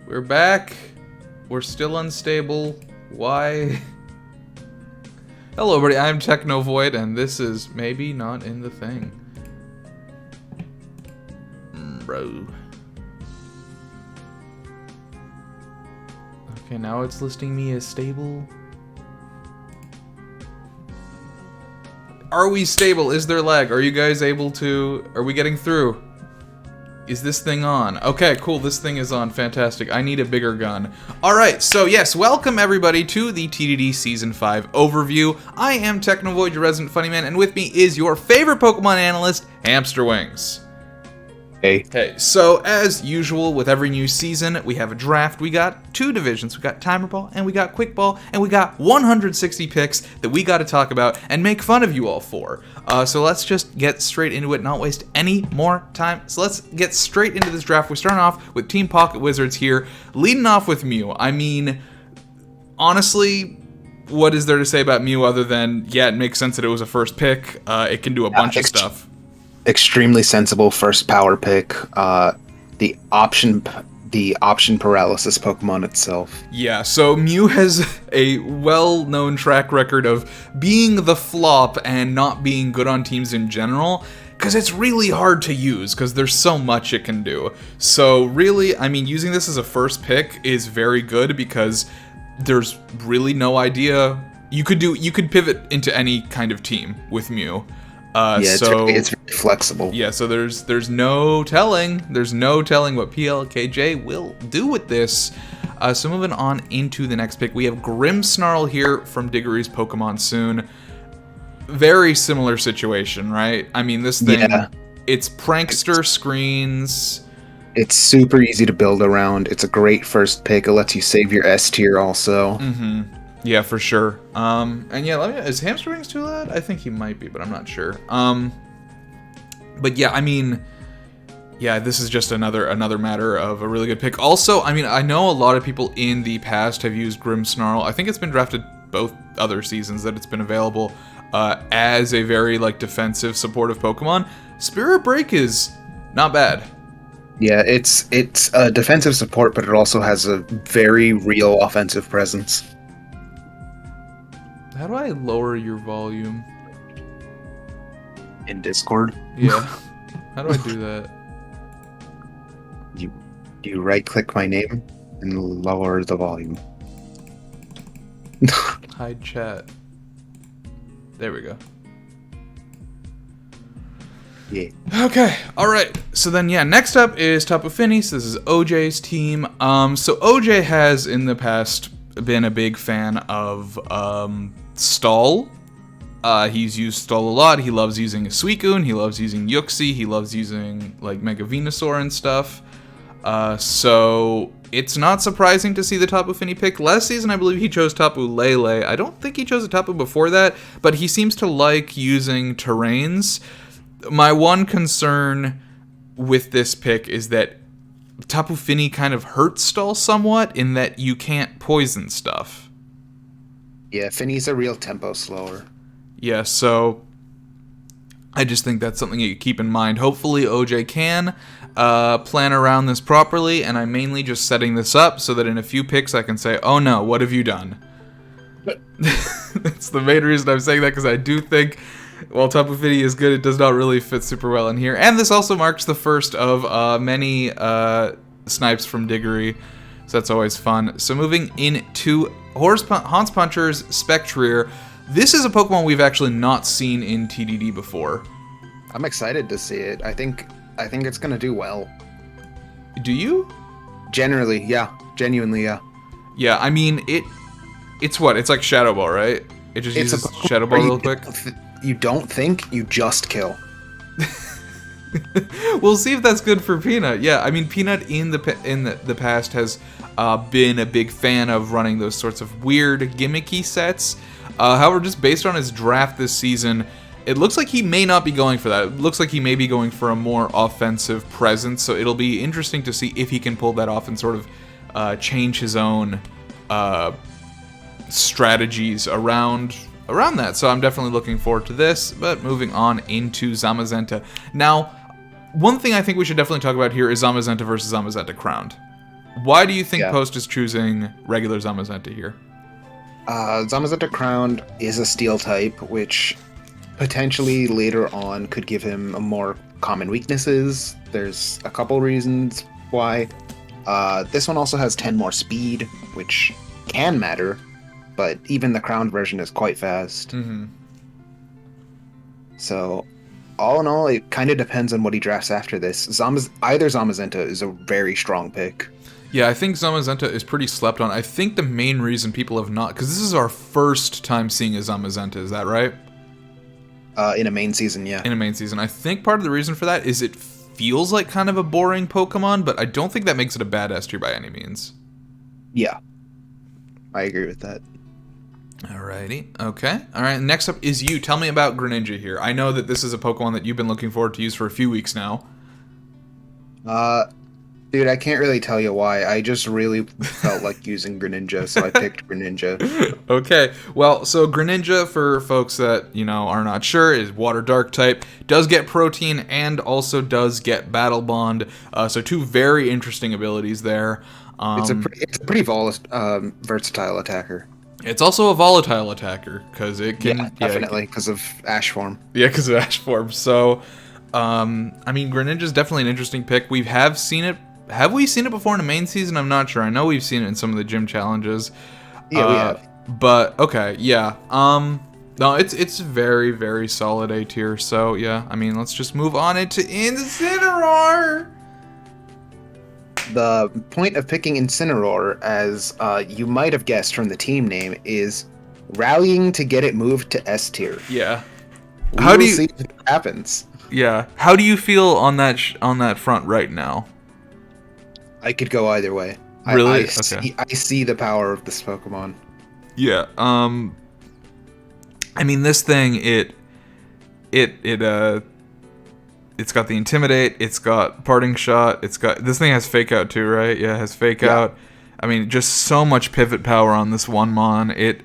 We're back. We're still unstable. Why? Hello, everybody. I'm Technovoid, and this is maybe not in the thing. Bro. Okay, now it's listing me as stable. Are we stable? Is there lag? Are you guys able to... Are we getting through? Is this thing on? Okay, cool. This thing is on. Fantastic. I need a bigger gun. Alright, so yes, welcome everybody to the TDD Season 5 overview. I am Technovoid, your resident funny man, and with me is your favorite Pokemon analyst, Hamsterwings. Hey, so as usual with every new season, we have a draft. We got two divisions. We got Timer Ball and we got Quick Ball, and we got 160 picks that we got to talk about and make fun of you all for. So let's just get straight into it, not waste any more time. So let's get straight into this draft. We're starting off with Team Pocket Wizards here, leading off with Mew. I mean, honestly, what is there to say about Mew other than, yeah, it makes sense that it was a first pick. It can do a bunch of stuff. Extremely sensible first power pick. The option paralysis Pokemon itself. Yeah, so Mew has a well-known track record of being the flop and not being good on teams in general, because it's really hard to use, because there's so much it can do. So really, I mean, using this as a first pick is very good, because there's really no idea. You could pivot into any kind of team with Mew. It's very flexible. Yeah, so there's no telling what PLKJ will do with this. So moving on into the next pick, we have Grimmsnarl here from Diggory's Pokemon Soon. Very similar situation, right? I mean, this thing, it's prankster screens. It's super easy to build around. It's a great first pick. It lets you save your S tier also. Mm-hmm. Yeah, for sure. And yeah, is Hamsterwings too loud? I think he might be, but I'm not sure. But yeah, I mean, yeah, this is just another matter of a really good pick. Also, I mean, I know a lot of people in the past have used Grimmsnarl. I think it's been drafted both other seasons that it's been available as a very like defensive, supportive Pokemon. Spirit Break is not bad. Yeah, it's a defensive support, but it also has a very real offensive presence. How do I lower your volume? In Discord? Yeah. How do I do that? You right-click my name and lower the volume. Hide chat. There we go. Yeah. Okay, alright. So then, yeah, next up is Tapu Fini. So this is OJ's team. So OJ has, in the past, been a big fan of, Stall. He's used Stall a lot. He loves using Suicune. He loves using Yuxi. He loves using, like, Mega Venusaur and stuff. So it's not surprising to see the Tapu Fini pick. Last season, I believe he chose Tapu Lele. I don't think he chose a Tapu before that, but he seems to like using terrains. My one concern with this pick is that Tapu Fini kind of hurts Stall somewhat in that you can't poison stuff. Yeah, Finny's a real tempo slower. Yeah, so I just think that's something you keep in mind. Hopefully OJ can plan around this properly, and I'm mainly just setting this up so that in a few picks I can say, oh no, what have you done? That's the main reason I'm saying that, because I do think, while Tapu Fini is good, it does not really fit super well in here. And this also marks the first of many snipes from Diggory, so that's always fun. So moving into Haunts Puncher's Spectrier. This is a Pokemon we've actually not seen in TDD before. I'm excited to see it. I think it's gonna do well. Do you? Generally, yeah. Genuinely, yeah. Yeah, I mean, it's what? It's like Shadow Ball, right? It just uses Shadow Ball real quick? You don't think, you just kill. We'll see if that's good for Peanut. Yeah, I mean, Peanut in the past has been a big fan of running those sorts of weird, gimmicky sets. However, just based on his draft this season, it looks like he may not be going for that. It looks like he may be going for a more offensive presence, so it'll be interesting to see if he can pull that off and sort of change his own strategies around that. So I'm definitely looking forward to this, but moving on into Zamazenta. Now, one thing I think we should definitely talk about here is Zamazenta versus Zamazenta Crowned. Why do you think Yeah. Post is choosing regular Zamazenta here? Zamazenta Crowned is a steel type, which potentially later on could give him a more common weaknesses. There's a couple reasons why. This one also has 10 more speed, which can matter, but even the Crowned version is quite fast. Mm-hmm. So, all in all, it kind of depends on what he drafts after this. Either Zamazenta is a very strong pick. Yeah, I think Zamazenta is pretty slept on. I think the main reason people have not... Because this is our first time seeing a Zamazenta, is that right? In a main season, yeah. In a main season. I think part of the reason for that is it feels like kind of a boring Pokemon, but I don't think that makes it a bad S tier by any means. Yeah. I agree with that. Alrighty. Okay. Alright, next up is you. Tell me about Greninja here. I know that this is a Pokemon that you've been looking forward to use for a few weeks now. Dude, I can't really tell you why. I just really felt like using Greninja, so I picked Greninja. Okay. Well, so Greninja, for folks that, are not sure, is Water Dark type, does get Protein, and also does get Battle Bond. So two very interesting abilities there. It's a pretty versatile attacker. It's also a volatile attacker, because it can... Yeah, definitely, because of Ash form. Yeah, because of Ash form. So, Greninja's definitely an interesting pick. We have seen it. Have we seen it before in a main season? I'm not sure. I know we've seen it in some of the gym challenges. Yeah, we have. But, okay, yeah. No, it's very, very solid A tier. So, yeah, let's just move on into Incineroar! The point of picking Incineroar, as you might have guessed from the team name, is rallying to get it moved to S tier. Yeah. How do you see if it happens? Yeah. How do you feel on that front right now? I could go either way. Really? I see the power of this Pokemon. Yeah. This thing, it's got the Intimidate, it's got Parting Shot, this thing has Fake Out too, right? Yeah, it has Fake Out. Just so much pivot power on this one Mon. It's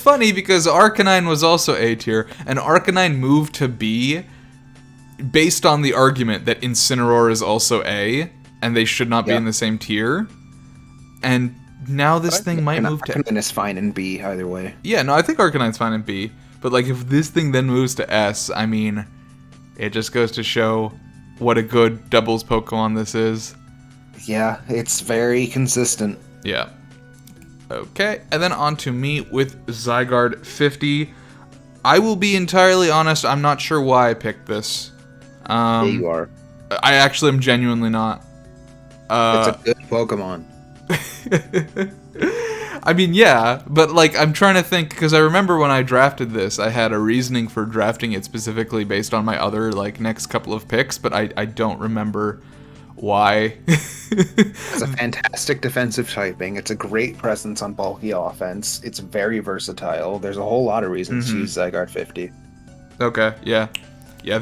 funny because Arcanine was also A tier, and Arcanine moved to B based on the argument that Incineroar is also A, and they should not be in the same tier. And now this thing might move to... Arcanine is fine in B either way. Yeah, no, I think Arcanine's fine in B. But, if this thing then moves to S, it just goes to show what a good doubles Pokemon this is. Yeah, it's very consistent. Yeah. Okay, and then on to me with Zygarde 50. I will be entirely honest, I'm not sure why I picked this. There you are. I actually am genuinely not. It's a good Pokemon. Yeah, but I'm trying to think, because I remember when I drafted this, I had a reasoning for drafting it specifically based on my other next couple of picks, but I don't remember why. It's a fantastic defensive typing. It's a great presence on bulky offense. It's very versatile. There's a whole lot of reasons to use Zygarde 50. Okay, yeah. Yeah,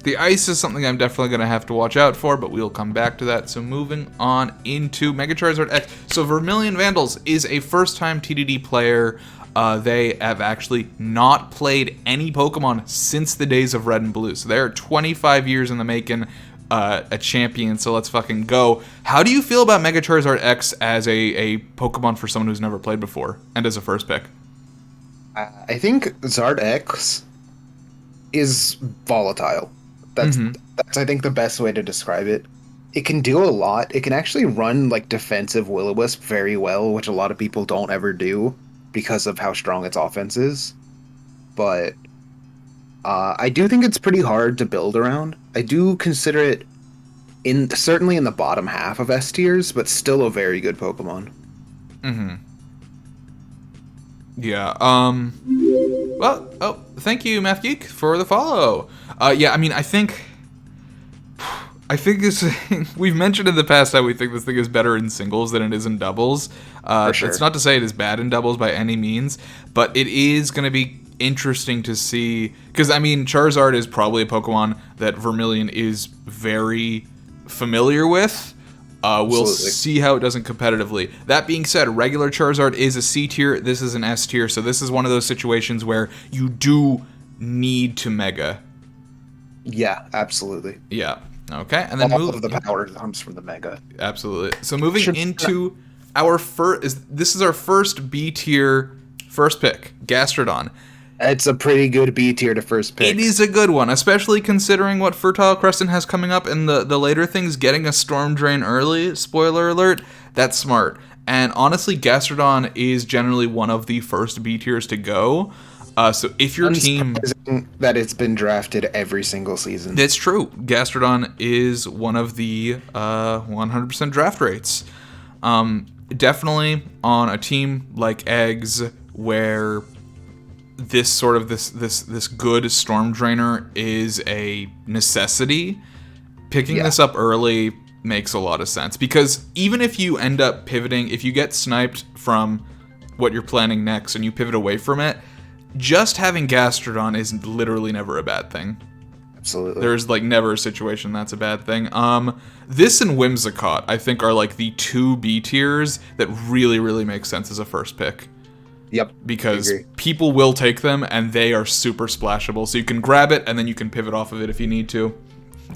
the ice is something I'm definitely going to have to watch out for, but we'll come back to that. So moving on into Mega Charizard X. So Vermilion Vandals is a first-time TDD player. They have actually not played any Pokemon since the days of Red and Blue. So they're 25 years in the making, a champion, so let's fucking go. How do you feel about Mega Charizard X as a Pokemon for someone who's never played before, and as a first pick? I think Zard X is volatile. That's I think the best way to describe it. It can do a lot. It can actually run defensive Will-O-Wisp very well, which a lot of people don't ever do because of how strong its offense is. But I do think it's pretty hard to build around. I do consider it certainly in the bottom half of S tiers, but still a very good Pokemon. Yeah. Well, thank you, Math Geek, for the follow. Yeah, I think this. We've mentioned in the past how we think this thing is better in singles than it is in doubles. For sure. It's not to say it is bad in doubles by any means, but it is going to be interesting to see, because Charizard is probably a Pokemon that Vermilion is very familiar with. We'll see how it does competitively. That being said, regular Charizard is a C tier. This is an S tier, so this is one of those situations where you do need to Mega. Yeah, absolutely. Yeah. Okay, and then All of the power comes from the Mega. Absolutely. So moving into our this is our first B tier first pick, Gastrodon. It's a pretty good B tier to first pick. It is a good one, especially considering what Fertile Crescent has coming up and the later things. Getting a Storm Drain early, spoiler alert, that's smart. And honestly, Gastrodon is generally one of the first B tiers to go. So if your team... that it's been drafted every single season. That's true. Gastrodon is one of the 100% draft rates. Definitely on a team like Eggs, where this sort of this good Storm Drainer is a necessity, picking this up early makes a lot of sense. Because even if you end up pivoting, if you get sniped from what you're planning next and you pivot away from it, just having Gastrodon is literally never a bad thing. Absolutely. There's like never a situation that's a bad thing. This and Whimsicott, I think, are like the two B tiers that really, really make sense as a first pick. Yep. Because people will take them and they are super splashable. So you can grab it and then you can pivot off of it if you need to.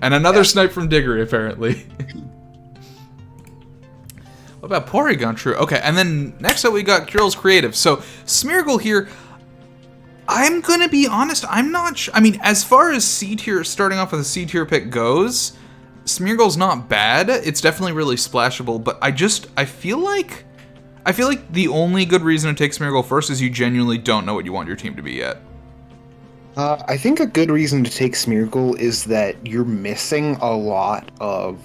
And another snipe from Diggory, apparently. What about Porygon? True. Okay, and then next up we got Curl's Creative. So Smeargle here, I'm gonna be honest, I'm not sure. I mean, as far as C tier, starting off with a C tier pick goes, Smeargle's not bad. It's definitely really splashable, but I feel like the only good reason to take Smeargle first is you genuinely don't know what you want your team to be yet. I think a good reason to take Smeargle is that you're missing a lot of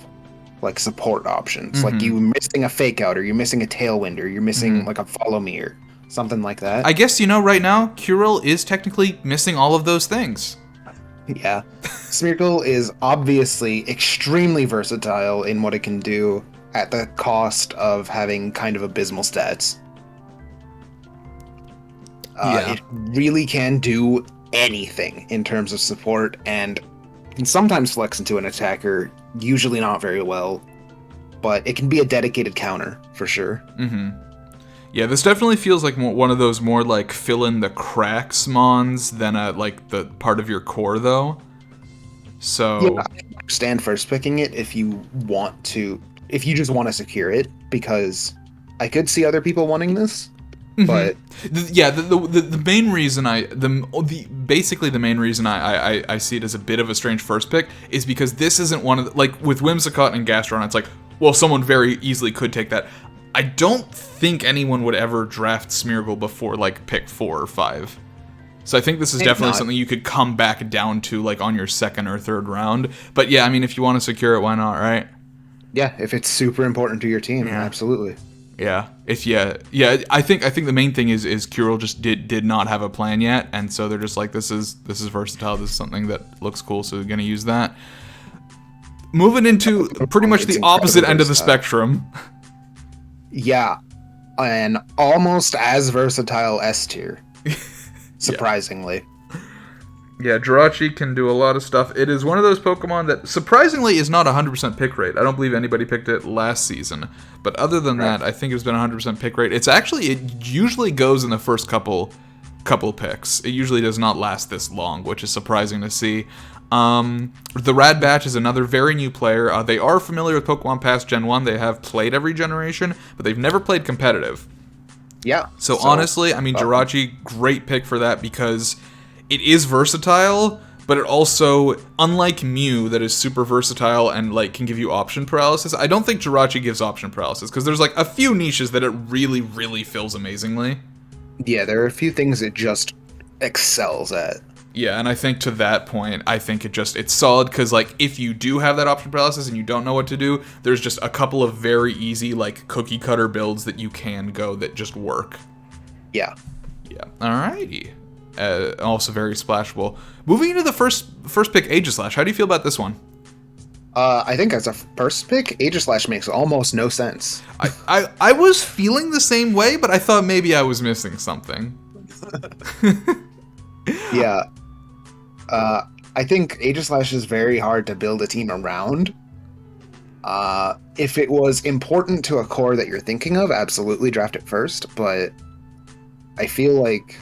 like support options. Like you're missing a Fake Out, or you're missing a Tailwind, or you're missing like a Follow Me, or something like that. I guess, right now, Curl is technically missing all of those things. Yeah. Smeargle is obviously extremely versatile in what it can do at the cost of having kind of abysmal stats. It really can do anything in terms of support, and can sometimes flex into an attacker, usually not very well, but it can be a dedicated counter, for sure. Yeah, this definitely feels like one of those more like fill in the cracks mons than like the part of your core, though. So yeah, I understand first picking it if you just want to secure it, because I could see other people wanting this. But the main reason basically the main reason I see it as a bit of a strange first pick is because this isn't one of like with Whimsicott and Gastron, it's like, well, someone very easily could take that. I don't think anyone would ever draft Smeargle before like pick 4 or 5. So I think this is definitely something you could come back down to like on your second or third round. But yeah, I mean, if you want to secure it, why not, right? Yeah, if it's super important to your team, absolutely. Yeah. I think the main thing is Curl just did not have a plan yet, and so they're just like, this is versatile, this is something that looks cool, so we're gonna use that. Moving into pretty much the opposite end of the spectrum. Yeah, an almost as versatile S tier. Surprisingly. Yeah, Jirachi can do a lot of stuff. It is one of those Pokemon that surprisingly is not 100% pick rate. I don't believe anybody picked it last season. But other than that, I think it's been 100% pick rate. It usually goes in the first couple picks. It usually does not last this long, which is surprising to see. The Rad Batch is another very new player. They are familiar with Pokemon past Gen 1. They have played every generation, but they've never played competitive. Yeah. So honestly, I mean, Jirachi, great pick for that because it is versatile, but it also, unlike Mew, that is super versatile and like can give you option paralysis, I don't think Jirachi gives option paralysis, because there's like a few niches that it really, really fills amazingly. Yeah, there are a few things it just excels at. Yeah, and I think to that point, I think it's solid, because like if you do have that option paralysis and you don't know what to do, there's just a couple of very easy like cookie cutter builds that you can go that just work. Yeah. Yeah. Alrighty. Also very splashable. Moving into the first pick, Aegislash. How do you feel about this one? I think as a first pick, Aegislash makes almost no sense. I was feeling the same way, but I thought maybe I was missing something. Yeah. I think Aegislash is very hard to build a team around. If it was important to a core that you're thinking of, absolutely draft it first, but I feel like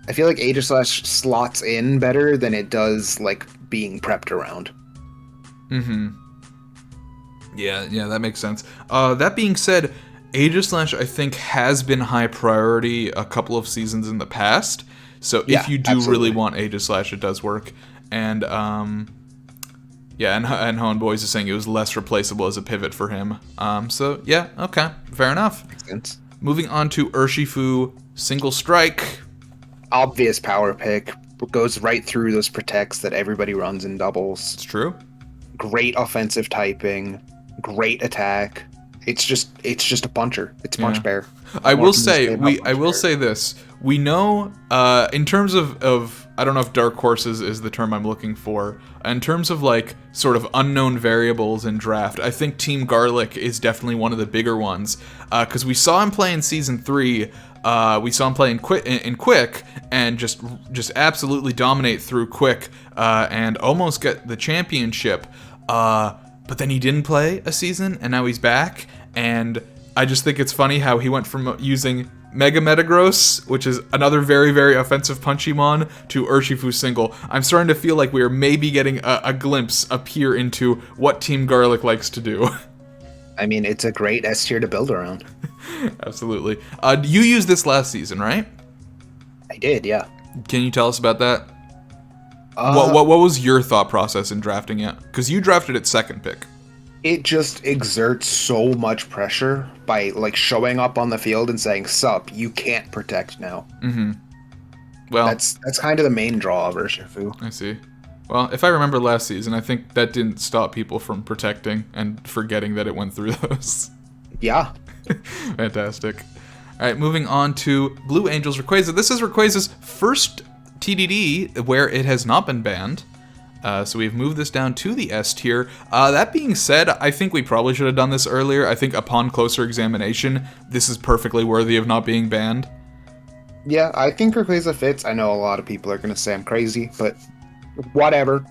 Aegislash slots in better than it does like being prepped around. Yeah, that makes sense. That being said, Aegislash, I think, has been high priority a couple of seasons in the past. So Yeah, if you do absolutely. really want Aegislash, it does work. And, yeah, and Hoenn Boys is saying it was less replaceable as a pivot for him. So, yeah, okay, fair enough. Makes sense. Moving on to Urshifu, Single Strike. Obvious power pick. Goes right through those protects that everybody runs in doubles. It's true. Great offensive typing. Great attack. It's just a puncher. It's Punch Bear. I will What more can you say about I Punch will Bear? say this. We know in terms of I don't know if dark horses is the term I'm looking for. In terms of like sort of unknown variables in draft, I think Team Garlic is definitely one of the bigger ones because we saw him play in season 3. We saw him play in Quick and just absolutely dominate through Quick and almost get the championship. But then he didn't play a season, and now he's back. And I just think it's funny how he went from using Mega Metagross, which is another very, very offensive Punchymon, to Urshifu Single. I'm starting to feel like we are maybe getting a glimpse up here into what Team Garlic likes to do. I mean, it's a great S tier to build around. Absolutely. You used this last season, right? I did, yeah. Can you tell us about that? What was your thought process in drafting it? Because you drafted it second pick. It just exerts so much pressure by like showing up on the field and saying, "Sup, you can't protect now." Well, That's kind of the main draw of Urshifu. I see. Well, if I remember last season, I think that didn't stop people from protecting and forgetting that it went through those. Yeah. Fantastic. All right, moving on to Blue Angels Rayquaza. This is Rayquaza's first TDD where it has not been banned. So we've moved this down to the S tier. That being said, I think we probably should have done this earlier. I think upon closer examination, this is perfectly worthy of not being banned. Yeah, I think Rayquaza fits. I know a lot of people are going to say I'm crazy, but whatever.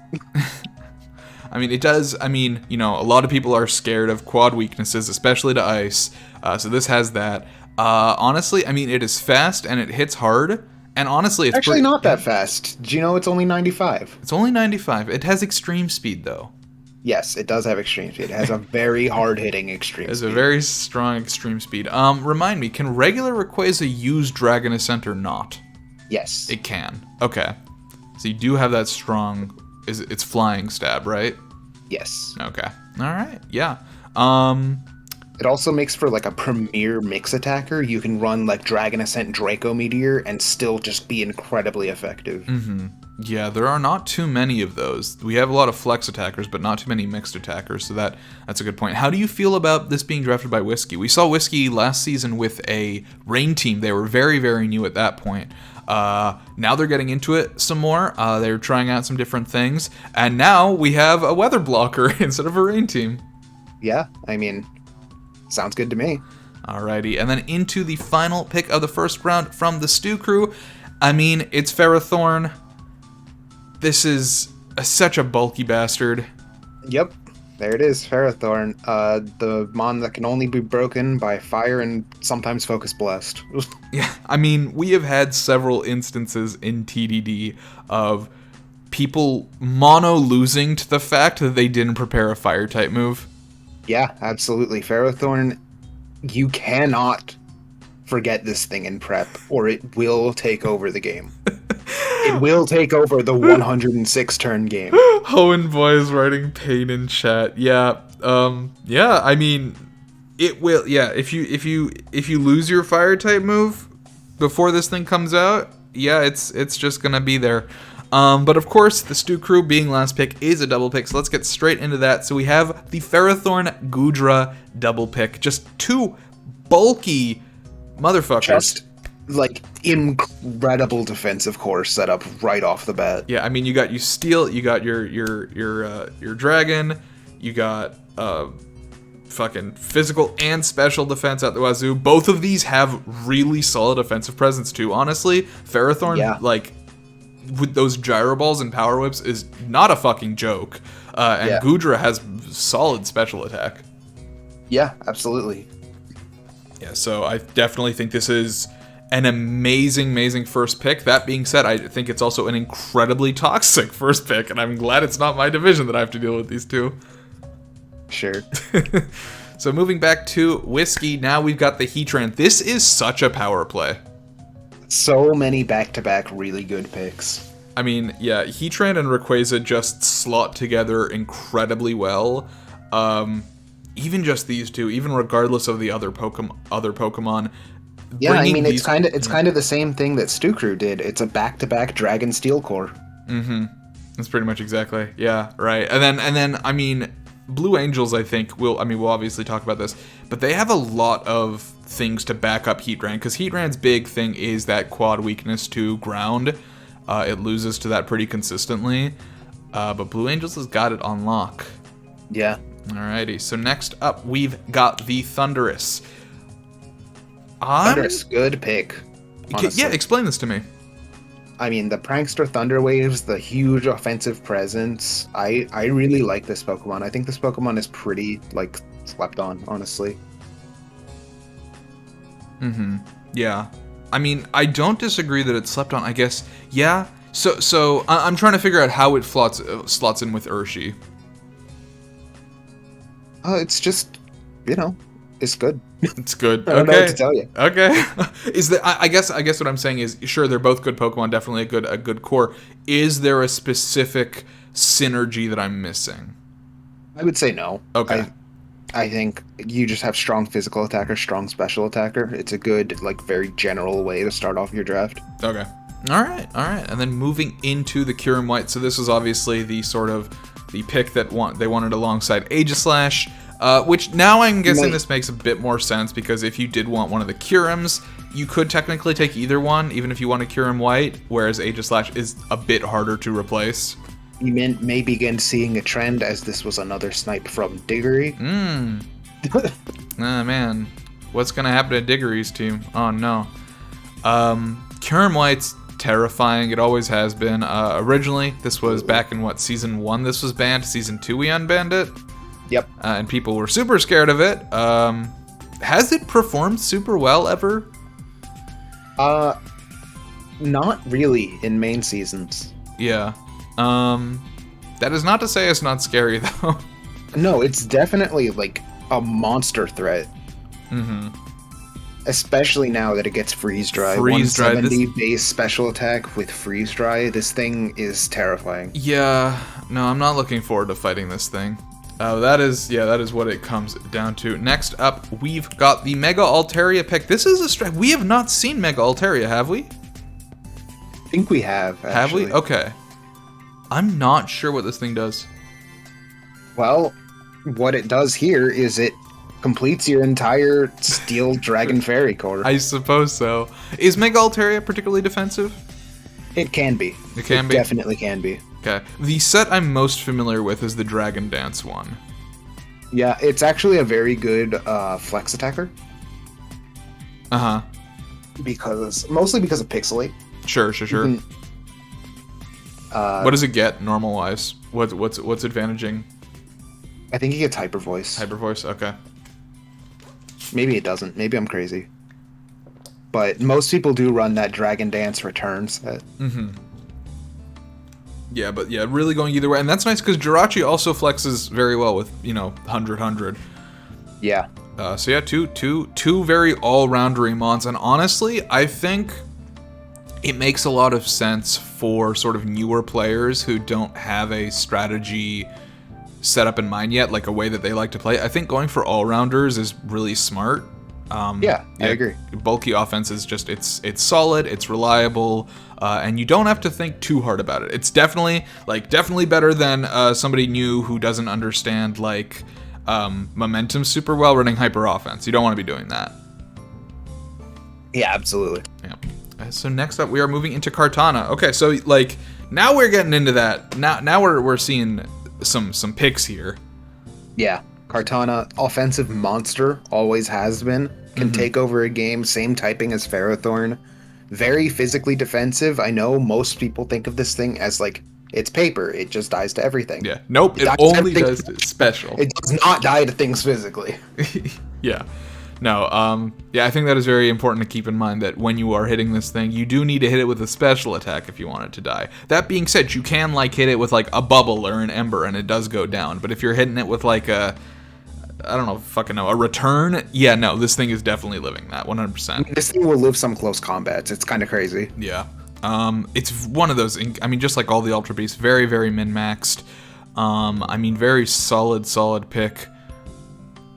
I mean, it does. I mean, you know, a lot of people are scared of quad weaknesses, especially to ice. So this has that. Honestly, I mean, it is fast and it hits hard. And honestly, it's Actually, not that fast. Did you know it's only 95? It's only 95. It has extreme speed, though. Yes, it does have extreme speed. It has a very hard-hitting extreme It's speed. a very strong extreme speed. Remind me, can regular Rayquaza use Dragon Ascent or not? Yes. It can. Okay. So you do have that strong... It's flying stab, right? Yes. Okay. All right. Yeah. It also makes for like a premier mix attacker. You can run like Dragon Ascent Draco Meteor and still just be incredibly effective. Yeah, there are not too many of those. We have a lot of flex attackers, but not too many mixed attackers, so that's a good point. How do you feel about this being drafted by Whiskey? We saw Whiskey last season with a Rain team. They were very, very new at that point. Now they're getting into it some more. They're trying out some different things. And now we have a Weather Blocker instead of a Rain team. Yeah, I mean, sounds good to me. Alrighty, and then into the final pick of the first round from the Stew Crew. I mean, it's Ferrothorn. This is such a bulky bastard. Yep, there it is, Ferrothorn. The mon that can only be broken by fire and sometimes Focus Blast. Yeah, I mean, we have had several instances in TDD of people mono losing to the fact that they didn't prepare a fire type move. Yeah, absolutely. Ferrothorn, you cannot forget this thing in prep, or it will take over the game. It will take over the 106 turn game. Hoenn Boys writing pain in chat. Yeah, yeah. I mean, it will. Yeah, if you lose your fire type move before this thing comes out, yeah, it's just gonna be there. But of course, the Stew Crew being last pick is a double pick, so let's get straight into that. So we have the Ferrothorn Goodra double pick. Just two bulky motherfuckers. Just like incredible defensive core setup right off the bat. Yeah, I mean, you got Steel, you got your dragon, you got fucking physical and special defense at the wazoo. Both of these have really solid offensive presence too. Honestly, Ferrothorn, like with those gyro balls and power whips, is not a fucking joke. And Goodra has solid special attack. Yeah, absolutely. Yeah, so I definitely think this is an amazing first pick. That being said, I think it's also an incredibly toxic first pick, and I'm glad it's not my division that I have to deal with these two. Sure. So moving back to Whiskey, now we've got the Heatran. This is such a power play. So many back-to-back really good picks. I mean, yeah, Heatran and Rayquaza just slot together incredibly well. Even just these two, even regardless of the other Pokemon. Yeah, I mean, it's kind of the same thing that Stukru did. It's a back-to-back Dragon Steel core. Mm-hmm. That's pretty much exactly. Yeah, right. And then I mean, Blue Angels, I think, we'll obviously talk about this, but they have a lot of things to back up Heatran, because Heatran's big thing is that quad weakness to ground. It loses to that pretty consistently, but Blue Angels has got it on lock. Yeah. Alrighty, so next up, we've got the Thundurus. Thundurus, good pick. Honestly. Yeah, explain this to me. I mean, the Prankster Thunder Waves, the huge offensive presence. I really like this Pokemon. I think this Pokemon is pretty, like, slept on, honestly. Mm-hmm. Yeah. I mean, I don't disagree that it's slept on, I guess. Yeah. So I'm trying to figure out how it slots in with Urshi. It's just, it's good. It's good. I don't know what to tell you. Okay. Is that I guess what I'm saying is, sure, they're both good Pokemon, definitely a good core. Is there a specific synergy that I'm missing? I would say no. Okay. I think you just have strong physical attacker, strong special attacker. It's a good, like, very general way to start off your draft. Okay. All right. And then moving into the Kyurem White. So this is obviously the sort of the pick that they wanted alongside Aegislash. Which now I'm guessing this makes a bit more sense, because if you did want one of the Kyurems, you could technically take either one, even if you want a Kyurem White, whereas Aegislash is a bit harder to replace. You may begin seeing a trend, as this was another snipe from Diggory. Ah, man. What's going to happen to Diggory's team? Oh, no. Kyurem White's terrifying. It always has been. Originally, this was back in, Season 1 this was banned. Season 2 we unbanned it. Yep. And people were super scared of it. Has it performed super well ever? Not really in main seasons. Yeah. That is not to say it's not scary, though. No, it's definitely, like, a monster threat. Mm-hmm. Especially now that it gets Freeze Dry. Freeze Dry. 170 base special attack with Freeze Dry. This thing is terrifying. Yeah. No, I'm not looking forward to fighting this thing. That is what it comes down to. Next up, we've got the Mega Altaria pick. This is we have not seen Mega Altaria, have we? I think we have, actually. Have we? Okay. I'm not sure what this thing does. Well, what it does here is it completes your entire Steel Dragon Fairy core. I suppose so. Is Mega Altaria particularly defensive? It can be. It can be? Definitely can be. Okay. The set I'm most familiar with is the Dragon Dance one. Yeah, it's actually a very good flex attacker. Uh-huh. Mostly because of Pixelate. Sure. Mm-hmm. What does it get normal-wise? What's advantaging? I think he gets Hyper Voice. Hyper Voice, okay. Maybe it doesn't. Maybe I'm crazy. But most people do run that Dragon Dance return set. Mm-hmm. Yeah, but yeah, really going either way. And that's nice, because Jirachi also flexes very well with, 100. Yeah. So yeah, two very all-rounder mons. And honestly, I think it makes a lot of sense for sort of newer players who don't have a strategy set up in mind yet, like a way that they like to play. I think going for all-rounders is really smart. I agree. Bulky offense is just, it's solid, it's reliable, and you don't have to think too hard about it. It's definitely better than somebody new who doesn't understand, momentum super well running hyper offense. You don't want to be doing that. Yeah, absolutely. Yeah. So next up, we are moving into Kartana. Okay, so now we're getting into that. Now we're seeing some picks here. Yeah, Kartana, offensive monster, always has been. Can take over a game, same typing as Ferrothorn. Very physically defensive. I know most people think of this thing as it's paper. It just dies to everything. Yeah. Nope. It only does special. It does not die to things physically. Yeah. Yeah, I think that is very important to keep in mind that when you are hitting this thing, you do need to hit it with a special attack if you want it to die. That being said, you can like hit it with like a bubble or an ember and it does go down. But if you're hitting it with like a, I don't know, fucking know, a return, yeah, no, this thing is definitely living that 100%. This thing will live some close combats. It's kind of crazy. Yeah. It's one of those, I mean, just like all the Ultra Beasts, very, very min-maxed. I mean, very solid pick.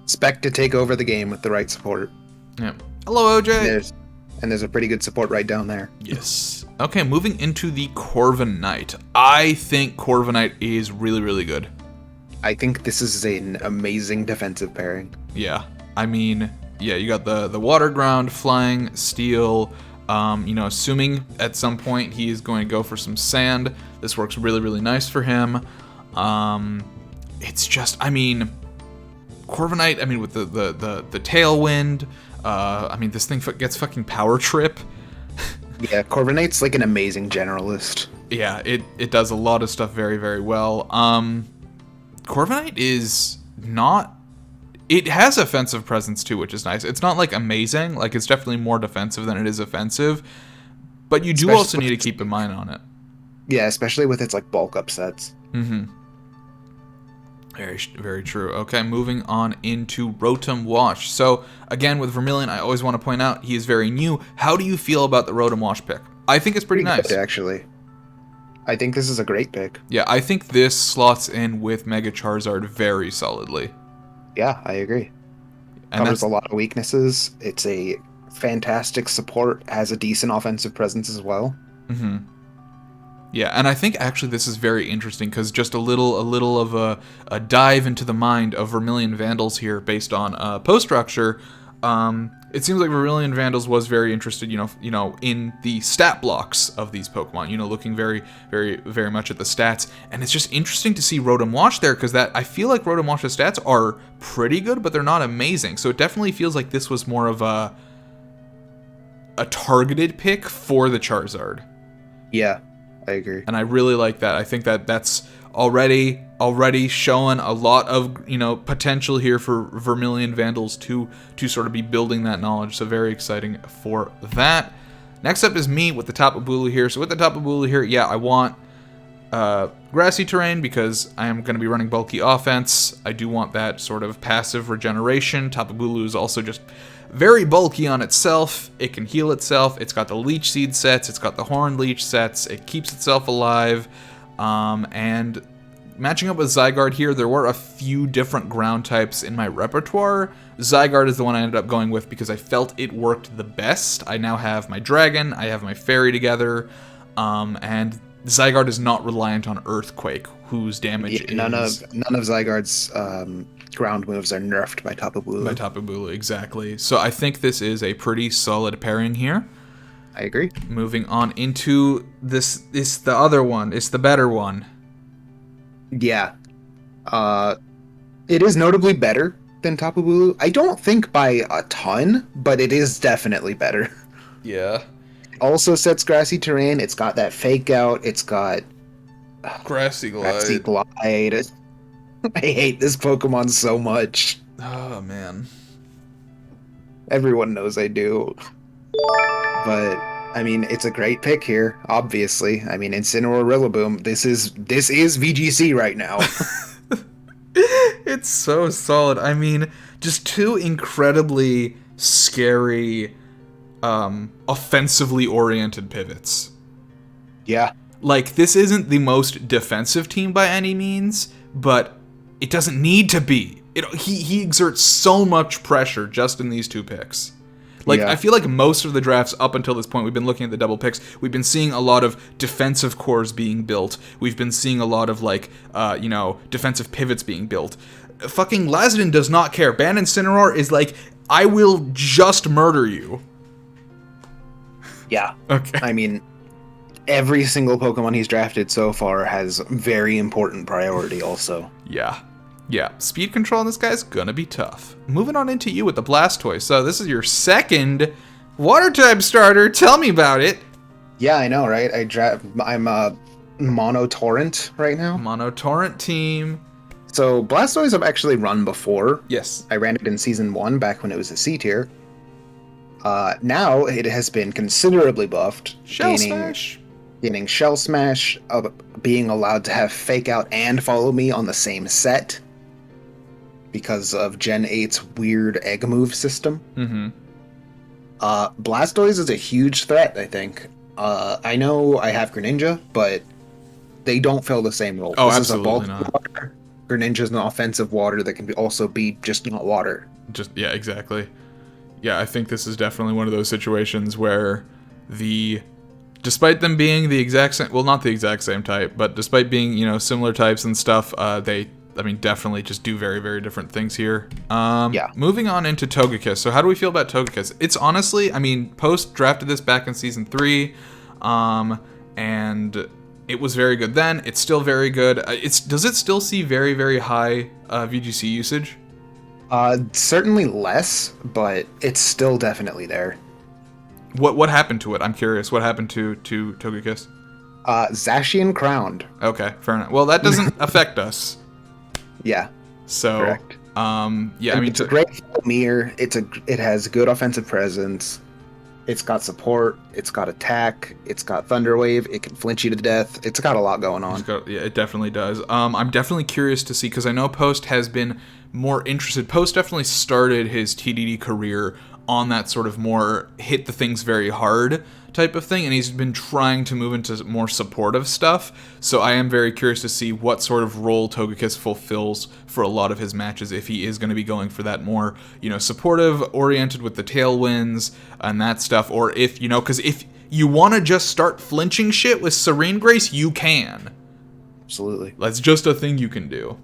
Spec to take over the game with the right support. Yeah. Hello, OJ. And there's a pretty good support right down there. Yes. Okay, moving into the Corvin Knight. I think Corvin Knight is really, really good. I think this is an amazing defensive pairing. Yeah. I mean, yeah, you got the water ground, flying, steel. Assuming at some point he is going to go for some sand. This works really, really nice for him. It's just, I mean, Corviknight, I mean, with the tailwind, I mean, this thing gets fucking power trip. Yeah, Corviknight's like an amazing generalist. Yeah, it does a lot of stuff very, very well. Corviknight is not... It has offensive presence too, which is nice. It's not like amazing, like it's definitely more defensive than it is offensive, but you do also need to keep in mind on it. Yeah, especially with its like bulk upsets. Mm-hmm. Very, very true. Okay, moving on into Rotom Wash. So again, with Vermilion, I always want to point out he is very new. How do you feel about the Rotom Wash pick? I think it's pretty nice. Good, actually. I think this is a great pick. Yeah, I think this slots in with Mega Charizard very solidly. Yeah, I agree. And covers a lot of weaknesses. It's a fantastic support, has a decent offensive presence as well. Mm-hmm. Yeah, and I think actually this is very interesting because just a little of a dive into the mind of Vermilion Vandals here based on post structure. It seems like Vermilion Vandals was very interested, in the stat blocks of these Pokemon. Looking very, very, very much at the stats, and it's just interesting to see Rotom Wash there because I feel like Rotom Wash's stats are pretty good, but they're not amazing. So it definitely feels like this was more of a targeted pick for the Charizard. Yeah, I agree. And I really like that. I think that's already showing a lot of potential here for Vermilion Vandals to sort of be building that knowledge. So very exciting for that. Next up is me with the Tapu Bulu here. So with the Tapu Bulu here, yeah, I want grassy terrain because I am going to be running bulky offense. I do want that sort of passive regeneration. Tapu Bulu is also just very bulky on itself. It can heal itself. It's got the Leech Seed sets. It's got the Horned Leech sets. It keeps itself alive. And matching up with Zygarde here, there were a few different ground types in my repertoire. Zygarde is the one I ended up going with because I felt it worked the best. I now have my Dragon, I have my Fairy together, and Zygarde is not reliant on Earthquake, whose damage is... None of Zygarde's ground moves are nerfed by Tapu Bulu. By Tapu Bulu, exactly. So I think this is a pretty solid pairing here. I agree. Moving on into this, it's the other one. It's the better one. Yeah. It is notably better than Tapu Bulu. I don't think by a ton, but it is definitely better. Yeah. It also sets grassy terrain. It's got that fake out. It's got Grassy Glide. Grassy Glide. I hate this Pokemon so much. Oh, man. Everyone knows I do. But I mean, it's a great pick here, obviously. I mean, Incineroar Rillaboom, this is VGC right now. It's so solid. I mean, just two incredibly scary, offensively oriented pivots. Yeah. Like, this isn't the most defensive team by any means, but it doesn't need to be. He exerts so much pressure just in these two picks. Like, yeah. I feel like most of the drafts up until this point, we've been looking at the double picks. We've been seeing a lot of defensive cores being built. We've been seeing a lot of, like, defensive pivots being built. Fucking Lazadin does not care. Ban Incineroar is like, I will just murder you. Yeah. Okay. I mean, every single Pokemon he's drafted so far has very important priority also. Yeah. Yeah, speed control on this guy's gonna be tough. Moving on into you with the Blastoise. So this is your second water type starter. Tell me about it. Yeah, I know, right? I'm a Mono Torrent right now. Mono Torrent team. So Blastoise I've actually run before. Yes. I ran it in Season 1 back when it was a C tier. Now it has been considerably buffed. Shell Smash. Gaining Shell Smash, being allowed to have Fake Out and Follow Me on the same set because of Gen 8's weird egg move system. Mm-hmm. Blastoise is a huge threat, I think. I know I have Greninja, but they don't fill the same role. Oh, this absolutely is a not. water. Greninja's an offensive water that can also be just not water. Yeah, exactly. Yeah, I think this is definitely one of those situations where despite them being the exact same, well, not the exact same type, but despite being, similar types and stuff, they definitely just do very, very different things here. Yeah. Moving on into Togekiss. So how do we feel about Togekiss? It's honestly, Post drafted this back in Season 3, and it was very good then. It's still very good. Does it still see very, very high VGC usage? Certainly less, but it's still definitely there. What happened to it? I'm curious. What happened to Togekiss? Zacian crowned. Okay, fair enough. Well, that doesn't affect us. Yeah. So, correct. Yeah, it's a great mirror. It has good offensive presence. It's got support. It's got attack. It's got Thunder Wave. It can flinch you to death. It's got a lot going on. Yeah, it definitely does. I'm definitely curious to see, because I know Post has been more interested. Post definitely started his TDD career on that sort of more hit the things very hard type of thing, and he's been trying to move into more supportive stuff. So I am very curious to see what sort of role Togekiss fulfills for a lot of his matches, if he is going to be going for that more, supportive, oriented with the tailwinds and that stuff, or if, because if you want to just start flinching shit with Serene Grace, you can. Absolutely. That's just a thing you can do.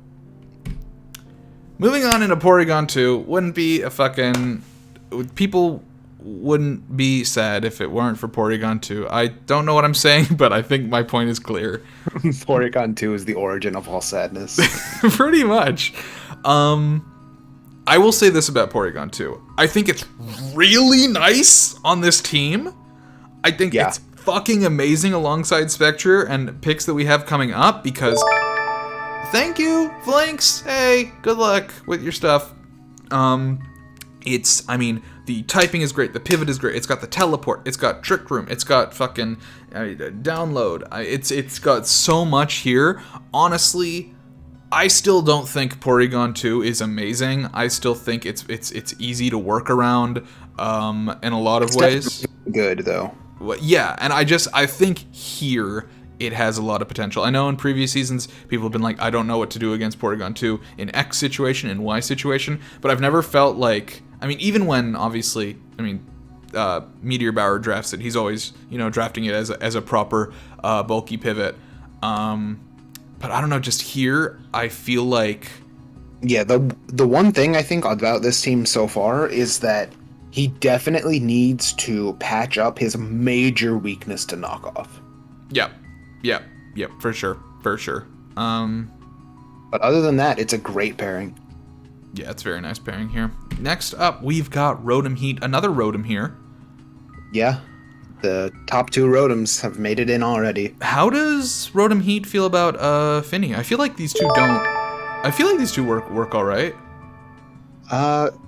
Moving on into Porygon 2, wouldn't be a fucking... People wouldn't be sad if it weren't for Porygon 2. I don't know what I'm saying, but I think my point is clear. Porygon 2 is the origin of all sadness. Pretty much. I will say this about Porygon 2. I think it's really nice on this team. I think it's fucking amazing alongside Spectre and picks that we have coming up, because... Thank you, Flinks! Hey, good luck with your stuff. The typing is great, the pivot is great, it's got the teleport, it's got Trick Room, it's got fucking download, it's got so much here. Honestly, I still don't think Porygon 2 is amazing. I still think it's easy to work around in a lot of ways. Good, though. Yeah, and I think here it has a lot of potential. I know in previous seasons, people have been like, I don't know what to do against Porygon 2 in X situation, in Y situation, but I've never felt like, even when, obviously, Meteor Bauer drafts it, he's always, drafting it as a proper bulky pivot. But I don't know, just here, I feel like... Yeah, the one thing I think about this team so far is that he definitely needs to patch up his major weakness to knockoff. Yep, for sure. But other than that, it's a great pairing. Yeah, it's a very nice pairing here. Next up, we've got Rotom Heat, another Rotom here. Yeah, the top two Rotoms have made it in already. How does Rotom Heat feel about Finny? I feel like these two work all right.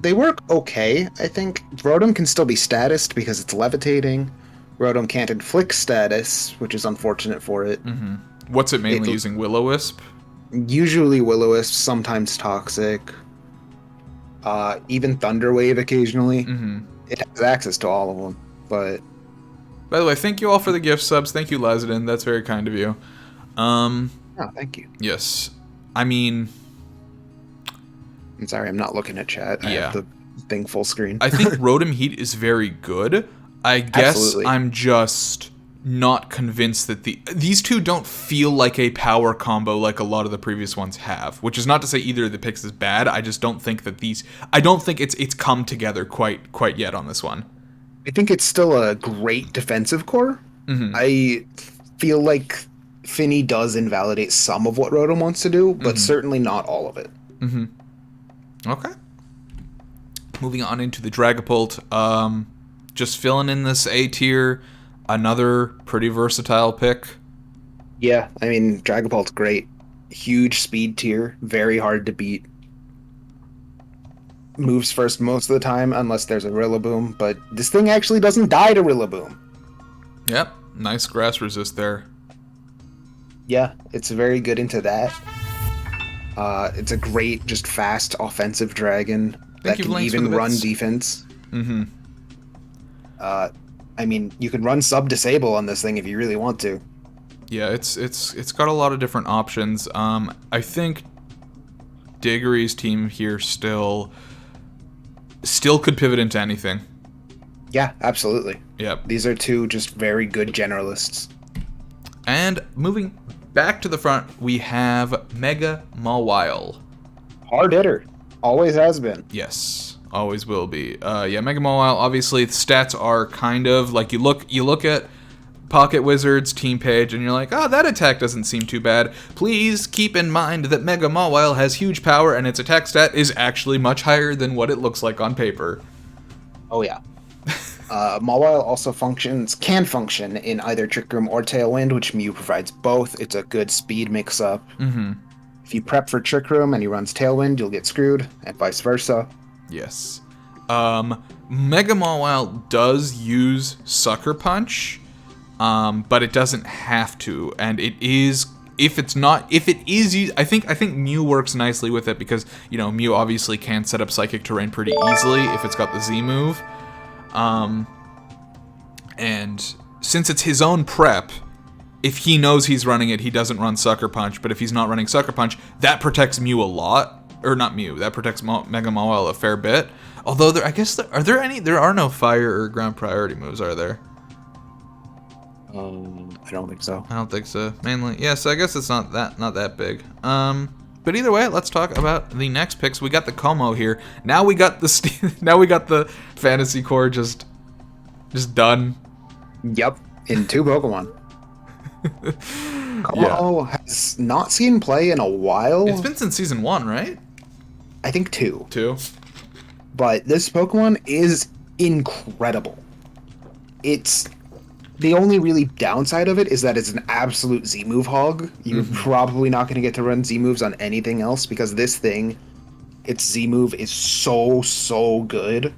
They work okay, I think. Rotom can still be statused because it's levitating. Rotom can't inflict status, which is unfortunate for it. Mm-hmm. What's it mainly using? Will-O-Wisp? Usually Will-O-Wisp, sometimes Toxic. Even Thunder Wave occasionally. Mm-hmm. It has access to all of them, but... By the way, thank you all for the gift subs. Thank you, Lazadin. That's very kind of you. Oh, thank you. Yes. I'm sorry, I'm not looking at chat. I have the thing full screen. I think Rotom Heat is very good. I guess Absolutely. I'm just not convinced that these two don't feel like a power combo like a lot of the previous ones have, which is not to say either of the picks is bad. I just don't think that I don't think it's come together quite yet on this one. I think it's still a great defensive core. Mm-hmm. I feel like Finny does invalidate some of what Rotom wants to do, but certainly not all of it. Mm-hmm. Okay. Moving on into the Dragapult. Just filling in this A tier. Another pretty versatile pick. Yeah, Dragapult's great. huge speed tier, very hard to beat. Moves first most of the time, unless there's a Rillaboom, but this thing actually doesn't die to Rillaboom. Yep, nice grass resist there. Yeah, it's very good into that. It's a great, just fast, offensive dragon Thank that you, can Blinks, for even the run bits. defense. Mm-hmm. I mean, you can run sub-disable on this thing if you really want to. Yeah, it's got a lot of different options. I think Diggory's team here still could pivot into anything. Yeah, absolutely. Yep. These are two just very good generalists. And moving back to the front, we have Mega Mawile. Hard hitter. Always has been. Yes, always will be. Yeah, Mega Mawile. Obviously, the stats are kind of like you look at Pocket Wizard's team page, and you're like, oh, that attack doesn't seem too bad. Please keep in mind that Mega Mawile has huge power, and its attack stat is actually much higher than what it looks like on paper. Oh yeah. Mawile also can function in either Trick Room or Tailwind, which Mew provides both. It's a good speed mix-up. Mm-hmm. If you prep for Trick Room and he runs Tailwind, you'll get screwed, and vice versa. Yes. Mega Mawile does use Sucker Punch, but it doesn't have to, and it is. If it is, I think Mew works nicely with it because Mew obviously can set up Psychic Terrain pretty easily if it's got the Z move. And since it's his own prep, if he knows he's running it, he doesn't run Sucker Punch. But if he's not running Sucker Punch, that protects Mew a lot. Or not Mew, that protects Mega Mawile a fair bit. Although, there are no fire or ground priority moves, are there? I don't think so. I don't think so. Mainly, yeah, so I guess it's not that big. But either way, let's talk about the next picks. We got the Como here. Now we got the Fantasy Core just done. Yep, in 2 Pokemon. Como has not seen play in a while. It's been since season 1, right? I think 2. 2. But this Pokemon is incredible. It's the only really downside of it is that it's an absolute Z-move hog. You're probably not going to get to run Z-moves on anything else because this thing, its Z-move is so good.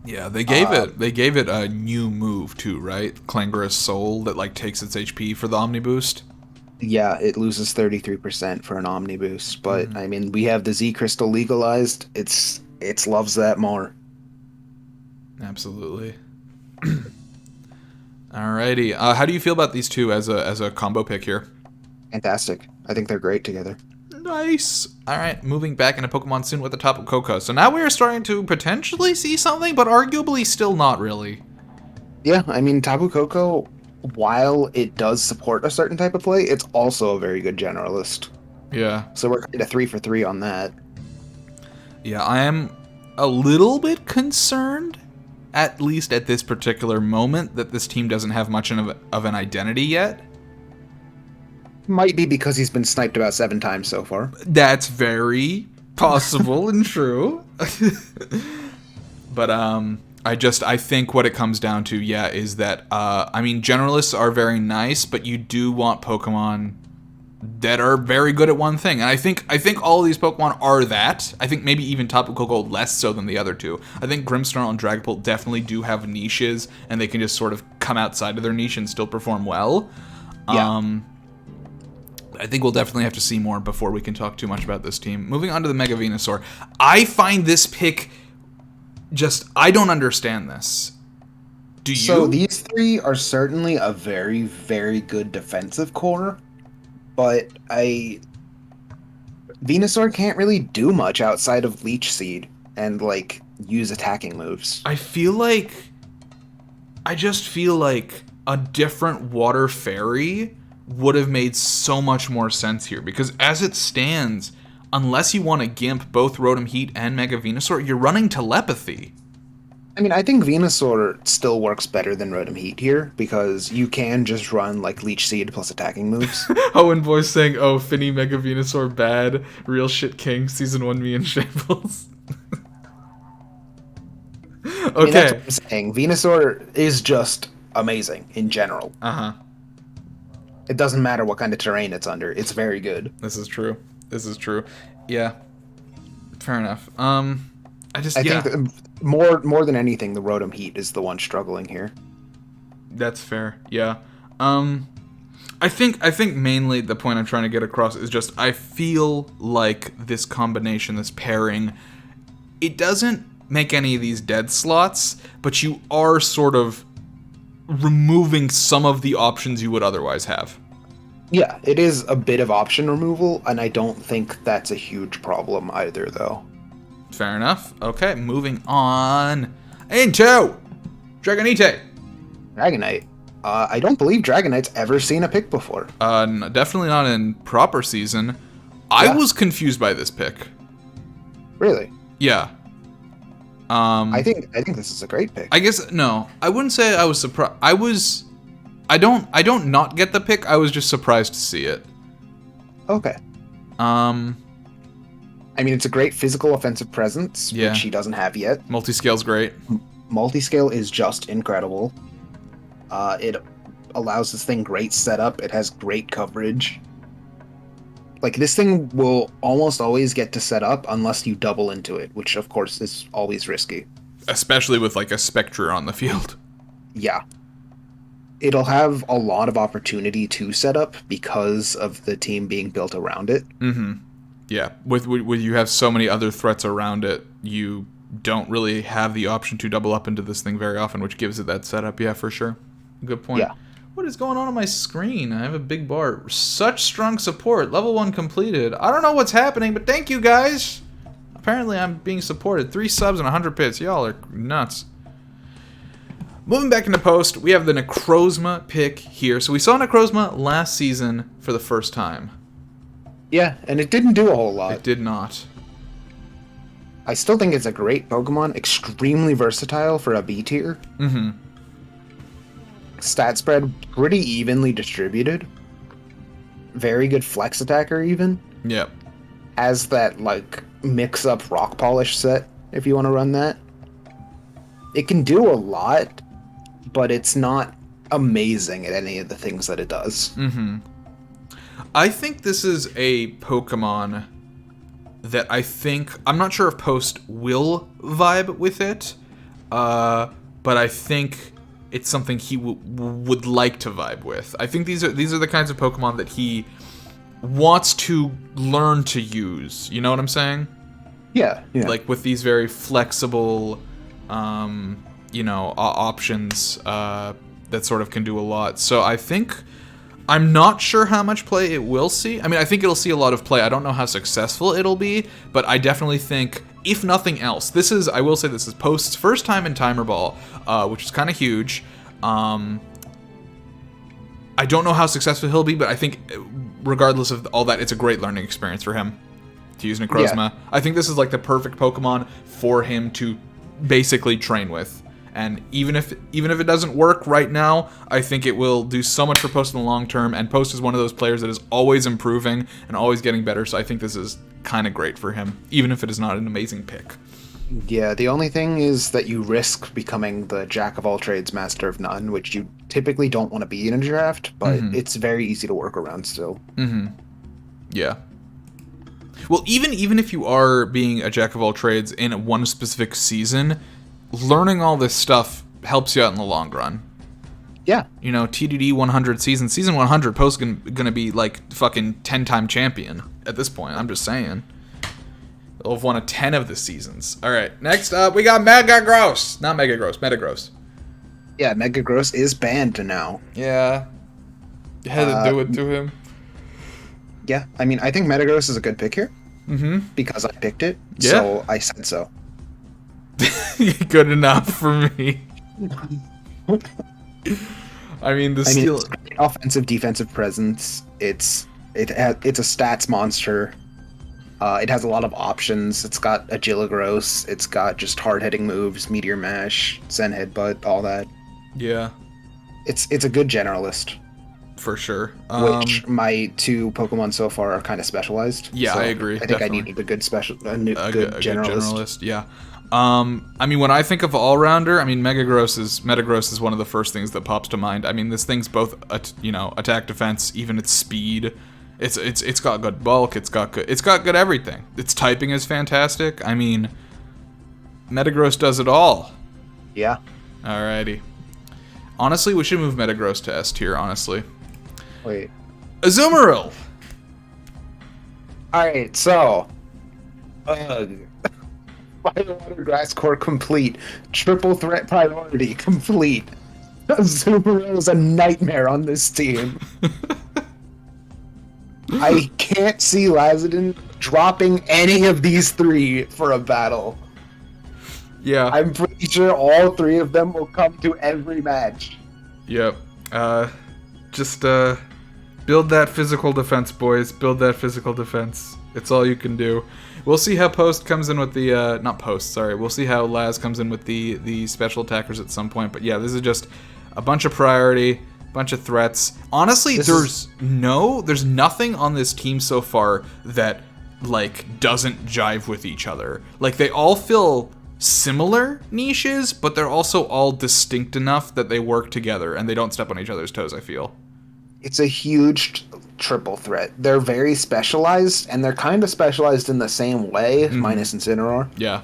Yeah, they gave it a new move too, right? Clangorous Soul that takes its HP for the Omni Boost. Yeah, it loses 33% for an Omni Boost, but I mean, we have the Z Crystal legalized. It's loves that more. Absolutely. Alrighty. How do you feel about these two as a combo pick here? Fantastic. I think they're great together. Nice. Alright, moving back into Pokemon Soon with the Tapu Koko. So now we are starting to potentially see something, but arguably still not really. Yeah, I mean, Tapu Koko, while it does support a certain type of play, it's also a very good generalist. Yeah. So we're kind of 3 for 3 on that. Yeah, I am a little bit concerned, at least at this particular moment, that this team doesn't have much of an identity yet. Might be because he's been sniped about 7 times so far. That's very possible and true. But I think what it comes down to, is that I mean, generalists are very nice, but you do want Pokemon that are very good at one thing. And I think all of these Pokemon are that. I think maybe even Tapu Koko less so than the other two. I think Grimmsnarl and Dragapult definitely do have niches, and they can just sort of come outside of their niche and still perform well. Yeah. I think we'll definitely have to see more before we can talk too much about this team. Moving on to the Mega Venusaur. I find this pick I don't understand this. Do you? So these 3 are certainly a very, very good defensive core, but Venusaur can't really do much outside of Leech Seed and use attacking moves. I just feel like a different Water Fairy would have made so much more sense here, because as it stands, unless you want to gimp both Rotom Heat and Mega Venusaur, you're running Telepathy. I mean, I think Venusaur still works better than Rotom Heat here, because you can just run Leech Seed plus attacking moves. Owen Boy saying, "Oh, Finny Mega Venusaur bad, real shit king, season 1 me in shambles." Okay. I mean, that's what I'm saying. Venusaur is just amazing in general. Uh-huh. It doesn't matter what kind of terrain it's under. It's very good. This is true. This is true. Yeah. Fair enough. I think that more than anything, the Rotom Heat is the one struggling here. That's fair. Yeah. I think mainly the point I'm trying to get across is just I feel like this combination, this pairing, it doesn't make any of these dead slots, but you are sort of removing some of the options you would otherwise have. Yeah, it is a bit of option removal, and I don't think that's a huge problem either, though. Fair enough. Okay, moving on into Dragonite. Dragonite. I don't believe Dragonite's ever seen a pick before. Definitely not in proper season. I was confused by this pick. Really? Yeah. I think this is a great pick. I guess no. I wouldn't say I was surprised. I don't not get the pick. I was just surprised to see it. Okay. I mean, it's a great physical offensive presence, which he doesn't have yet. Multiscale's great. Multiscale is just incredible. It allows this thing great setup. It has great coverage. Like, this thing will almost always get to set up unless you double into it, which, of course, is always risky. Especially with, like, a Spectre on the field. Yeah. It'll have a lot of opportunity to set up because of the team being built around it. Mm-hmm. Yeah. With you have so many other threats around it, you don't really have the option to double up into this thing very often, which gives it that setup. Yeah, for sure. Good point. Yeah. What is going on my screen? I have a big bar. Such strong support. Level 1 completed. I don't know what's happening, but thank you, guys. Apparently, I'm being supported. 3 subs and 100 bits. Y'all are nuts. Moving back into post, we have the Necrozma pick here. So we saw Necrozma last season for the first time. Yeah, and it didn't do a whole lot. It did not. I still think it's a great Pokemon. Extremely versatile for a B tier. Mm-hmm. Stat spread pretty evenly distributed. Very good flex attacker even. Yep. Has that, like, mix up rock polish set if you want to run that. It can do a lot, but it's not amazing at any of the things that it does. Mm-hmm. I think this is a Pokemon that I'm not sure if Post will vibe with it, but I think it's something he would like to vibe with. I think these are the kinds of Pokemon that he wants to learn to use. You know what I'm saying? Yeah. Like with these very flexible, options that sort of can do a lot. So I think I'm not sure how much play it will see. I mean, I think it'll see a lot of play. I don't know how successful it'll be, but I definitely think, if nothing else, I will say this is Post's first time in Timer Ball, which is kind of huge. I don't know how successful he'll be, but I think regardless of all that, it's a great learning experience for him to use Necrozma. Yeah. I think this is like the perfect Pokemon for him to basically train with. And even if it doesn't work right now, I think it will do so much for Post in the long term. And Post is one of those players that is always improving and always getting better. So I think this is kind of great for him, even if it is not an amazing pick. Yeah, the only thing is that you risk becoming the jack of all trades, master of none, which you typically don't want to be in a draft, but it's very easy to work around still. Mm-hmm. Yeah. Well, even if you are being a jack of all trades in one specific season, learning all this stuff helps you out in the long run. Yeah. You know, TDD 100 season 100, Post gonna be like fucking 10-time champion at this point. I'm just saying. They'll have won a 10 of the seasons. All right, next up we got Metagross. Not Megagross, Metagross. Yeah, Megagross is banned now. Yeah. You had to do it to him. Yeah, I mean, I think Metagross is a good pick here. Mm-hmm. Because I picked it, yeah. So I said so. Good enough for me. I mean, it's offensive, defensive presence. It's a stats monster. It has a lot of options. It's got Agilagross. It's got just hard-hitting moves, Meteor Mash, Zen Headbutt, all that. Yeah. It's a good generalist. For sure. Which my 2 Pokemon so far are kind of specialized. Yeah, so I agree. I think definitely. I needed a good generalist. Yeah. I mean, when I think of all-rounder, I mean, Metagross is one of the first things that pops to mind. I mean, this thing's both, attack, defense, even its speed. It's got good bulk. It's got good everything. Its typing is fantastic. I mean, Metagross does it all. Yeah. Alrighty. Honestly, we should move Metagross to S tier. Honestly. Wait. Azumarill. All right. So. Fire, water, grass core complete. Triple threat priority complete. Azumarill is a nightmare on this team. I can't see Lazadin dropping any of these three for a battle. Yeah. I'm pretty sure all three of them will come to every match. Yep. Just build that physical defense, boys. Build that physical defense. It's all you can do. We'll see how Post comes in with the not Post, sorry. We'll see how Laz comes in with the special attackers at some point. But yeah, this is just a bunch of priority, bunch of threats. Honestly, there's nothing on this team so far that like doesn't jive with each other. Like they all fill similar niches, but they're also all distinct enough that they work together and they don't step on each other's toes, I feel. It's a huge triple threat. They're very specialized, and they're kind of specialized in the same way, minus Incineroar. Yeah.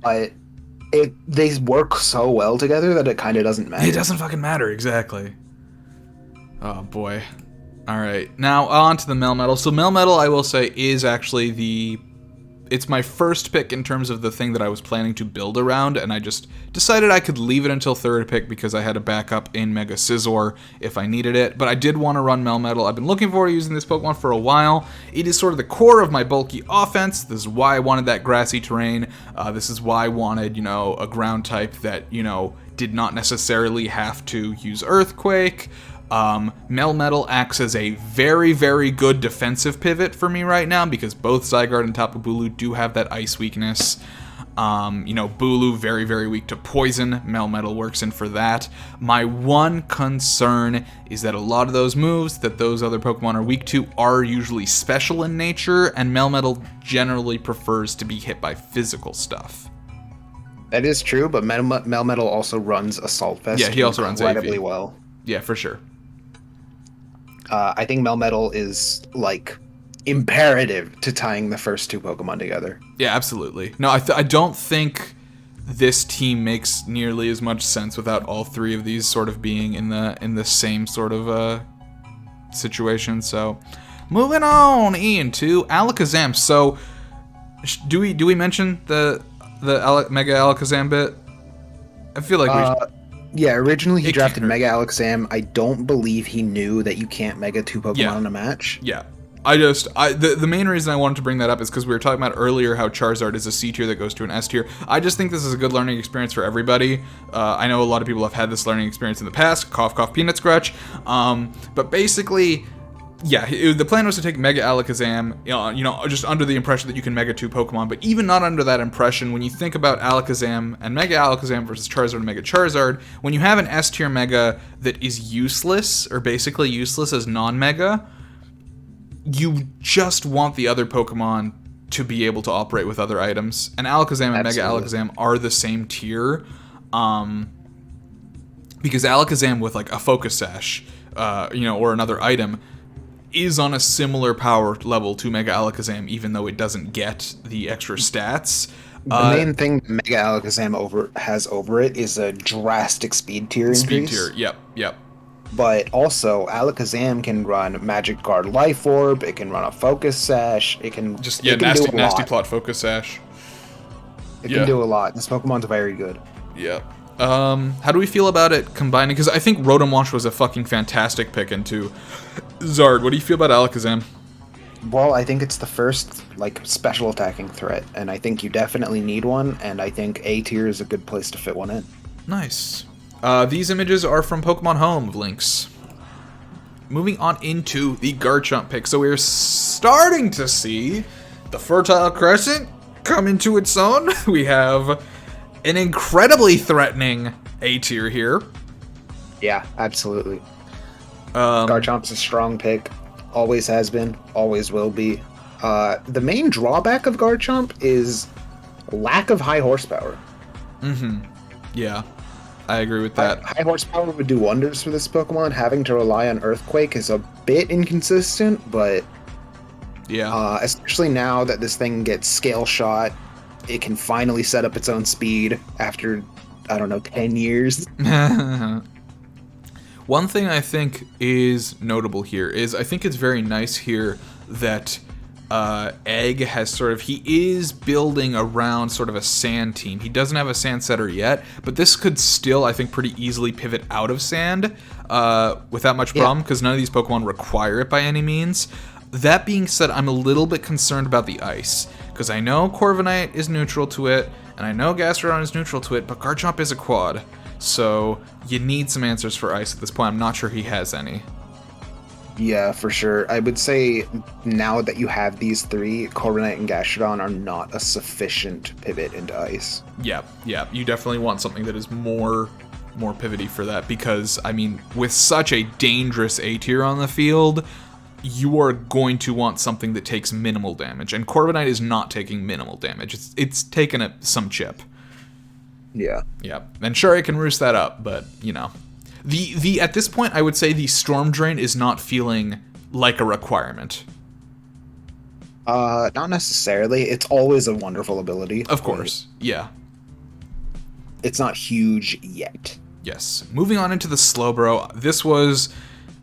But they work so well together that it kind of doesn't matter. It doesn't fucking matter, exactly. Oh, boy. Alright, now on to the Melmetal. So Melmetal, I will say, is actually it's my first pick in terms of the thing that I was planning to build around, and I just decided I could leave it until third pick because I had a backup in Mega Scizor if I needed it, but I did want to run Melmetal. I've been looking forward to using this Pokemon for a while. It is sort of the core of my bulky offense. This is why I wanted that grassy terrain. This is why I wanted, a ground type that, did not necessarily have to use Earthquake. Melmetal acts as a very, very good defensive pivot for me right now because both Zygarde and Tapu Bulu do have that ice weakness. Bulu very, very weak to poison. Melmetal works in for that. My one concern is that a lot of those moves that those other Pokemon are weak to are usually special in nature, and Melmetal generally prefers to be hit by physical stuff. That is true, but Melmetal also runs Assault Vest. Yeah, he also runs incredibly AV. well. Yeah, for sure. I think Melmetal is, imperative to tying the first two Pokemon together. Yeah, absolutely. No, I don't think this team makes nearly as much sense without all three of these sort of being in the same sort of situation. So, moving on, Ian, to Alakazam. So, do we mention the Mega Alakazam bit? I feel like we should. Yeah, originally he drafted Mega Alakazam. I don't believe he knew that you can't Mega two Pokemon in a match. Yeah. The main reason I wanted to bring that up is because we were talking about earlier how Charizard is a C tier that goes to an S tier. I just think this is a good learning experience for everybody. I know a lot of people have had this learning experience in the past. Cough, cough, peanut scratch. But basically, yeah, the plan was to take Mega Alakazam, just under the impression that you can Mega 2 Pokemon, but even not under that impression, when you think about Alakazam and Mega Alakazam versus Charizard and Mega Charizard, when you have an S-tier Mega that is useless, or basically useless as non-Mega, you just want the other Pokemon to be able to operate with other items, and Alakazam and Mega Alakazam are the same tier, because Alakazam with, a Focus Sash, or another item, is on a similar power level to Mega Alakazam, even though it doesn't get the extra stats. The main thing Mega Alakazam has over it is a drastic speed tier increase. Speed tier, yep. But also, Alakazam can run Magic Guard Life Orb, it can run a Focus Sash, it can nasty plot Focus Sash. It can do a lot. This Pokemon's very good. Yeah. How do we feel about it combining? Because I think Rotom Wash was a fucking fantastic pick into Zard. What do you feel about Alakazam? Well, I think it's the first, special attacking threat, and I think you definitely need one, and I think A tier is a good place to fit one in. Nice. These images are from Pokemon Home links. Moving on into the Garchomp pick. So we're starting to see the Fertile Crescent come into its own. We have an incredibly threatening A tier here. Yeah, absolutely. Garchomp's a strong pick. Always has been. Always will be. The main drawback of Garchomp is lack of high horsepower. Yeah, I agree with that. High horsepower would do wonders for this Pokemon. Having to rely on Earthquake is a bit inconsistent, but Yeah. especially now that this thing gets scale shot, it can finally set up its own speed after, I don't know, 10 years. One thing I think is notable here is I think it's very nice here that Egg has he is building around sort of a sand team. He doesn't have a sand setter yet, but this could still, I think, pretty easily pivot out of sand without much problem, because none of these Pokemon require it by any means. That being said, I'm a little bit concerned about the ice, because I know Corviknight is neutral to it, and I know Gastrodon is neutral to it, but Garchomp is a quad. So you need some answers for ice at this point. I'm not sure he has any. Yeah, for sure. I would say now that you have these three, Corviknight and Gastrodon are not a sufficient pivot into ice. Yeah. You definitely want something that is more pivoty for that, because, I mean, with such a dangerous A tier on the field, you are going to want something that takes minimal damage, and Corviknight is not taking minimal damage. It's taking some chip. Yeah. Yeah. And sure, it can roost that up, but, you know. The at this point, I would say the Storm Drain is not feeling like a requirement. Not necessarily. It's always a wonderful ability. Of course. Yeah. It's not huge yet. Yes. Moving on into the Slowbro. This was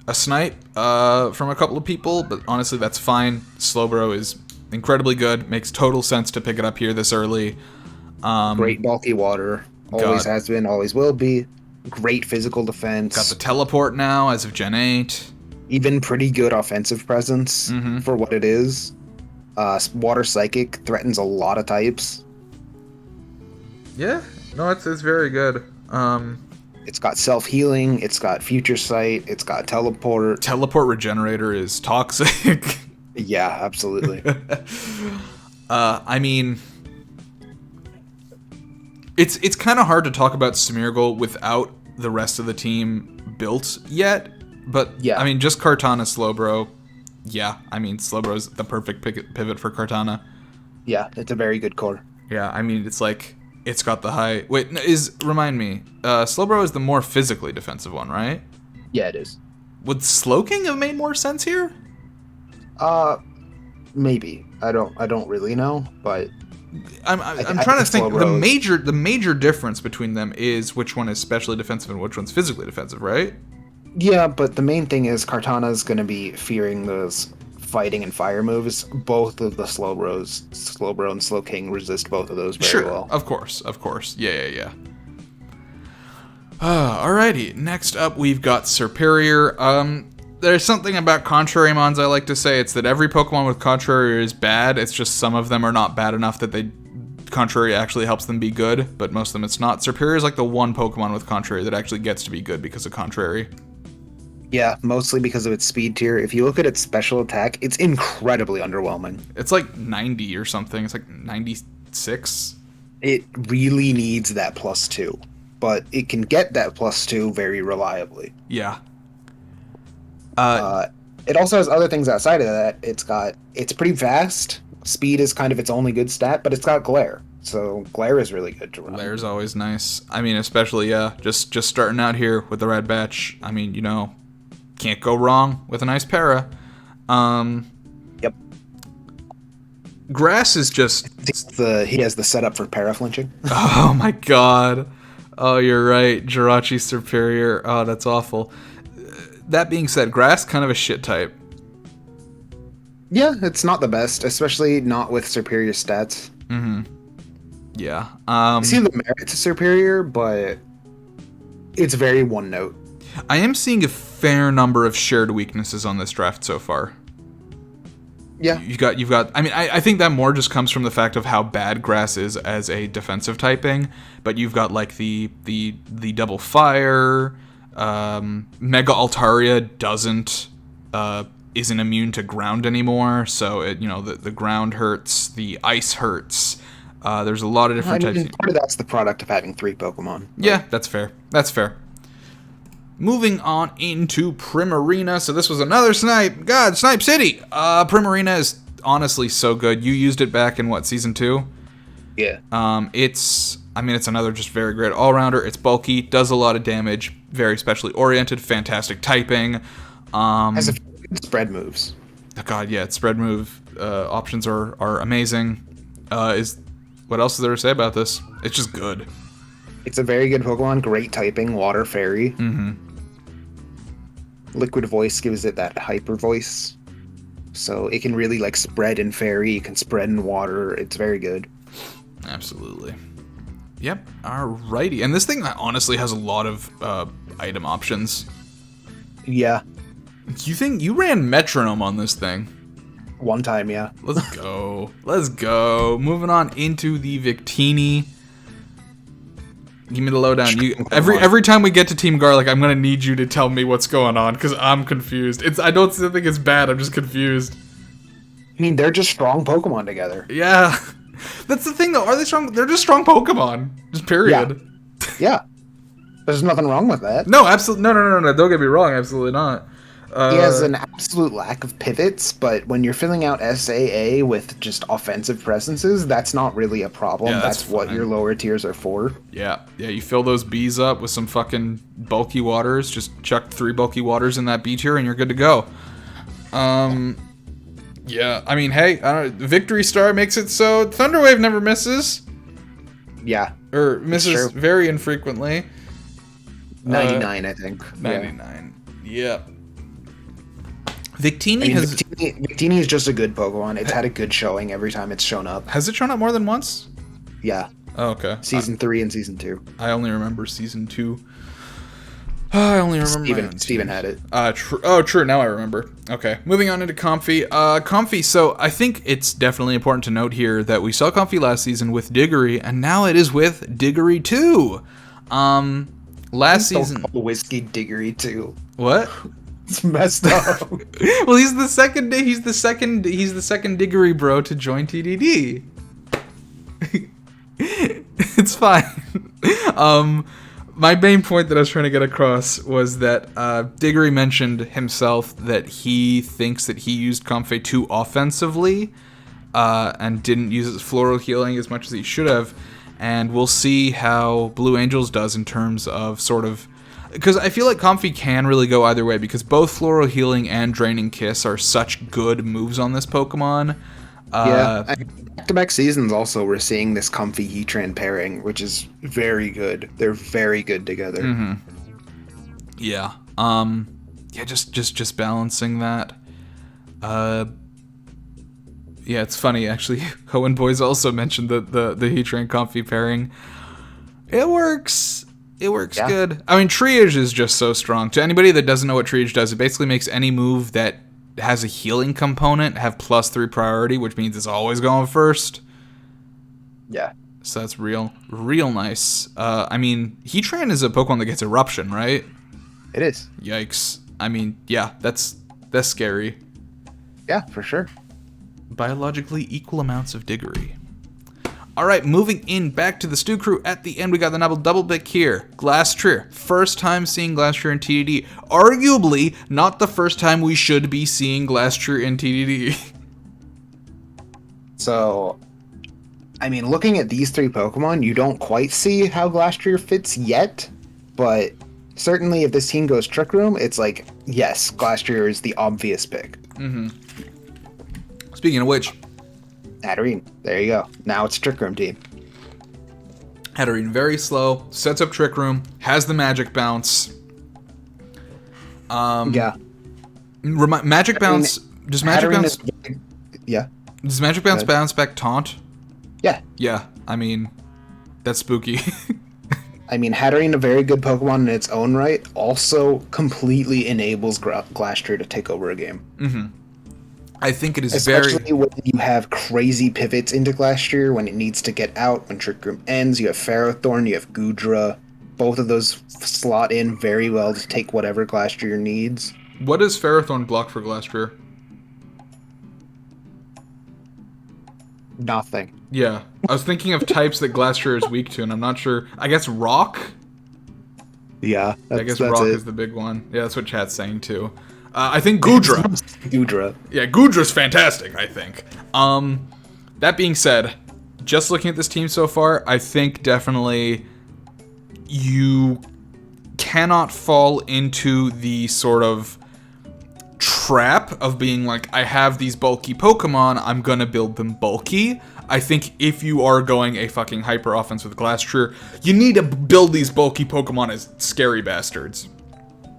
a snipe from a couple of people, but honestly, that's fine. Slowbro is incredibly good. Makes total sense to pick it up here this early. Great bulky water. Always has been, always will be. Great physical defense. Got the teleport now as of Gen 8. Even pretty good offensive presence for what it is. Water Psychic threatens a lot of types. Yeah. No, it's very good. It's got self-healing, it's got Future Sight, it's got Teleport. Teleport Regenerator is toxic. Yeah, absolutely. I mean, it's kind of hard to talk about Smeargle without the rest of the team built yet, but yeah. I mean, just Kartana Slowbro. Yeah, I mean, Slowbro's the perfect pivot for Kartana. Yeah, it's a very good core. Yeah, I mean, it's like, it's got the high... Wait, remind me, Slowbro is the more physically defensive one, right? Yeah, it is. Would Slowking have made more sense here? Maybe. I don't really know, but... I'm trying to think. The major difference between them is which one is specially defensive and which one's physically defensive, right? Yeah, but the main thing is Kartana's going to be fearing those fighting and fire moves. Both of the Slowbro and Slowking resist both of those very well. Of course. Yeah. Alrighty, next up we've got Superior. There's something about Contrary Mons I like to say. It's that every Pokemon with Contrary is bad. It's just some of them are not bad enough that Contrary actually helps them be good, but most of them it's not. Superior is like the one Pokemon with Contrary that actually gets to be good because of Contrary. Yeah, mostly because of its speed tier. If you look at its special attack, it's incredibly underwhelming. It's like 90 or something. It's like 96. It really needs that +2, but it can get that +2 very reliably. Yeah. It also has other things outside of that. It's pretty fast. Speed is kind of its only good stat, but it's got Glare. So Glare is really good to run. Glare's always nice. I mean, especially, just starting out here with the Red Batch. I mean, can't go wrong with a nice para. Yep. Grass is just... He has the setup for para flinching. Oh my god. Oh, you're right. Jirachi Superior. Oh, that's awful. That being said, Grass kind of a shit type. Yeah, it's not the best, especially not with Superior stats. Yeah. I see the merits of Superior, but it's very one note. I am seeing a fair number of shared weaknesses on this draft so far. Yeah. You've got. I mean, I think that more just comes from the fact of how bad Grass is as a defensive typing. But you've got like the double fire. Mega Altaria isn't immune to ground anymore, so the ground hurts, the ice hurts. There's a lot of different types. Part of that's the product of having 3 Pokemon. Yeah, that's fair. Moving on into Primarina. So this was another snipe. God, Snipe City. Primarina is honestly so good. You used it back in Season 2? Yeah. It's another just very great all-rounder. It's bulky, does a lot of damage, very specially oriented, fantastic typing. Has a few good spread moves. God, yeah, its spread move options are amazing. What else is there to say about this? It's just good. It's a very good Pokemon, great typing, water fairy. Mm-hmm. Liquid Voice gives it that hyper voice. So it can really like spread in fairy, it can spread in water. It's very good. Absolutely. Yep. Alrighty. And this thing honestly has a lot of item options. Yeah. You think you ran Metronome on this thing? One time, yeah. Let's go. Let's go. Moving on into the Victini. Give me the lowdown. Every time we get to Team Garlic, I'm gonna need you to tell me what's going on because I'm confused. I don't think it's bad. I'm just confused. I mean, they're just strong Pokemon together. Yeah, that's the thing though. Are they strong? They're just strong Pokemon. Just period. Yeah. There's nothing wrong with that. No, absolutely. No. Don't get me wrong. Absolutely not. He has an absolute lack of pivots, but when you're filling out SAA with just offensive presences, that's not really a problem. Yeah, that's what your lower tiers are for. Yeah. You fill those Bs up with some fucking bulky waters. Just chuck 3 bulky waters in that B tier, and you're good to go. Yeah. I mean, hey, Victory Star makes it so Thunderwave never misses. Yeah. Or misses very infrequently. 99, I think. 99. Yeah. Victini is just a good Pokemon. It's had a good showing every time it's shown up. Has it shown up more than once? Yeah. Oh, okay. Season 3 and Season 2. I only remember Season 2. I only remember Steven had it. True. Now I remember. Okay. Moving on into Comfey. Comfey, so I think it's definitely important to note here that we saw Comfey last season with Diggory, and now it is with Diggory 2. Last season... Whiskey Diggory 2. What? It's messed up. Well, he's the second Diggory bro to join TDD. It's fine. My main point that I was trying to get across was that Diggory mentioned himself that he thinks that he used Comfey too offensively and didn't use its floral healing as much as he should have. And we'll see how Blue Angels does in terms of sort of... Because I feel like Comfey can really go either way, because both Floral Healing and Draining Kiss are such good moves on this Pokemon. Back-to-back seasons also we're seeing this Comfey Heatran pairing, which is very good. They're very good together. Mm-hmm. Yeah. Just balancing that. Yeah, it's funny actually. Hoenn Boys also mentioned the Heatran Comfey pairing. It works. It works good. I mean, Triage is just so strong. To anybody that doesn't know what Triage does, it basically makes any move that has a healing component have +3 priority, which means it's always going first. Yeah. So that's real nice. I mean, Heatran is a Pokemon that gets Eruption, right? It is. Yikes. I mean, yeah, that's scary. Yeah, for sure. Biologically equal amounts of Diggory. Alright, moving in back to the Stew Crew. At the end, we got the double pick here. Glastrier. First time seeing Glastrier in TDD. Arguably, not the first time we should be seeing Glastrier in TDD. So, I mean, looking at these 3 Pokemon, you don't quite see how Glastrier fits yet, but certainly if this team goes Trick Room, it's like, yes, Glastrier is the obvious pick. Mm-hmm. Speaking of which... Hatterene. There you go. Now it's Trick Room team. Hatterene, very slow, sets up Trick Room, has the Magic Bounce. Yeah. Magic Bounce... Does Magic Bounce... Yeah. Does Magic Bounce bounce back Taunt? Yeah. Yeah, I mean, that's spooky. I mean, Hatterene, a very good Pokemon in its own right, also completely enables Glastrier to take over a game. Mm-hmm. I think it is especially when you have crazy pivots into Glastrier, when it needs to get out, when Trick Room ends, you have Ferrothorn, you have Goodra. Both of those slot in very well to take whatever Glastrier needs. What does Ferrothorn block for Glastrier? Nothing. Yeah. I was thinking of types that Glastrier is weak to, and I'm not sure. I guess Rock? Yeah. I guess Rock is the big one. Yeah, that's what chat's saying, too. I think Goodra. Goodra. Yeah, Goodra's fantastic, I think. That being said, just looking at this team so far, I think definitely you cannot fall into the sort of trap of being like, I have these bulky Pokemon, I'm gonna build them bulky. I think if you are going a fucking hyper offense with Glastrier, you need to build these bulky Pokemon as scary bastards.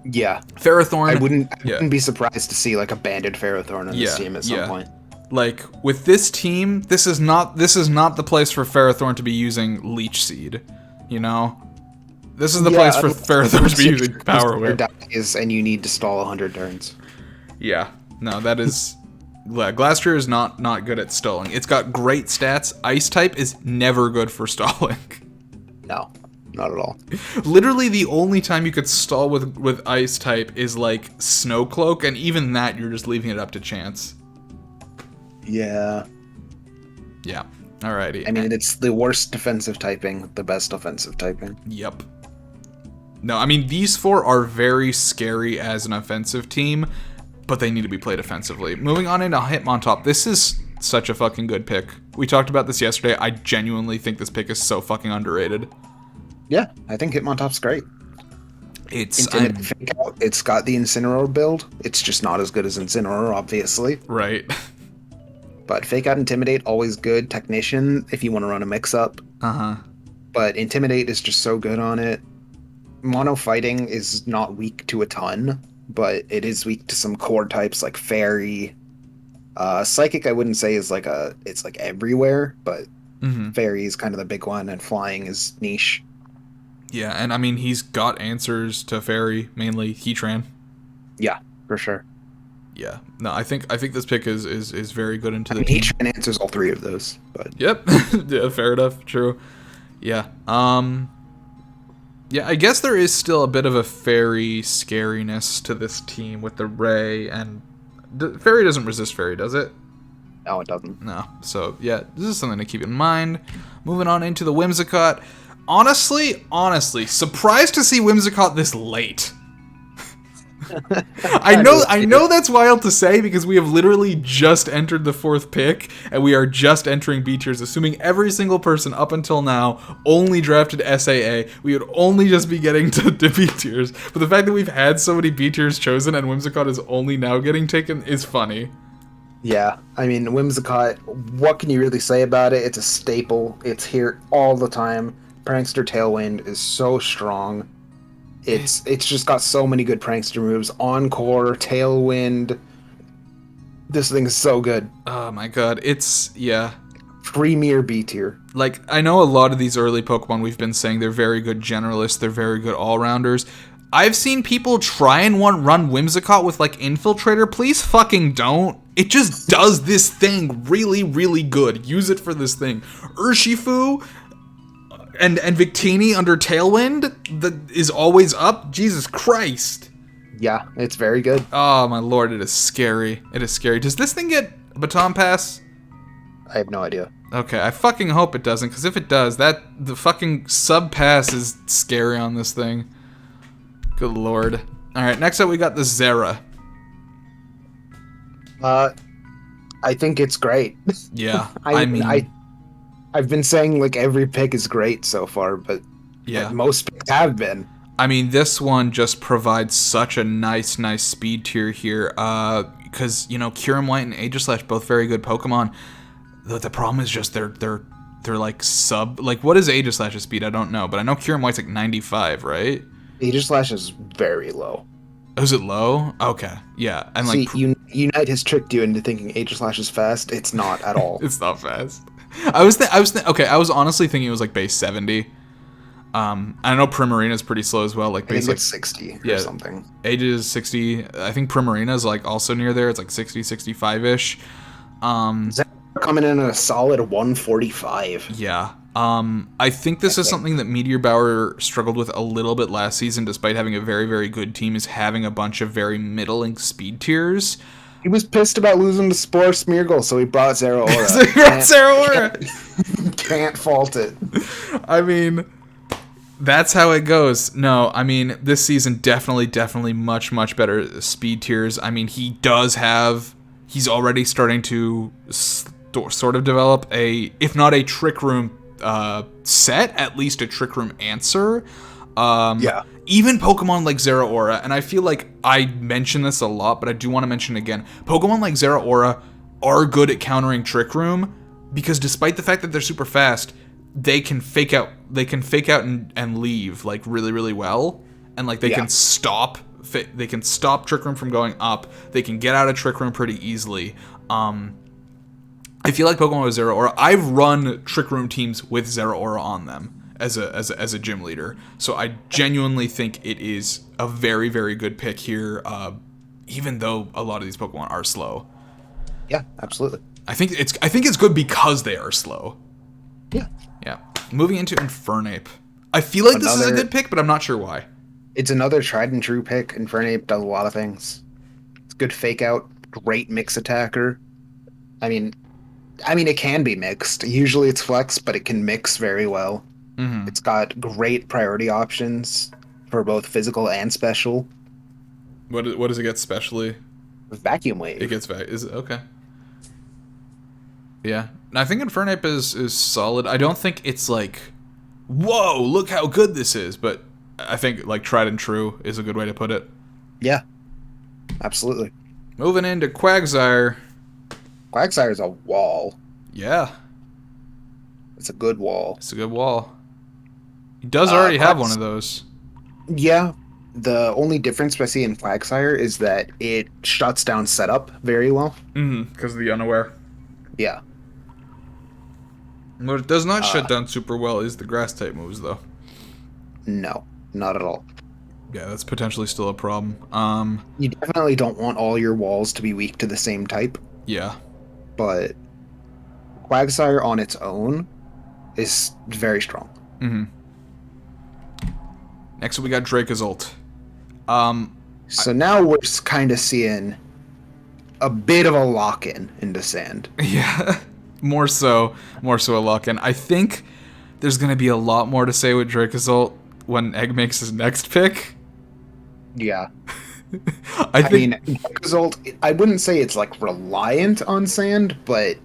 Yeah. Ferrothorn. I wouldn't be surprised to see like a banded Ferrothorn on this team at some point. Like with this team, this is not the place for Ferrothorn to be using Leech Seed, you know? This is the place for Ferrothorn to be using Power Whip. And you need to stall 100 turns. Yeah. No, that is... Glastrier is not good at stalling. It's got great stats. Ice type is never good for stalling. No, not at all. Literally the only time you could stall with Ice type is like Snow Cloak, and even that you're just leaving it up to chance. Yeah. Yeah. Alrighty. I mean, it's the worst defensive typing, the best offensive typing. Yep. No, I mean, these four are very scary as an offensive team, but they need to be played offensively. Moving on into Hitmontop, this is such a fucking good pick. We talked about this yesterday. I genuinely think this pick is so fucking underrated. Yeah, I think Hitmontop's great. It's Fake Out. It's got the Incineroar build. It's just not as good as Incineroar, obviously. Right. But Fake Out, Intimidate, always good. Technician, if you want to run a mix-up. Uh-huh. But Intimidate is just so good on it. Mono Fighting is not weak to a ton, but it is weak to some core types like Fairy. Psychic, I wouldn't say is it's like everywhere, but Fairy is kind of the big one, and Flying is niche. Yeah, and I mean, he's got answers to Fairy, mainly Heatran. Yeah, for sure. Yeah, no, I think this pick is very good into the team. Heatran answers all three of those, but yep, yeah, fair enough, true. Yeah, yeah, I guess there is still a bit of a Fairy scariness to this team with the Ray, and Fairy doesn't resist Fairy, does it? No, it doesn't. No. So, yeah, this is something to keep in mind. Moving on into the Whimsicott. Honestly, surprised to see Whimsicott this late. I know that's wild to say because we have literally just entered the 4th pick and we are just entering B tiers, assuming every single person up until now only drafted SAA. We would only just be getting to B tiers. But the fact that we've had so many B tiers chosen and Whimsicott is only now getting taken is funny. Yeah, I mean, Whimsicott, what can you really say about it? It's a staple. It's here all the time. Prankster Tailwind is so strong. It's just got so many good prankster moves. Encore, Tailwind. This thing is so good. Oh my god, yeah. Premier B tier. Like, I know a lot of these early Pokemon we've been saying they're very good generalists, they're very good all-rounders. I've seen people try and run Whimsicott with, like, Infiltrator. Please fucking don't. It just does this thing really, really good. Use it for this thing. Urshifu and Victini under Tailwind that is always up. Jesus Christ. Yeah, it's very good. Oh my lord, it is scary. It is scary. Does this thing get a Baton Pass? I have no idea. Okay, I fucking hope it doesn't, because if it does, the fucking sub pass is scary on this thing. Good lord. Alright, next up we got the Zera. I think it's great. Yeah, I've been saying like every pick is great so far, but yeah, like, most picks have been. I mean, this one just provides such a nice speed tier here, because, you know, Kyurem White and Aegislash, both very good Pokemon. The problem is just they're like sub, like, what is Aegislash's speed? I don't know, but I know Kyurem White's like 95, right? Aegislash is very low. Oh, is it low? Okay, yeah, and like Unite has tricked you into thinking Aegislash is fast. It's not at all. It's not fast. I was honestly thinking it was like base 70. I know Primarina is pretty slow as well, like base like 60 or something. Ages 60. I think Primarina is like also near there. It's like 60, 65-ish. Coming in at a solid 145. Yeah. I think this is something that Meteor Bauer struggled with a little bit last season, despite having a very, very good team, is having a bunch of very middling speed tiers. He was pissed about losing to Spore Smeargle, so he brought Zeraora. So he brought Zeraora! Can't fault it. I mean, that's how it goes. No, I mean, this season definitely much better speed tiers. I mean, he's already starting to sort of develop a, if not a Trick Room set, at least a Trick Room answer. Yeah. Even Pokemon like Zeraora, and I feel like I mention this a lot, but I do want to mention it again. Pokemon like Zeraora are good at countering Trick Room, because despite the fact that they're super fast, they can fake out and leave like really, really well. And like they can stop Trick Room from going up. They can get out of Trick Room pretty easily. I feel like Pokemon with Zeraora, I've run Trick Room teams with Zeraora on them as a gym leader. So I genuinely think it is a very, very good pick here, even though a lot of these Pokemon are slow. Yeah, absolutely. I think it's good because they are slow. Yeah. Yeah. Moving into Infernape. I feel like this is a good pick, but I'm not sure why. It's another tried and true pick. Infernape does a lot of things. It's good fake out, great mix attacker. I mean, it can be mixed. Usually it's flex, but it can mix very well. Mm-hmm. It's got great priority options for both physical and special. What does it get specially? Vacuum Wave. It gets is it okay? Yeah, I think Infernape is solid. I don't think it's like, whoa, look how good this is, but I think like tried and true is a good way to put it. Yeah, absolutely. Moving into Quagsire. Quagsire's a wall. Yeah, It's a good wall. it's a good wall. He does already have one of those. Yeah. The only difference I see in Quagsire is that it shuts down setup very well. Mm-hmm, because of the unaware. Yeah. What it does not shut down super well is the grass type moves, though. No, not at all. Yeah, that's potentially still a problem. You definitely don't want all your walls to be weak to the same type, Yeah. but Quagsire on its own is very strong. Mm-hmm. Next, we got Dracozolt. So now we're kind of seeing a bit of a lock-in into Sand. Yeah, more so a lock-in. I think there's going to be a lot more to say with Dracozolt when Egg makes his next pick. Yeah. I mean, Dracozolt, I wouldn't say it's like reliant on Sand, but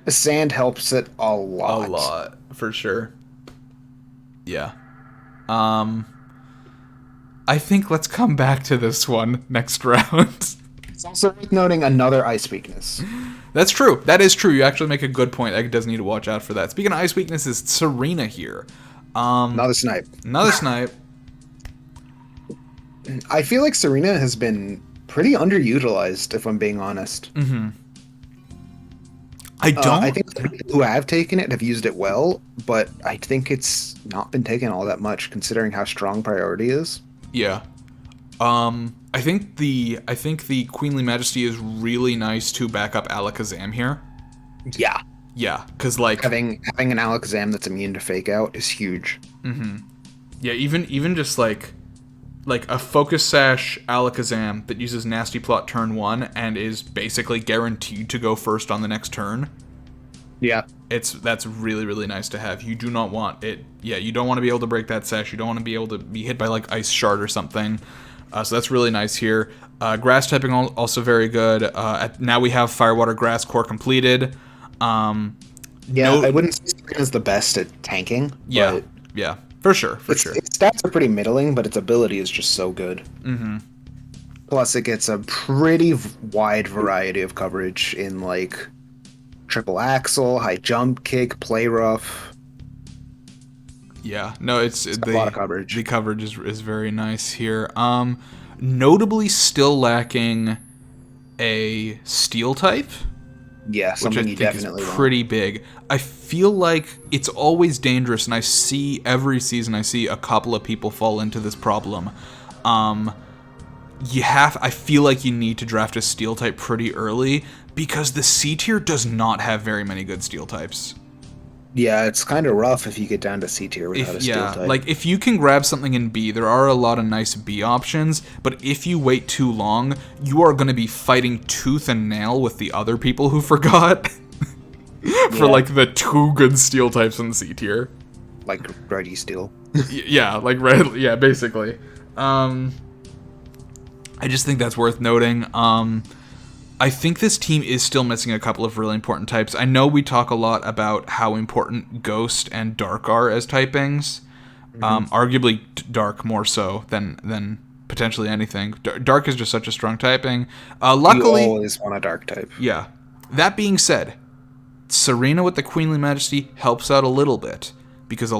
Sand helps it a lot. A lot, for sure. Yeah. I think let's come back to this one next round. It's also worth noting another ice weakness. That's true. That is true. You actually make a good point. Egg does need to watch out for that. Speaking of ice weaknesses, Serena here. Another Snipe. Another Snipe. I feel like Serena has been pretty underutilized, if I'm being honest. Mm-hmm. I think the people who have taken it have used it well, but I think it's not been taken all that much, considering how strong priority is. Yeah. I think the Queenly Majesty is really nice to back up Alakazam here. Yeah. Yeah, because like having an Alakazam that's immune to fake out is huge. Mm-hmm. Yeah, even just like a Focus Sash Alakazam that uses Nasty Plot turn 1 and is basically guaranteed to go first on the next turn. Yeah. That's really, really nice to have. You do not want it. Yeah, you don't want to be able to break that Sash. You don't want to be able to be hit by like Ice Shard or something. So that's really nice here. Grass typing also very good. Now we have Firewater Grass core completed. I wouldn't say it's the best at tanking. Yeah, but yeah, for sure. Its stats are pretty middling, but its ability is just so good. Mm-hmm. Plus, it gets a pretty wide variety of coverage in like triple axle, high jump kick, play rough. Yeah, no, it's a lot of coverage. The coverage is very nice here. Notably, still lacking a steel type. Yeah, something you definitely is want. Pretty big. I feel like it's always dangerous, and I see every season a couple of people fall into this problem. I feel like you need to draft a steel type pretty early because the C tier does not have very many good steel types. Yeah, it's kind of rough if you get down to C tier without a steel type. Like if you can grab something in B, there are a lot of nice B options, but if you wait too long, you are going to be fighting tooth and nail with the other people who forgot for like the two good steel types in C tier. Like Ready Steel. Yeah, like red. Yeah, basically. I just think that's worth noting. I I think this team is still missing a couple of really important types. I know we talk a lot about how important Ghost and Dark are as typings. Arguably Dark more so than potentially anything. Dark is just such a strong typing. Luckily, you always want a Dark type. Yeah. That being said, Serena with the Queenly Majesty helps out a little bit. Because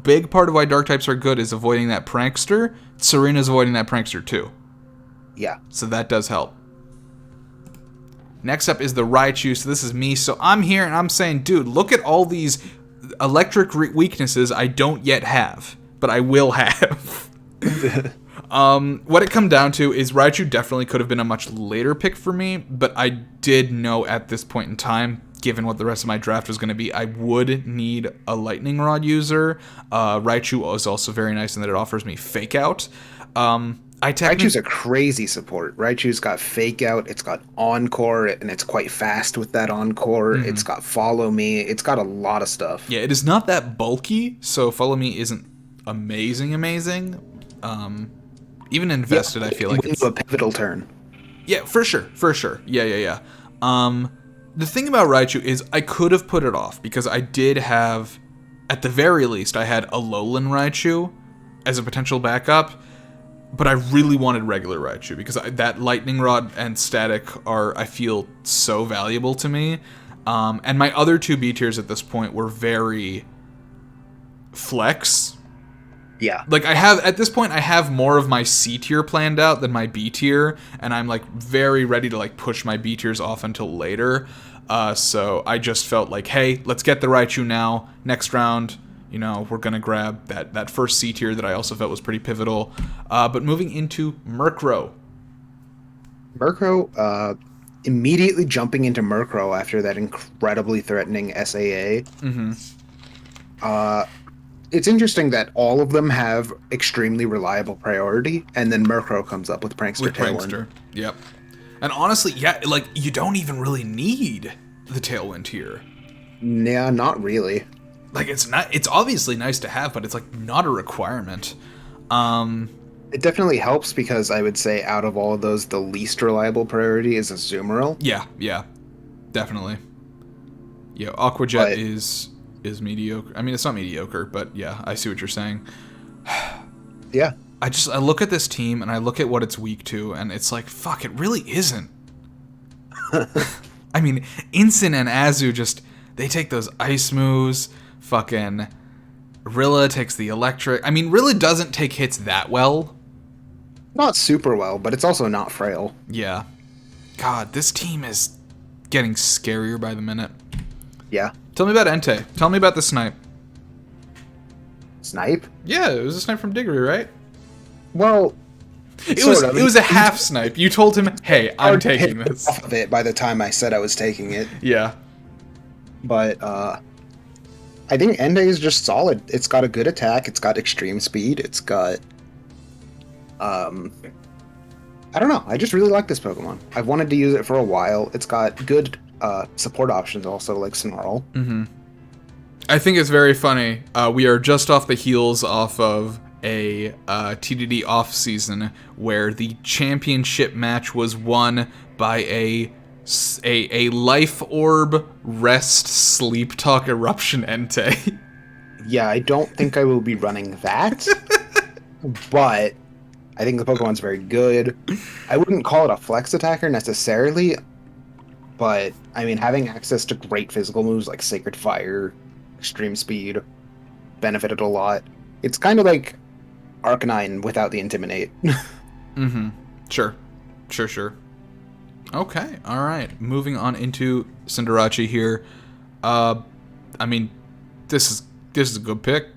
big part of why Dark types are good is avoiding that Prankster. Serena's avoiding that Prankster too. Yeah. So that does help. Next up is the Raichu. So this is me. So I'm here and I'm saying, dude, look at all these electric weaknesses I don't yet have. But I will have. What it come down to is Raichu definitely could have been a much later pick for me. But I did know at this point in time, given what the rest of my draft was going to be, I would need a Lightning Rod user. Raichu is also very nice in that it offers me Fake Out. Raichu's a crazy support. Raichu's got Fake Out, it's got Encore, and it's quite fast with that Encore. It's got Follow Me. It's got a lot of stuff. Yeah, it is not that bulky, so Follow Me isn't amazing. Even invested, I feel like it's a pivotal turn. Yeah, for sure. Yeah. The thing about Raichu is I could have put it off because I did have, at the very least, I had Alolan Raichu as a potential backup. But I really wanted regular Raichu because that Lightning Rod and Static are, I feel, so valuable to me. And my other two B tiers at this point were very flex. Yeah. Like at this point, I have more of my C tier planned out than my B tier. And I'm like very ready to like push my B tiers off until later. So I just felt like, hey, let's get the Raichu now. Next round, we're going to grab that first C tier that I also felt was pretty pivotal. But moving into Murkrow. Immediately jumping into Murkrow after that incredibly threatening SAA. It's interesting that all of them have extremely reliable priority, and then Murkrow comes up with Prankster Tailwind. Yep. And honestly, yeah, like, you don't even really need the Tailwind here. Yeah, not really. Like, it's obviously nice to have, but it's, like, not a requirement. It definitely helps because I would say out of all of those, the least reliable priority is Azumarill. Yeah. Definitely. Yeah, Aqua Jet is mediocre. I mean, it's not mediocre, but yeah, I see what you're saying. Yeah. I look at this team, and I look at what it's weak to, and it's like, fuck, it really isn't. I mean, Incin and Azu they take those ice moves. Fucking Rilla takes the electric. I mean, Rilla doesn't take hits that well. Not super well, but it's also not frail. Yeah. God, this team is getting scarier by the minute. Yeah. Tell me about Entei. Tell me about the snipe. Snipe? Yeah, it was a snipe from Diggory, right? Well, it was a half snipe. You told him, hey, I'm taking this. Off of it by the time I said I was taking it. Yeah. But, I think Entei is just solid. It's got a good attack. It's got extreme speed. It's got, I don't know. I just really like this Pokemon. I've wanted to use it for a while. It's got good support options also, like Snarl. I think it's very funny. We are just off the heels off of a TDD off season where the championship match was won by a life orb rest sleep talk eruption Entei. Yeah, I don't think I will be running that, but I think the Pokemon's very good. I wouldn't call it a flex attacker necessarily, but I mean, having access to great physical moves like Sacred Fire, Extreme Speed, benefited a lot. It's kind of like Arcanine without the Intimidate. Sure. Okay, alright. Moving on into Cinderace here. I mean, this is a good pick.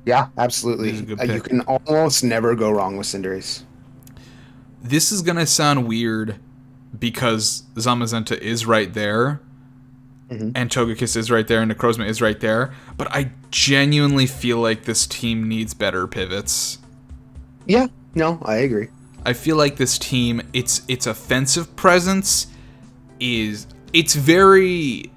Yeah, absolutely. This is a good pick. You can almost never go wrong with Cinderace. This is gonna sound weird because Zamazenta is right there, and Togekiss is right there, and Necrozma is right there, but I genuinely feel like this team needs better pivots. Yeah, no, I agree. I feel like this team, its offensive presence it's very,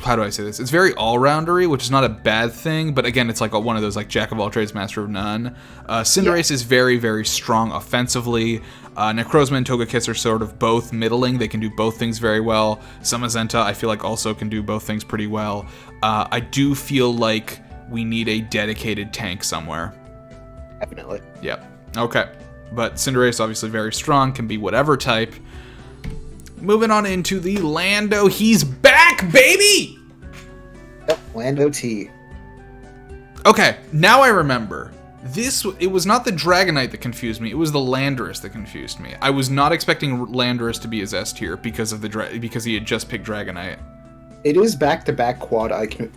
how do I say this? It's very all-roundery, which is not a bad thing, but again, it's like one of those like jack of all trades, master of none. Cinderace is very, very strong offensively. Necrozma and Togekiss are sort of both middling. They can do both things very well. Zamazenta, I feel like, also can do both things pretty well. I do feel like we need a dedicated tank somewhere. Definitely. Yep. Okay. But Cinderace, obviously very strong, can be whatever type. Moving on into the Lando. He's back, baby! Yep, Lando T. Okay, now I remember. It was not the Dragonite that confused me. It was the Landorus that confused me. I was not expecting Landorus to be his S tier because he had just picked Dragonite. It is back-to-back quad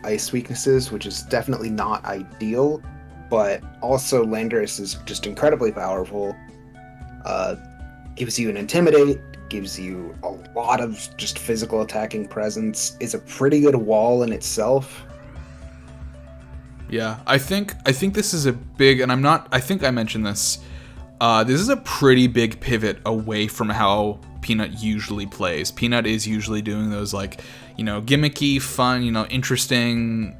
ice weaknesses, which is definitely not ideal, but also Landorus is just incredibly powerful. Gives you an Intimidate, gives you a lot of just physical attacking presence, is a pretty good wall in itself. Yeah, I think this is a big, and I think I mentioned this. This is a pretty big pivot away from how Peanut usually plays. Peanut is usually doing those like, gimmicky, fun, interesting.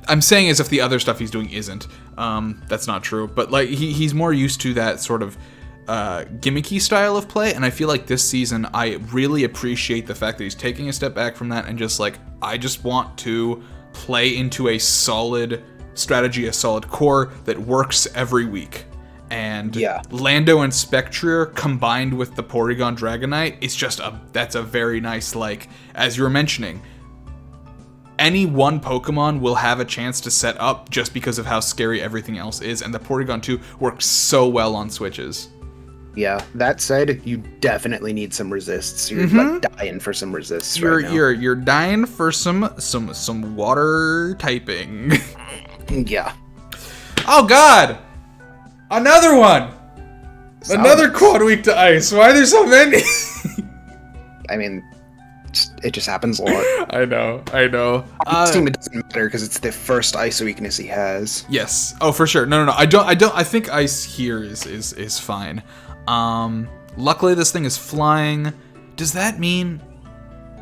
I'm saying as if the other stuff he's doing isn't. That's not true, but like he's more used to that sort of gimmicky style of play, and I feel like this season I really appreciate the fact that he's taking a step back from that and just like, I just want to play into a solid strategy, a solid core that works every week. And Lando and Spectrier combined with the Porygon Dragonite, that's a very nice, like, as you were mentioning, any one Pokemon will have a chance to set up just because of how scary everything else is, and the Porygon 2 works so well on switches. Yeah, that said, you definitely need some resists. You're like dying for some resists right now. You're dying for some water typing. Yeah. Oh God! Another one! Another quad weak to ice. Why are there so many? I mean, it just happens a lot. I know. This team, it doesn't matter because it's the first ice weakness he has. Yes. Oh, for sure. No. I don't. I think ice here is fine. Luckily this thing is flying. Does that mean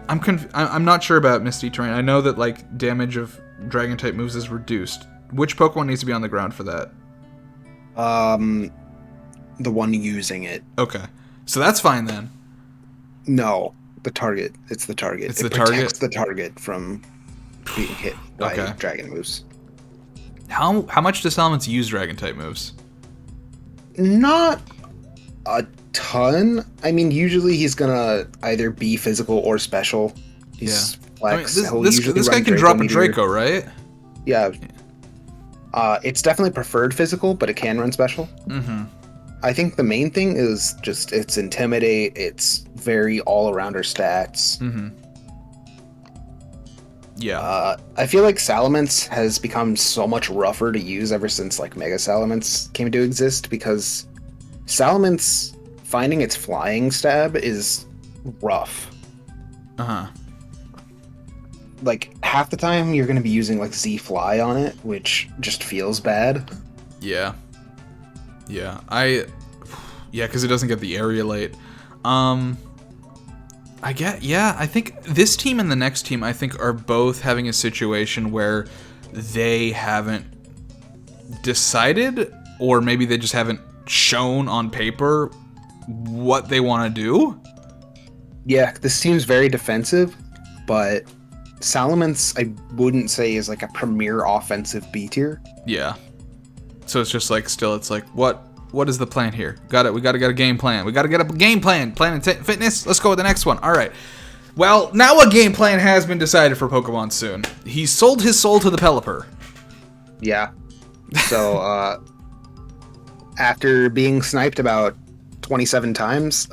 I'm not sure about Misty Terrain. I know that like damage of dragon type moves is reduced. Which Pokemon needs to be on the ground for that? The one using it. Okay. So that's fine then. No, the target. It's the target. It protects the target from being hit by dragon moves. How much does Salamence use dragon type moves? Not a ton. I mean, usually he's gonna either be physical or special. He's flex. This guy can drop a Draco, right? Yeah. It's definitely preferred physical, but it can run special. Mm-hmm. I think the main thing is just it's Intimidate. It's very all-arounder stats. Mm-hmm. Yeah. I feel like Salamence has become so much rougher to use ever since like Mega Salamence came to exist, because Salamence finding its flying stab is rough. Uh-huh. Like half the time you're going to be using like Z-Fly on it, which just feels bad. Yeah. Yeah. Because it doesn't get the Aerialate. I think this team and the next team, I think, are both having a situation where they haven't decided, or maybe they just haven't shown on paper what they want to do. Yeah, this team's very defensive, but Salamence, I wouldn't say is like a premier offensive B tier. Yeah. So it's just like, still, it's like, what is the plan here? We gotta get a game plan. We gotta get a game plan. Planet Fitness. Let's go with the next one. All right. Well, now a game plan has been decided for Pokemon Soon. He sold his soul to the Pelipper. Yeah. So, after being sniped about 27 times,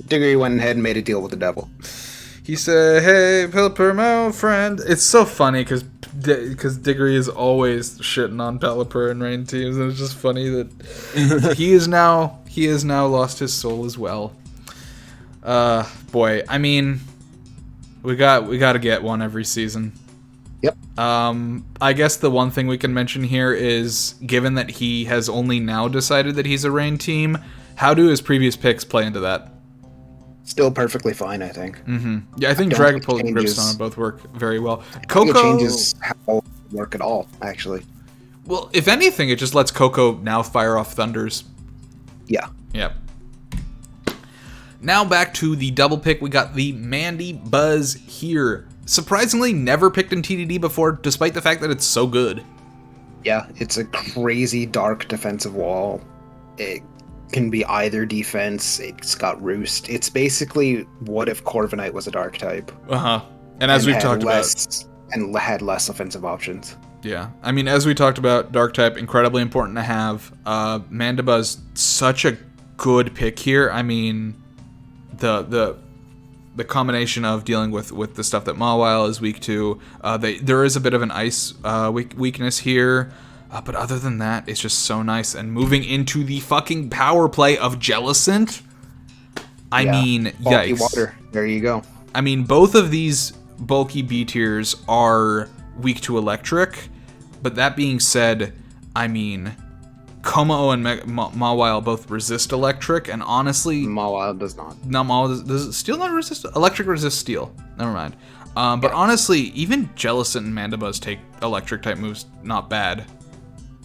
Diggory went ahead and made a deal with the devil. He said, "Hey, Pelipper, my old friend." It's so funny because Diggory is always shitting on Pelipper and rain teams, and it's just funny that he has now lost his soul as well. Boy, I mean, we got to get one every season. Yep. I guess the one thing we can mention here is, given that he has only now decided that he's a rain team, how do his previous picks play into that? Still perfectly fine, I think. Yeah, I think don't think Dragapult it and changes- Gripstone both work very well. I think Coco it changes how it work at all, actually. Well, if anything, it just lets Coco now fire off thunders. Yeah. Yep. Now back to the double pick. We got the Mandy Buzz here. Surprisingly, never picked in TDD before, despite the fact that it's so good. Yeah, it's a crazy dark defensive wall. It can be either defense. It's got roost. It's basically what if Corviknight was a dark type. Uh-huh. And as we've had talked less, and had less offensive options. Yeah. I mean, as we talked about, dark type, incredibly important to have. Mandibuzz, such a good pick here. I mean, the combination of dealing with the stuff that Mawile is weak to, there is a bit of an ice weakness here, but other than that, it's just so nice. And moving into the fucking power play of Jellicent, I mean, Bulky yikes. water. There you go. I mean, both of these bulky B tiers are weak to electric, but that being said, I mean, Komao and Mawile both resist electric, and honestly, Mawile does not. no, Mawile does steel not resist electric? Resist steel. Never mind. But honestly, even Jellicent and Mandibuzz take electric type moves not bad.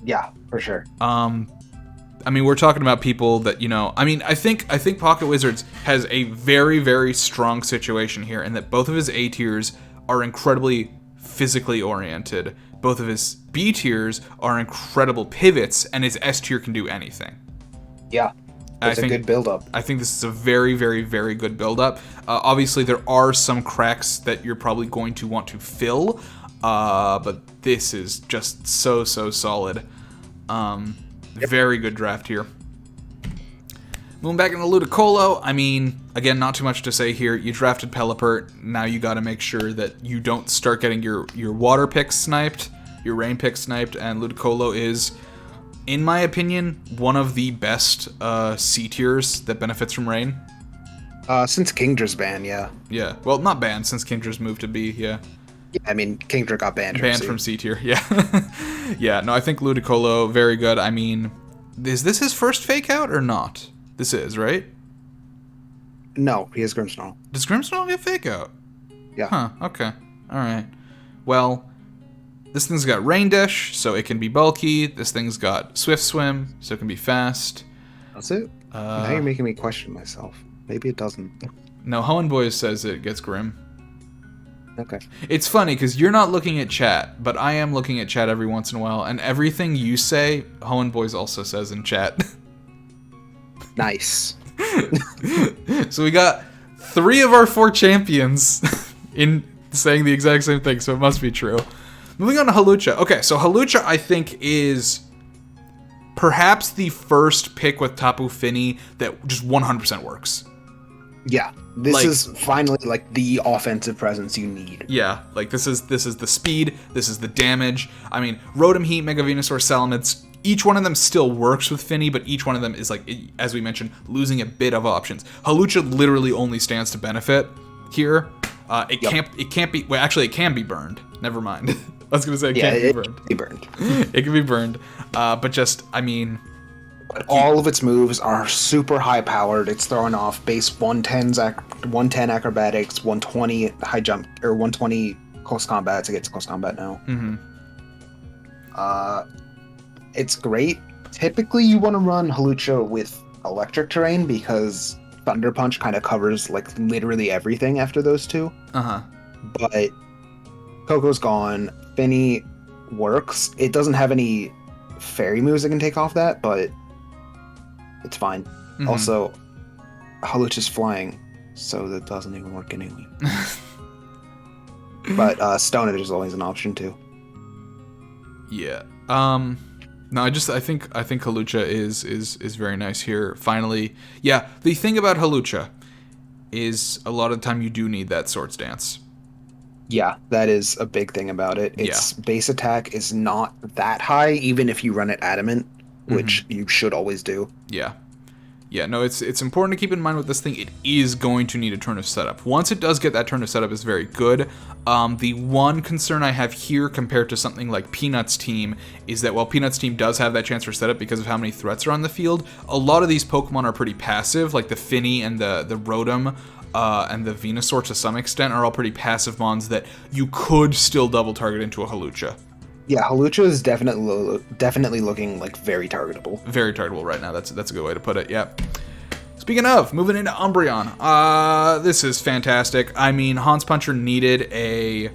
Yeah, for sure. I mean, we're talking about people that, I mean, I think Pocket Wizards has a very, very strong situation here, in that both of his A tiers are incredibly physically oriented. Both of his B tiers are incredible pivots, and his S tier can do anything. Yeah, it's a good build-up. I think this is a very, very, very good build-up. Obviously, there are some cracks that you're probably going to want to fill, but this is just so, so solid. Very good draft here. Moving back into Ludicolo, I mean, again, not too much to say here. You drafted Pelipper, now you gotta make sure that you don't start getting your water picks sniped, your rain picks sniped, and Ludicolo is, in my opinion, one of the best C tiers that benefits from rain. Since Kingdra's ban, yeah. Yeah, well, not banned, since Kingdra's moved to B, yeah. Yeah, I mean, Kingdra got banned From C tier, yeah. Yeah, no, I think Ludicolo, very good. I mean, is this his first fake out or not? This is, right? No, he has Grimmsnarl. Does Grimmsnarl get fake out? Yeah. Huh, okay. Alright. Well, this thing's got Rain Dash, so it can be bulky. This thing's got Swift Swim, so it can be fast. That's it. Now you're making me question myself. Maybe it doesn't. No, Hoenn Boys says it gets Grim. Okay. It's funny, because you're not looking at chat, but I am looking at chat every once in a while, and everything you say, Hoenn Boys also says in chat. Nice. So we got 3 of our 4 champions in saying the exact same thing, so it must be true. Moving on to Hawlucha. Okay, so Hawlucha, I think, is perhaps the first pick with Tapu Fini that just 100% works. Yeah. This is finally, like, the offensive presence you need. Yeah, like, this is the speed, this is the damage. I mean, Rotom Heat, Mega Venusaur, Salamids, each one of them still works with Fini, but each one of them is, like, as we mentioned, losing a bit of options. Hawlucha literally only stands to benefit here. It can't be, well, actually, it can be burned. Never mind. I was going to say it can't be burned. It can be burned. But just, I mean... But all of its moves are super high powered. It's throwing off base 110 acrobatics, 120 high jump, or 120 close combat. It gets close combat now. It's great. Typically, you want to run Hawlucha with electric terrain because Thunder Punch kind of covers like literally everything after those two. But Coco's gone. Fini works. It doesn't have any fairy moves that can take off that, but it's fine. Also, Hawlucha's flying, so that doesn't even work anyway. But Stone Edge is always an option too. Yeah. No, I think Hawlucha is very nice here. Finally, yeah. The thing about Hawlucha is a lot of the time you do need that Swords Dance. Yeah, that is a big thing about it. Its base attack is not that high, even if you run it Adamant, which you should always do. Yeah. Yeah, no, it's important to keep in mind with this thing, it is going to need a turn of setup. Once it does get that turn of setup, it's very good. The one concern I have here compared to something like Peanut's team is that while Peanut's team does have that chance for setup because of how many threats are on the field, a lot of these Pokemon are pretty passive, like the Finny and the Rotom and the Venusaur to some extent are all pretty passive mons that you could still double target into a Hawlucha. Yeah, Hawlucha is definitely looking like very targetable. Very targetable right now. That's a good way to put it. Yep. Speaking of, moving into Umbreon. This is fantastic. I mean, Hans Puncher needed a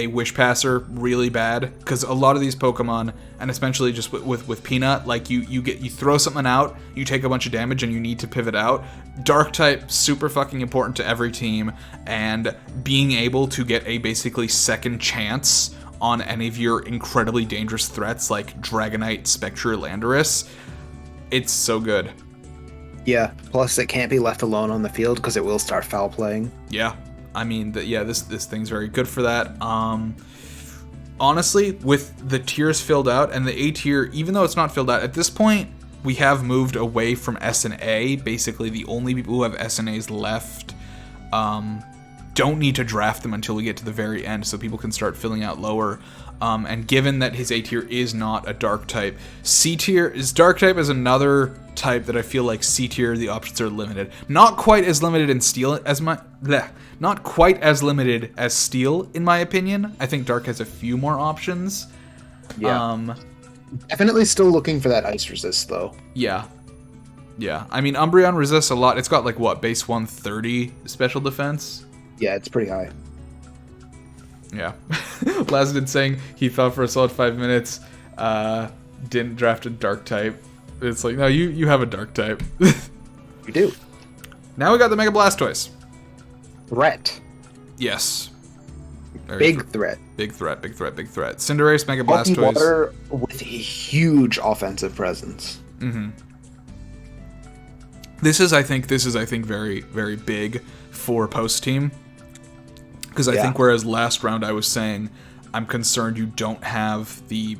Wish Passer really bad because a lot of these Pokemon, and especially just with Peanut, like you throw something out, you take a bunch of damage, and you need to pivot out. Dark type, super fucking important to every team, and being able to get a basically second chance on any of your incredibly dangerous threats like Dragonite, Spectre, Landorus, it's so good. Yeah, plus it can't be left alone on the field because it will start foul playing. Yeah, I mean, this thing's very good for that. Honestly, with the tiers filled out, and the A tier, even though it's not filled out, at this point, we have moved away from S and A. Basically, the only people who have S and A's left don't need to draft them until we get to the very end, so people can start filling out lower. And given that his A tier is not a dark type, C tier is dark type is another type that I feel like C tier the options are limited. Not quite as limited in steel as not quite as limited as steel in my opinion. I think dark has a few more options. Yeah. Definitely still looking for that ice resist though. Yeah. Yeah. I mean, Umbreon resists a lot. It's got like what, base 130 special defense? Yeah, it's pretty high. Yeah. Lazadin saying he thought for a solid 5 minutes, didn't draft a dark type. It's like, no, you have a dark type. You do. Now we got the Mega Blastoise. Threat. Yes. Big threat. Big threat, big threat, big threat. Cinderace, Mega Bulky Blastoise. water with a huge offensive presence. Mm-hmm. This is, I think, very, very big for post team. Because I think whereas last round I was saying I'm concerned you don't have the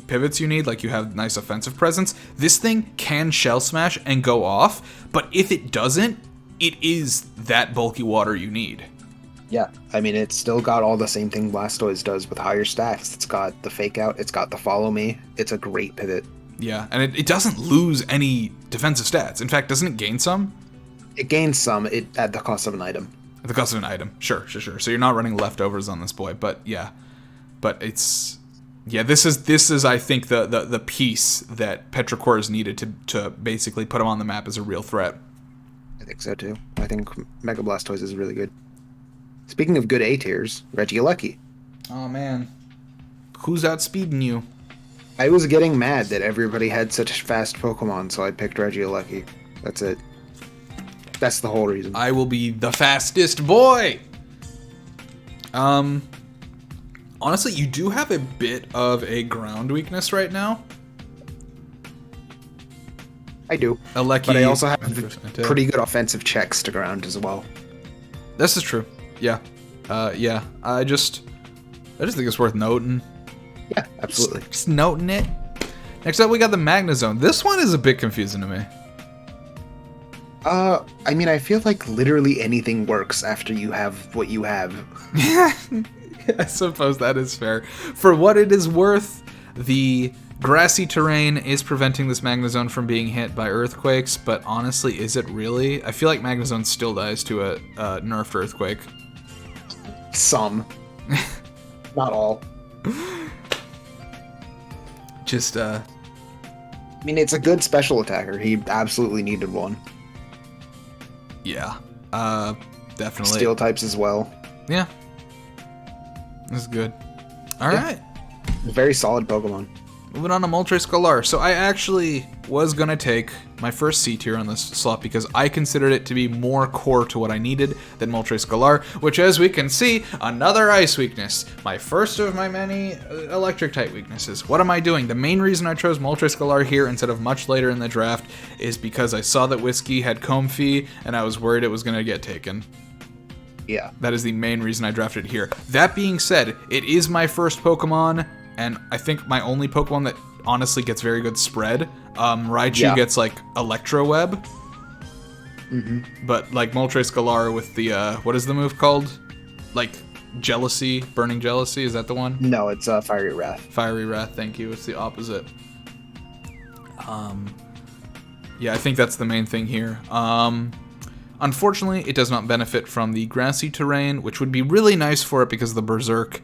pivots you need, like you have nice offensive presence, this thing can Shell Smash and go off, but if it doesn't, it is that bulky water you need. Yeah, I mean, it's still got all the same thing Blastoise does with higher stats. It's got the Fake Out, it's got the Follow Me. It's a great pivot. Yeah, and it doesn't lose any defensive stats. In fact, doesn't it gain some? It gains some at the cost of an item. At the cost of an item, sure. So you're not running leftovers on this boy, but yeah. But it's... Yeah, this is I think, the piece that Petrichor is needed to basically put him on the map as a real threat. I think so, too. I think Mega Blastoise is really good. Speaking of good A tiers, Regieleki. Oh, man. Who's outspeeding you? I was getting mad that everybody had such fast Pokemon, so I picked Regieleki. That's it. That's the whole reason. I will be the fastest boy! Honestly, you do have a bit of a ground weakness right now. I do. Aleki, but I also have pretty good offensive checks to ground as well. This is true. Yeah. Yeah. I just think it's worth noting. Yeah, absolutely. Just noting it. Next up, we got the Magnezone. This one is a bit confusing to me. I mean, I feel like literally anything works after you have what you have. I suppose that is fair. For what it is worth, the grassy terrain is preventing this Magnezone from being hit by earthquakes, but honestly, is it really? I feel like Magnezone still dies to a nerfed earthquake. Some. Not all. Just, I mean, it's a good special attacker. He absolutely needed one. Yeah. Definitely. Steel types as well. Yeah. This is good. Alright. Very solid Pokemon. Moving on to Moltres Galar. So I actually was going to take my first C tier on this slot because I considered it to be more core to what I needed than Moltres Galar, which, as we can see, another ice weakness. My first of my many electric type weaknesses. What am I doing? The main reason I chose Moltres Galar here instead of much later in the draft is because I saw that Whiskey had Comfey and I was worried it was going to get taken. Yeah. That is the main reason I drafted it here. That being said, it is my first Pokemon, and I think my only Pokemon that honestly gets very good spread. Raichu Yeah. gets, like, Electro Web. Hmm. But, like, Moltres Galar with the, what is the move called? Like, Jealousy, Burning Jealousy, is that the one? No, it's Fiery Wrath. Fiery Wrath, thank you, it's the opposite. Yeah, I think that's the main thing here. Unfortunately, it does not benefit from the grassy terrain, which would be really nice for it because of the Berserk.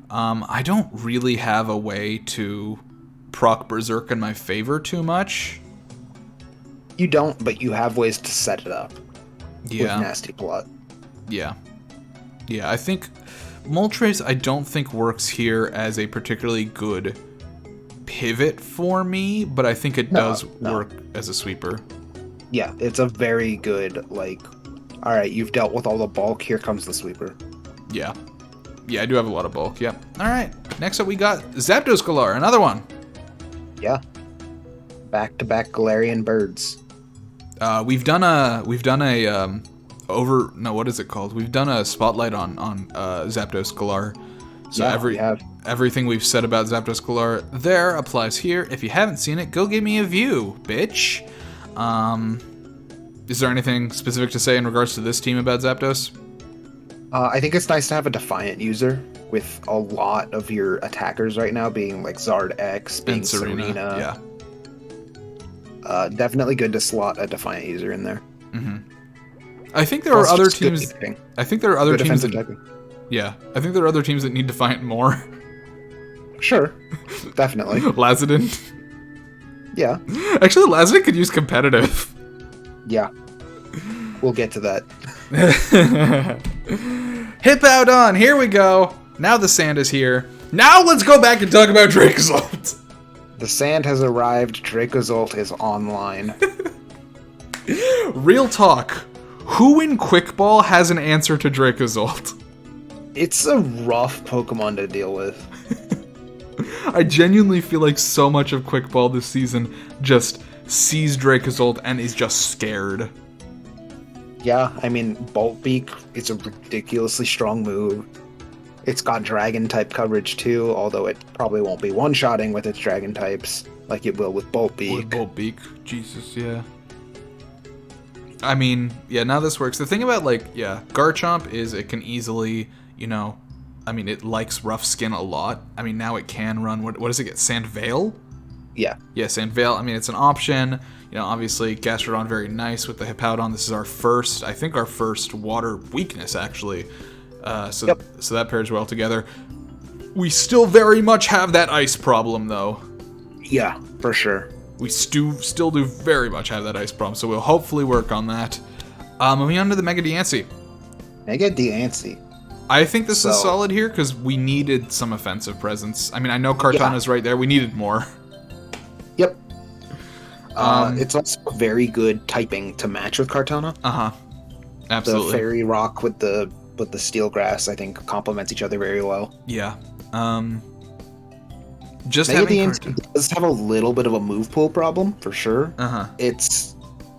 I don't really have a way to proc Berserk in my favor too much. You don't, but you have ways to set it up Yeah. with Nasty Plot. Yeah. Yeah, I think Moltres I don't think works here as a particularly good pivot for me, but I think it does work as a sweeper. Yeah, it's a very good, like, alright, you've dealt with all the bulk, here comes the sweeper. Yeah. Yeah, I do have a lot of bulk, yep. Alright, next up we got Zapdos Galar, another one. Yeah. Back-to-back Galarian birds. We've done a what is it called? We've done a spotlight on Zapdos Galar. So Yeah, we have. everything we've said about Zapdos Galar there applies here. If you haven't seen it, go give me a view, bitch. Is there anything specific to say in regards to this team about Zapdos? I think it's nice to have a Defiant user with a lot of your attackers right now being like Zard X, being And Serena. Yeah. Definitely good to slot a Defiant user in there. I think there are Plus other just good teams. typing. I think there are other Good teams defensive that. typing. Yeah, I think there are other teams that need Defiant more. Sure. Definitely. Lazadin. Yeah. Actually, Lazadin could use competitive. Yeah. We'll get to that. Hippowdon, here we go. Now the sand is here. Now let's go back and talk about Dracozolt. The sand has arrived. Dracozolt is online. Real talk. Who in Quickball has an answer to Dracozolt? It's a rough Pokemon to deal with. I genuinely feel like so much of Quickball this season just sees Dracozolt and is just scared. Yeah, I mean, Bolt Beak is a ridiculously strong move. It's got Dragon type coverage too, although it probably won't be one-shotting with its Dragon types like it will with Bolt Beak. With Bolt Beak, Jesus, yeah. I mean, yeah, now this works. The thing about, like, yeah, Garchomp is it can easily, you know, I mean, it likes rough skin a lot. I mean, now it can run, what does it get, Sand Veil? Yeah. Yeah, Sand Veil, I mean, it's an option. You know, obviously, Gastrodon very nice with the Hippowdon. This is our first water weakness, actually. So that pairs well together. We still very much have that ice problem, though. Yeah, for sure. We still do very much have that ice problem, so we'll hopefully work on that. Moving on to the Mega Diancie. Mega Diancie. I think this is solid here because we needed some offensive presence. I mean, I know Kartana's right there. We needed more. Yep. It's also very good typing to match with Kartana. Absolutely. The Fairy Rock with the Steel Grass, I think, complements each other very well. Yeah. Just Mega having Diancie does have a little bit of a move pool problem for sure. It's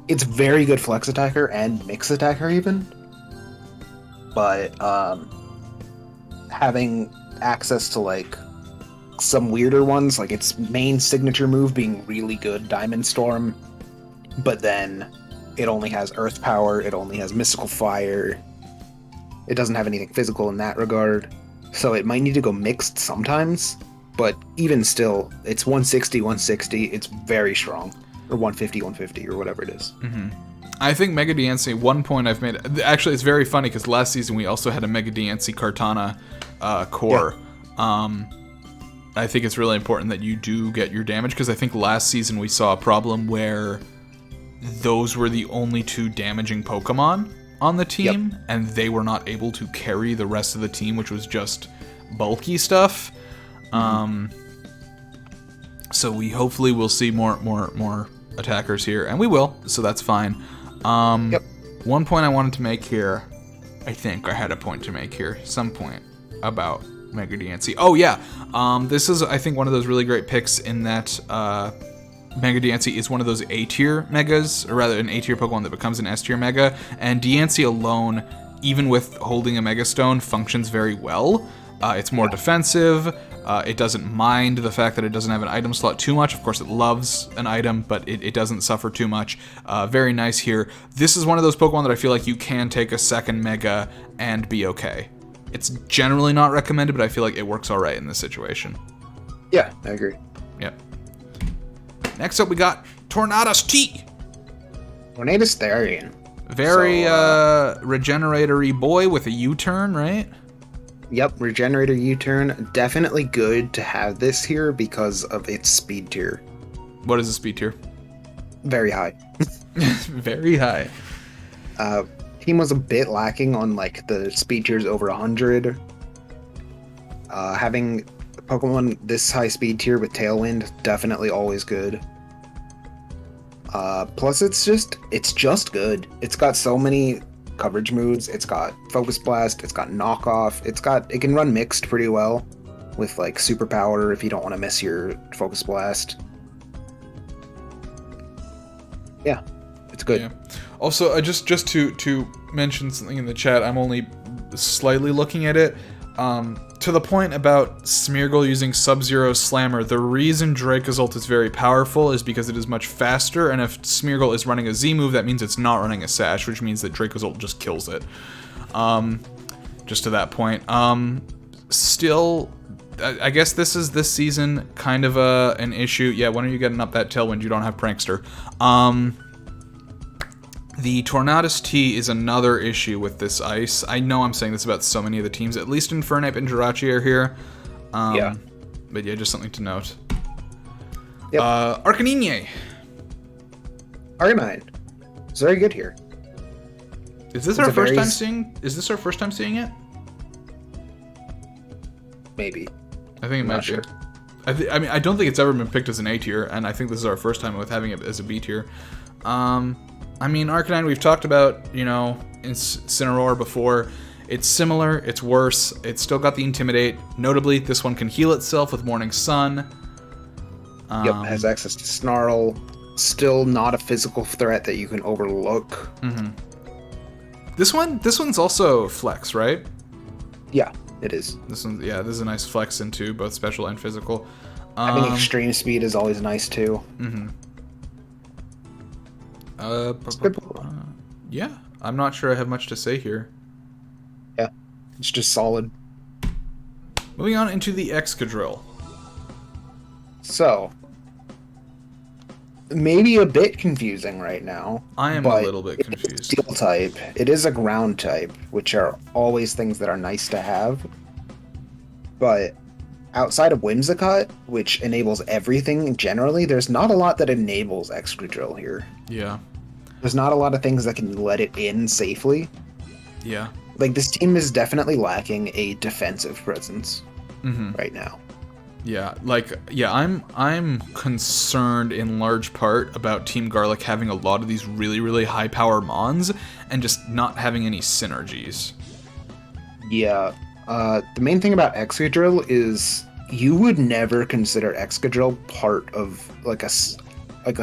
very good flex attacker and mix attacker even, but having access to like some weirder ones, like its main signature move being really good, Diamond Storm, but then it only has Earth Power, it only has Mystical Fire, it doesn't have anything physical in that regard, so it might need to go mixed sometimes. But even still, it's 160, 160. It's very strong. Or 150, 150, or whatever it is. I think Mega Diancie, one point I've made... Actually, it's very funny, because last season we also had a Mega Diancie Kartana core. Yeah. I think it's really important that you do get your damage, because I think last season we saw a problem where those were the only two damaging Pokemon on the team, and they were not able to carry the rest of the team, which was just bulky stuff. So we hopefully will see more attackers here, and we will, so that's fine. One point I wanted to make here, I think I had a point to make here, some point about Mega Diancie. Oh yeah, this is I think one of those really great picks in that Mega Diancie is one of those A-tier megas, or rather an A-tier Pokemon that becomes an S-tier mega, and Diancie alone, even with holding a Mega Stone, functions very well. It's more defensive. It doesn't mind the fact that it doesn't have an item slot too much. Of course, it loves an item, but it doesn't suffer too much. Very nice here. This is one of those Pokemon that I feel like you can take a second Mega and be okay. It's generally not recommended, but I feel like it works all right in this situation. Yeah, I agree. Yep. Next up, we got Tornadus T. Tornadus Therian. Very regeneratory boy with a U-turn, right? Yep, Regenerator U-turn. Definitely good to have this here because of its speed tier. What is the speed tier? Very high. Very high. Team was a bit lacking on like the speed tiers over 100. Having a Pokemon this high speed tier with Tailwind, definitely always good. Plus it's just good. It's got so many coverage moves. It's got Focus Blast, it's got Knockoff, it can run mixed pretty well with like Superpower if you don't want to miss your Focus Blast. Yeah, it's good. Yeah. Also, just to mention something in the chat, I'm only slightly looking at it. To the point about Smeargle using Sub-Zero Slammer, the reason Dracozolt is very powerful is because it is much faster, and if Smeargle is running a Z move, that means it's not running a Sash, which means that Dracozolt just kills it. Just to that point. Still, I guess this season kind of an issue. Yeah, when are you getting up that Tailwind? You don't have Prankster. The Tornadus T is another issue with this ice. I know I'm saying this about so many of the teams, at least Infernape and Jirachi are here. Yeah. But yeah, just something to note. Yep. Arcanine. Arcanine. It's very good here. Is this our first time seeing it? Maybe. I think it might be. Sure. I mean, I don't think it's ever been picked as an A tier, and I think this is our first time with having it as a B tier. I mean, Arcanine, we've talked about, in Incineroar before. It's similar, it's worse, it's still got the Intimidate. Notably, this one can heal itself with Morning Sun. Yep, has access to Snarl. Still not a physical threat that you can overlook. Mm-hmm. This one's also flex, right? Yeah, it is. This is a nice flex into both special and physical. Having extreme speed is always nice too. Mm-hmm. Good. Yeah, I'm not sure I have much to say here. Yeah, it's just solid. Moving on into the Excadrill. So, maybe a bit confusing right now. I am a little bit confused. It's Steel type. It is a ground type, which are always things that are nice to have. But outside of Whimsicott, which enables everything generally, there's not a lot that enables Excadrill here. Yeah. There's not a lot of things that can let it in safely. Yeah. Like, this team is definitely lacking a defensive presence right now. Yeah, I'm concerned in large part about Team Garlic having a lot of these really, really high power Mons and just not having any synergies. Yeah. The main thing about Excadrill is you would never consider Excadrill part of like a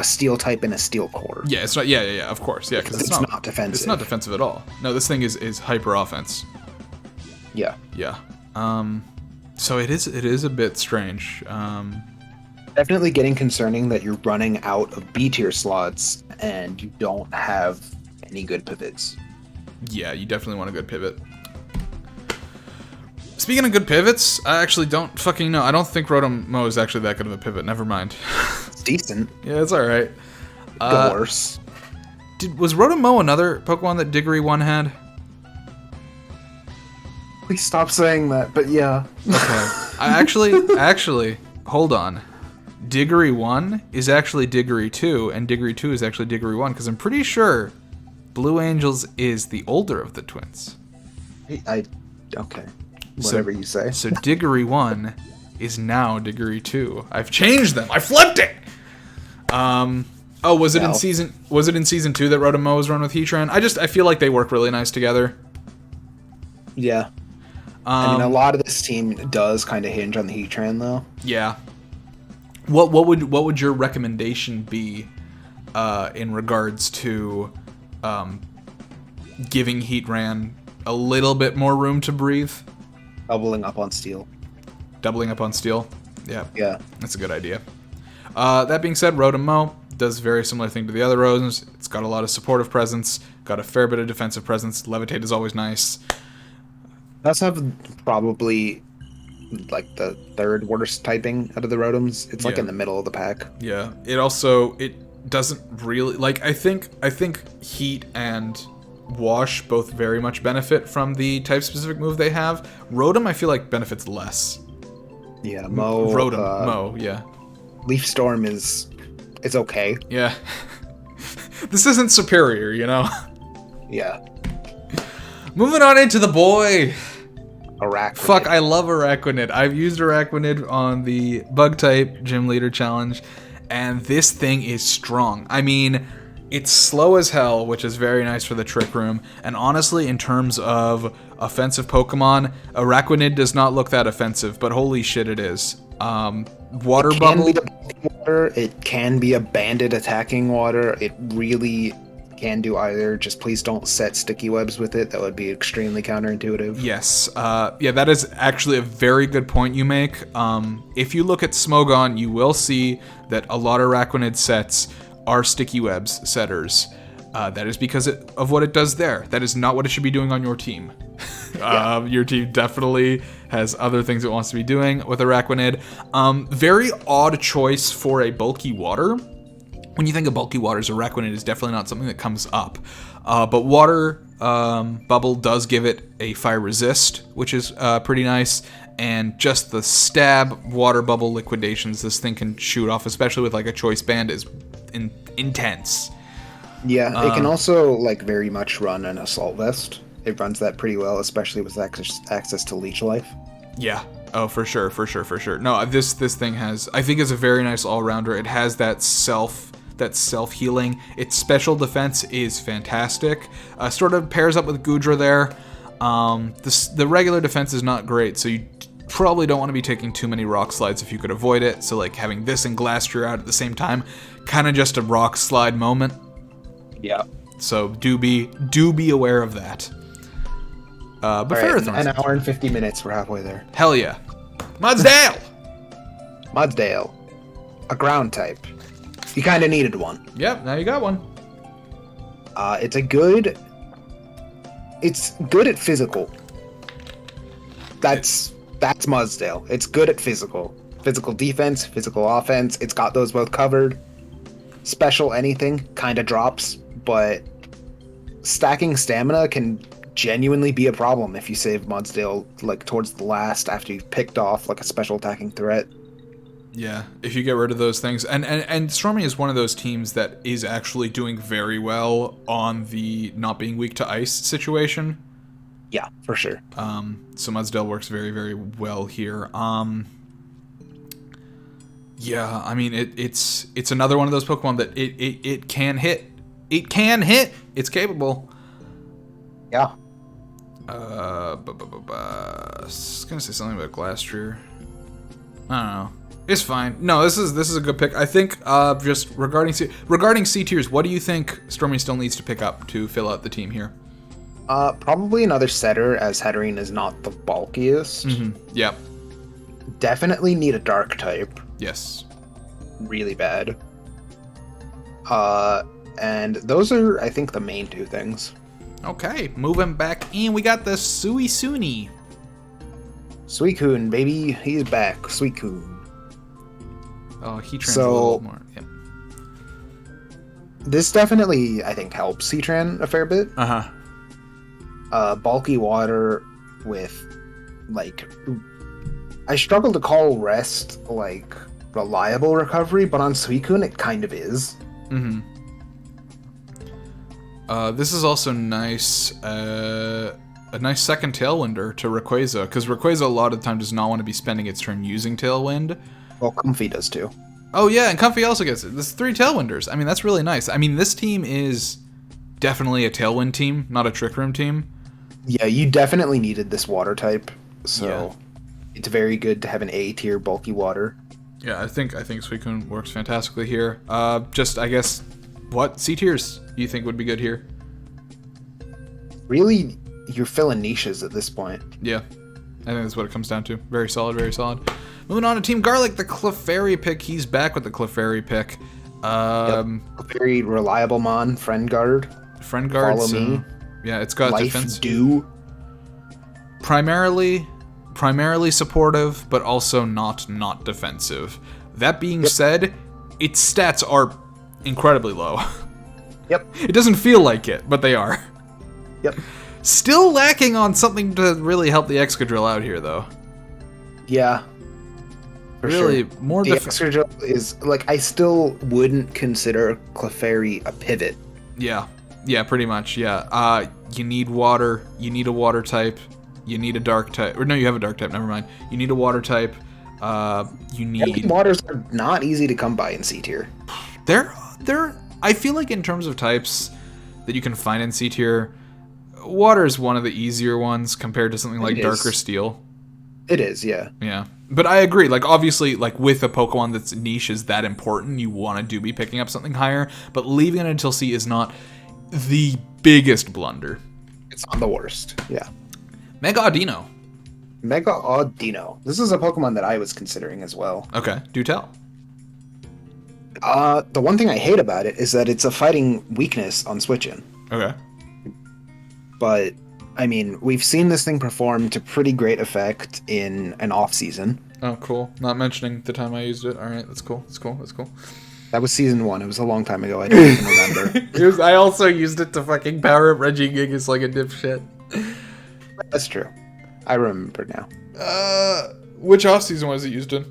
steel type in a steel core. Yeah, it's not. Yeah, of course. Yeah, because it's not defensive. It's not defensive at all. No, this thing is hyper offense. Yeah. Yeah. So it is a bit strange. Definitely getting concerning that you're running out of B tier slots and you don't have any good pivots. Yeah, you definitely want a good pivot. Speaking of good pivots, I actually don't fucking know. I don't think Rotom-Mow is actually that good of a pivot. Never mind. It's decent. Yeah, it's alright. Go worse. Was Rotom-Mow another Pokemon that Diggory 1 had? Please stop saying that, but yeah. Okay. Actually, hold on. Diggory 1 is actually Diggory 2, and Diggory 2 is actually Diggory 1, because I'm pretty sure Blue Angels is the older of the twins. Okay. Whatever you say. So Diggory 1 is now Diggory 2. I've changed them. I flipped it. Was it in season 2 that Rotom-Mow was run with Heatran? I feel like they work really nice together. Yeah. I mean, a lot of this team does kind of hinge on the Heatran, though. Yeah. What would your recommendation be in regards to giving Heatran a little bit more room to breathe? Doubling up on Steel. doubling up on steel. Yeah. Yeah. That's a good idea. That being said, Rotom Mow does a very similar thing to the other Rotoms. It's got a lot of supportive presence, got a fair bit of defensive presence. Levitate is always nice. I also have probably like the third worst typing out of the Rotoms. It's like Yeah. in the middle of the pack. Yeah. It doesn't really like. I think Heat and Wash both very much benefit from the type specific move they have. Rotom I feel like benefits less. Yeah, Mo. Rotom, Mow, yeah. Leaf Storm is it's okay. Yeah. This isn't superior, you know? Yeah. Moving on into the boy. Araquanid. Fuck, I love Araquanid. I've used Araquanid on the bug type gym leader challenge, and this thing is strong. I mean, it's slow as hell, which is very nice for the trick room. And honestly, in terms of offensive Pokemon, Araquanid does not look that offensive, but holy shit it is. Water Bubble. Water. It can be a banded attacking water. It really can do either. Just please don't set sticky webs with it. That would be extremely counterintuitive. Yes. Yeah, that is actually a very good point you make. If you look at Smogon, you will see that a lot of Araquanid sets are sticky webs setters. That is because of what it does there. That is not what it should be doing on your team. Your team definitely has other things it wants to be doing with Araquanid. Very odd choice for a bulky water. When you think of bulky waters, Araquanid is definitely not something that comes up. But Water Bubble does give it a fire resist, which is pretty nice. And just the stab Water Bubble liquidations this thing can shoot off, especially with like a choice band, is intense. Yeah, it can also like very much run an Assault Vest. It runs that pretty well, especially with access to Leech Life. Yeah. Oh, for sure. No, this thing has, I think, is a very nice all-rounder. It has that self-healing. Its special defense is fantastic. Sort of pairs up with Goodra there. The regular defense is not great, so you probably don't want to be taking too many rock slides if you could avoid it. So like having this and Glastrier out at the same time, kind of just a rock slide moment. Yeah. So do be aware of that. But Ferrothorn's an hour and 50 minutes, we're halfway there. Hell yeah. Mudsdale! Mudsdale. A ground type. You kind of needed one. Yep, now you got one. It's good at physical. That's Mudsdale. It's good at physical. Physical defense, physical offense. It's got those both covered. Special anything kind of drops, but stacking stamina can genuinely be a problem if you save Mudsdale like towards the last after you've picked off like a special attacking threat. Yeah, if you get rid of those things. And Stormy is one of those teams that is actually doing very well on the not being weak to ice situation. Yeah, for sure. So Mudsdale works very, very well here. Yeah, I mean it's another one of those Pokemon that it can hit. It can hit. It's capable. Yeah. I was gonna say something about Glastrier. I don't know. It's fine. No, this is a good pick. I think just regarding C tiers, what do you think Stormy still needs to pick up to fill out the team here? Probably another setter, as Hatterene is not the bulkiest. Mm-hmm. Yep. Definitely need a dark type. Yes. Really bad. And those are, I think, the main two things. Okay, moving back in, we got the Suicune. Suicune, baby, he's back. Suicune. Oh, he trans a little more. Yep. This definitely, I think, helps Heatran a fair bit. Bulky water with, like, I struggle to call rest, like, reliable recovery, but on Suicune it kind of is. Mm-hmm. This is also nice, a nice second Tailwinder to Rayquaza, because Rayquaza a lot of the time does not want to be spending its turn using Tailwind. Well, Comfy does too. Oh yeah, and Comfy also gets it. There's 3 Tailwinders. I mean, that's really nice. I mean, this team is definitely a Tailwind team, not a Trick Room team. Yeah, you definitely needed this water type, so it's very good to have an A tier bulky water. Yeah, I think Suicune works fantastically here. Just, I guess, what C tiers do you think would be good here? Really, you're filling niches at this point. Yeah. I think that's what it comes down to. Very solid, very solid. Moving on to Team Garlic, the Clefairy pick. He's back with the Clefairy pick. Very reliable mon, friend guard. Friend guard. Follow me. Yeah, it's got Life defense. do. Primarily supportive, but also not defensive. That being said, its stats are incredibly low. Yep. It doesn't feel like it, but they are. Yep. Still lacking on something to really help the Excadrill out here, though. Yeah. For Really, sure. more the Excadrill is like, I still wouldn't consider Clefairy a pivot. Yeah, pretty much. Yeah. You need water. You need a water type. You need a dark type. Or no, you have a dark type. Never mind. You need a water type. You need waters are not easy to come by in C tier. They're. I feel like in terms of types that you can find in C tier, water is one of the easier ones compared to something like Darker Steel. It is, yeah. Yeah. But I agree, like, obviously, like, with a Pokemon that's niche is that important, you want to be picking up something higher, but leaving it until C is not the biggest blunder. It's not the worst, yeah. Mega Audino. Mega Audino. This is a Pokemon that I was considering as well. Okay, do tell. The one thing I hate about it is that it's a fighting weakness on switch-in. Okay. But, I mean, we've seen this thing perform to pretty great effect in an off-season. Oh, cool. Not mentioning the time I used it. Alright, that's cool. That was Season 1. It was a long time ago. I don't even remember. I also used it to fucking power up Regigigas like a dipshit. That's true. I remember now. Which off-season was it used in?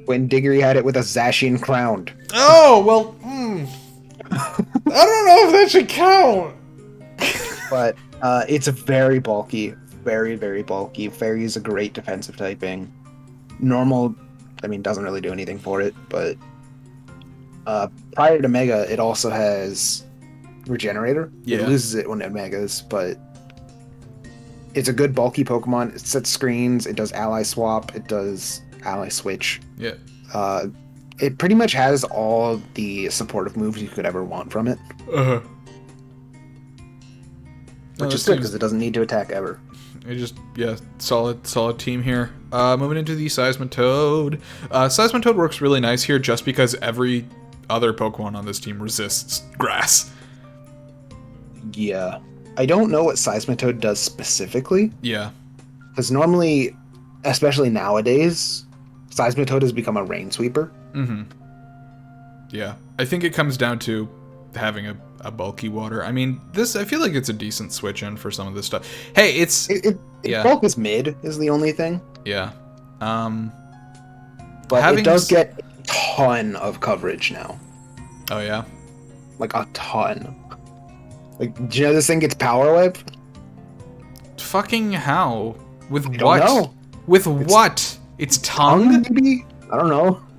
When Diggory had it with a Zacian crowned. Oh, well, I don't know if that should count. But it's a very bulky, very, very bulky. Fairy is a great defensive typing. Normal, I mean, doesn't really do anything for it, but prior to Mega, it also has Regenerator. Yeah. It loses it when it Megas, but it's a good bulky Pokemon. It sets screens, it does Ally Swap, it does Ally Switch. Yeah. It pretty much has all the supportive moves you could ever want from it. Uh-huh. Which is good, because it doesn't need to attack ever. It just, yeah, solid team here. Moving into the Seismitoad. Seismitoad works really nice here just because every other Pokemon on this team resists grass. Yeah. I don't know what Seismitoad does specifically. Yeah. Because normally, especially nowadays, Seismitoad has become a rain sweeper. Mm-hmm. Yeah. I think it comes down to having a bulky water. I mean, I feel like it's a decent switch in for some of this stuff. Hey, it's bulk is mid is the only thing. Yeah. But it does get a ton of coverage now. Oh yeah? Like a ton. Like, do you know this thing gets Power Whip? Fucking how? With I what? Don't know. With what? Its tongue? Maybe? I don't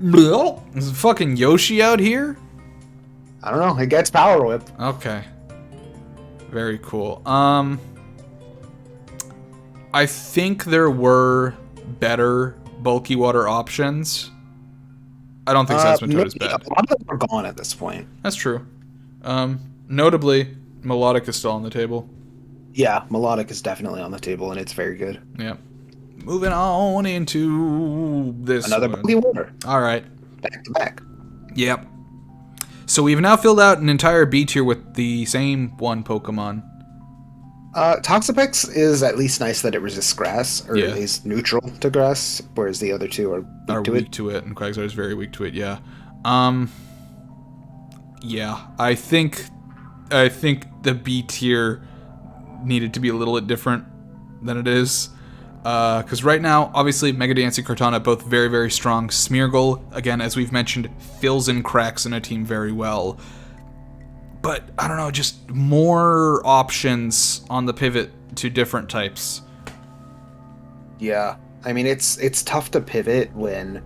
know. Is fucking Yoshi out here? I don't know. It gets Power Whip. Okay. Very cool. I think there were better bulky water options. I don't think Seismitoad is bad. A lot of them are gone at this point. That's true. Notably, Melodic is still on the table. Yeah, Melodic is definitely on the table, and it's very good. Yeah. Moving on into this Another bulky water. All right. Back to back. Yep. So we've now filled out an entire B tier with the same one Pokemon. Toxapex is at least nice that it resists grass, or at least neutral to grass, whereas the other two are weak to it, and Quagsire is very weak to it. Yeah. Yeah. I think the B tier needed to be a little bit different than it is. Because right now, obviously, Mega Dancing Cortana, both very, very strong. Smeargle, again, as we've mentioned, fills in cracks in a team very well. But, I don't know, just more options on the pivot to different types. Yeah. I mean, it's tough to pivot when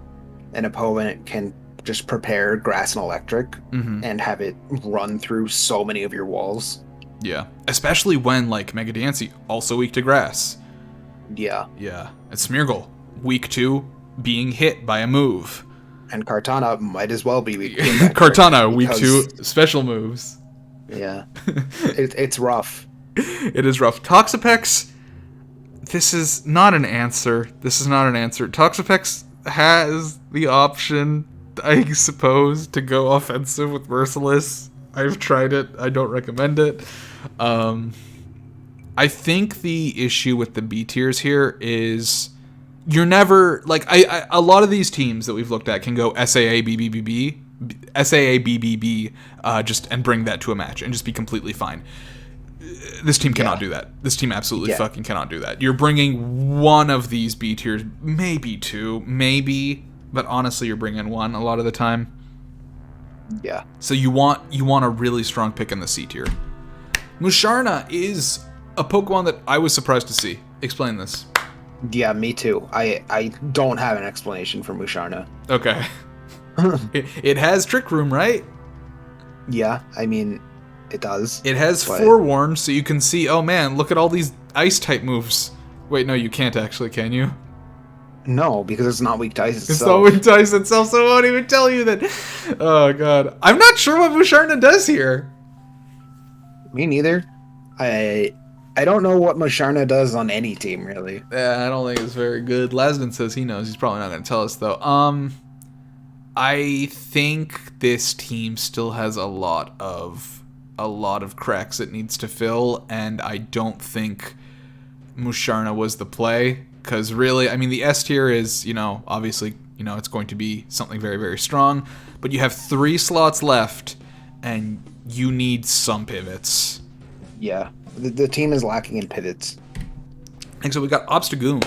an opponent can just prepare Grass and Electric and have it run through so many of your walls. Yeah. Especially when, like, Mega Dancing, also weak to grass. Yeah. Yeah. And Smeargle, weak to being hit by a move. And Kartana might as well be weak to Kartana, weak to special moves. Yeah. It's rough. It is rough. Toxapex, This is not an answer. This is not an answer. Toxapex has the option, I suppose, to go offensive with Merciless. I've tried it. I don't recommend it. I think the issue with the B tiers here is you're never like a lot of these teams that we've looked at can go SAA BBBB, SAA BBB, just and bring that to a match and just be completely fine. This team cannot do that. This team absolutely fucking cannot do that. You're bringing one of these B tiers, maybe two, maybe, but honestly, you're bringing one a lot of the time. Yeah. So you want a really strong pick in the C tier. Musharna is a Pokemon that I was surprised to see. Explain this. Yeah, me too. I don't have an explanation for Musharna. Okay. it has Trick Room, right? Yeah, I mean, it does. It has Forewarn, so you can see, oh man, look at all these Ice-type moves. Wait, no, you can't actually, can you? No, because it's not weak to ice itself. It's not weak to ice itself, so it won't even tell you that. Oh god. I'm not sure what Musharna does here. Me neither. I don't know what Musharna does on any team, really. Yeah, I don't think it's very good. Lasden says he knows. He's probably not going to tell us, though. I think this team still has a lot of cracks it needs to fill, and I don't think Musharna was the play. Because really, I mean, the S tier is, obviously, it's going to be something very, very strong. But you have 3 slots left, and you need some pivots. Yeah, the team is lacking in pivots. And so we got Obstagoon.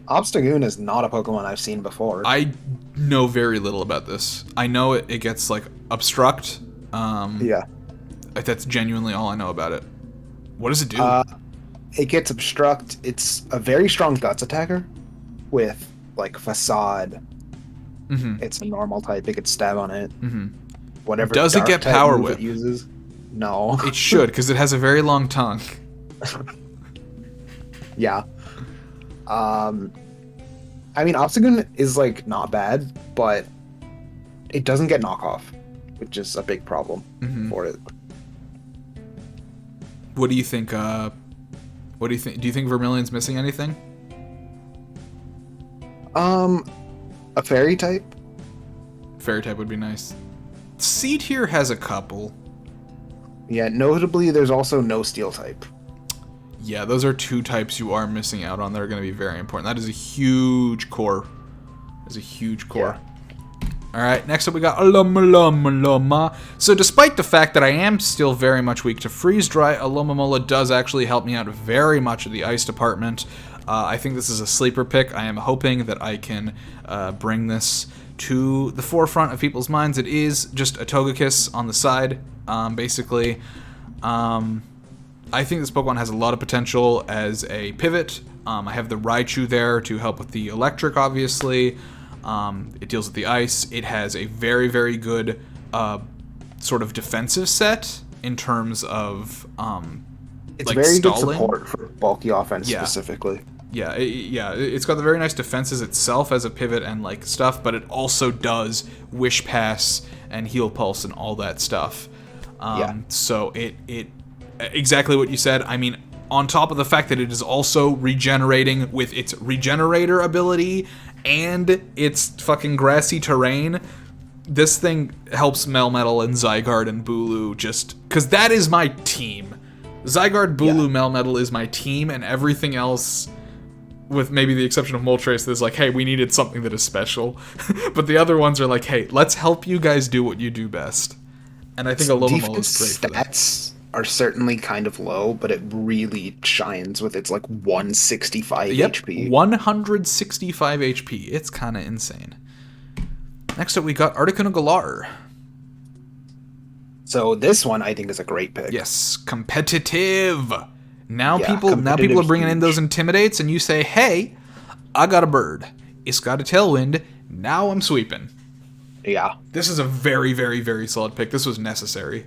Obstagoon is not a Pokemon I've seen before. I know very little about this. I know it gets, like, Obstruct. Yeah. That's genuinely all I know about it. What does it do? It gets Obstruct. It's a very strong Guts attacker with, like, Facade. Mm-hmm. It's a normal type. It gets Stab on it. Mm-hmm. Whatever. Does it get Power Whip? It uses. No. It should, because it has a very long tongue. Yeah. I mean, Obstagoon is, like, not bad, but it doesn't get knockoff, which is a big problem for it. What do you think? What do you think? Do you think Vermilion's missing anything? A Fairy type? Fairy type would be nice. C tier has a couple. Yeah, notably, there's also no Steel type. Yeah, those are 2 types you are missing out on that are going to be very important. That is a huge core. That is a huge core. Yeah. Alright, next up we got Alomomola. So despite the fact that I am still very much weak to Freeze Dry, Alomomola does actually help me out very much in the ice department. I think this is a sleeper pick. I am hoping that I can bring this to the forefront of people's minds. It is just a Togekiss on the side, basically. I think this Pokemon has a lot of potential as a pivot. I have the Raichu there to help with the electric, obviously. It deals with the ice. It has a very, very good sort of defensive set in terms of it's like very stalling. Good support for bulky offense specifically. Yeah, it's got the very nice defenses itself as a pivot and like stuff, but it also does Wish Pass and Heal Pulse and all that stuff. So it exactly what you said. I mean, on top of the fact that it is also regenerating with its Regenerator ability and its fucking grassy terrain, this thing helps Melmetal and Zygarde and Bulu just... Because that is my team. Zygarde, Bulu, Melmetal is my team, and everything else, with maybe the exception of Moltres, is like, hey, we needed something that is special. But the other ones are like, hey, let's help you guys do what you do best. And I think Alomomola is great for that. Stats are certainly kind of low, but it really shines with its like 165 HP. 165 HP. It's kind of insane. Next up, we got Articuno Galar. So this one I think is a great pick. Yes, competitive. Now people are bringing in those Intimidates, and you say, hey, I got a bird. It's got a Tailwind. Now I'm sweeping. Yeah. This is a very, very, very solid pick. This was necessary.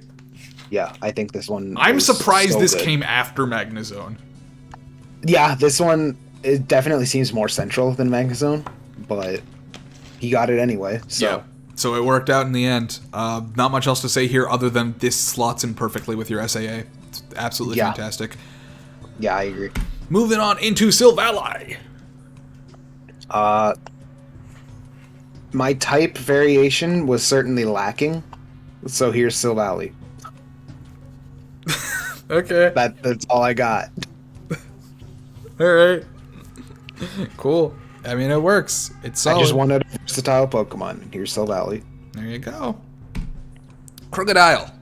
Yeah, I think this one. I'm surprised so this good. came after Magnezone. Yeah, this one, it definitely seems more central than Magnezone, but he got it anyway. So. Yeah. So it worked out in the end. Not much else to say here other than this slots in perfectly with your SAA. It's absolutely fantastic. Yeah, I agree. Moving on into Sylvali. My type variation was certainly lacking, so here's Sylvali. Okay. That's all I got. All right. Cool. I mean, it works. It's solid. I just wanted a versatile Pokemon. Here's Sylvali. There you go. Crocodile.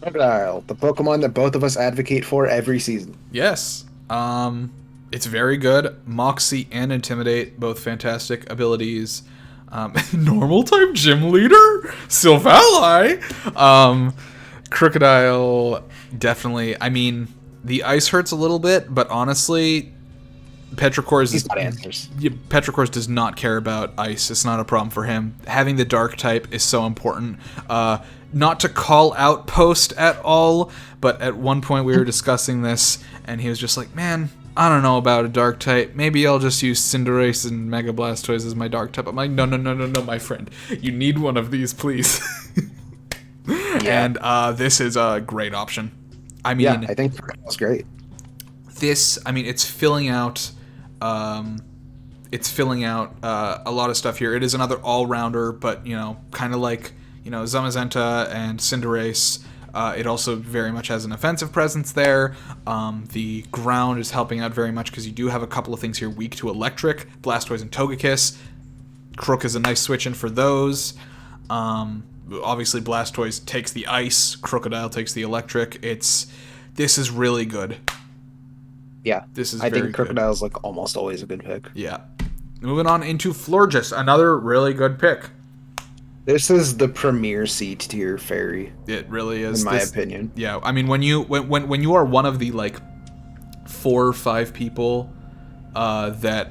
Crocodile, the Pokemon that both of us advocate for every season. Yes. It's very good. Moxie and Intimidate, both fantastic abilities. Normal type gym leader? Sylvali? Crocodile, definitely. I mean, the ice hurts a little bit, but honestly, He's got answers. Petrichor's does not care about ice. It's not a problem for him. Having the dark type is so important. Not to call out Post at all, but at one point we were discussing this, and he was just like, man, I don't know about a dark type. Maybe I'll just use Cinderace and Mega Blastoise as my dark type. I'm like, no, my friend. You need one of these, please. Yeah. And this is a great option. I mean, Yeah, I think Crocodile's great. this, I mean, it's filling out a lot of stuff here. It is another all-rounder, but, you know, kind of like, you know, Zamazenta and Cinderace. It also very much has an offensive presence there. The ground is helping out very much because you do have a couple of things here weak to electric, Blastoise and Togekiss. Crook is a nice switch in for those. Obviously, Blastoise takes the ice, Crocodile takes the electric. This is really good. Yeah, This is I very think Crocodile's like almost always a good pick. Yeah. Moving on into Florges, another really good pick. This is the premier C tier fairy, It really is, in my opinion. Yeah, I mean, when you are one of the like 4 or 5 people that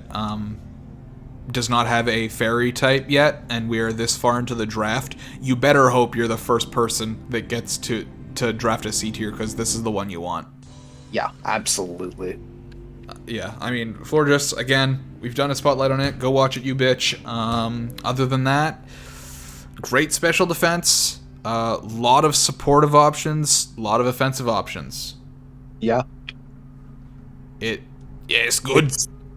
does not have a fairy type yet, and we are this far into the draft, you better hope you're the first person that gets to draft a C tier, because this is the one you want. Yeah, absolutely. Yeah, I mean, Florges, again, we've done a spotlight on it. Go watch it, you bitch. Other than that, great special defense, lot of supportive options, a lot of offensive options. Yeah. It's good.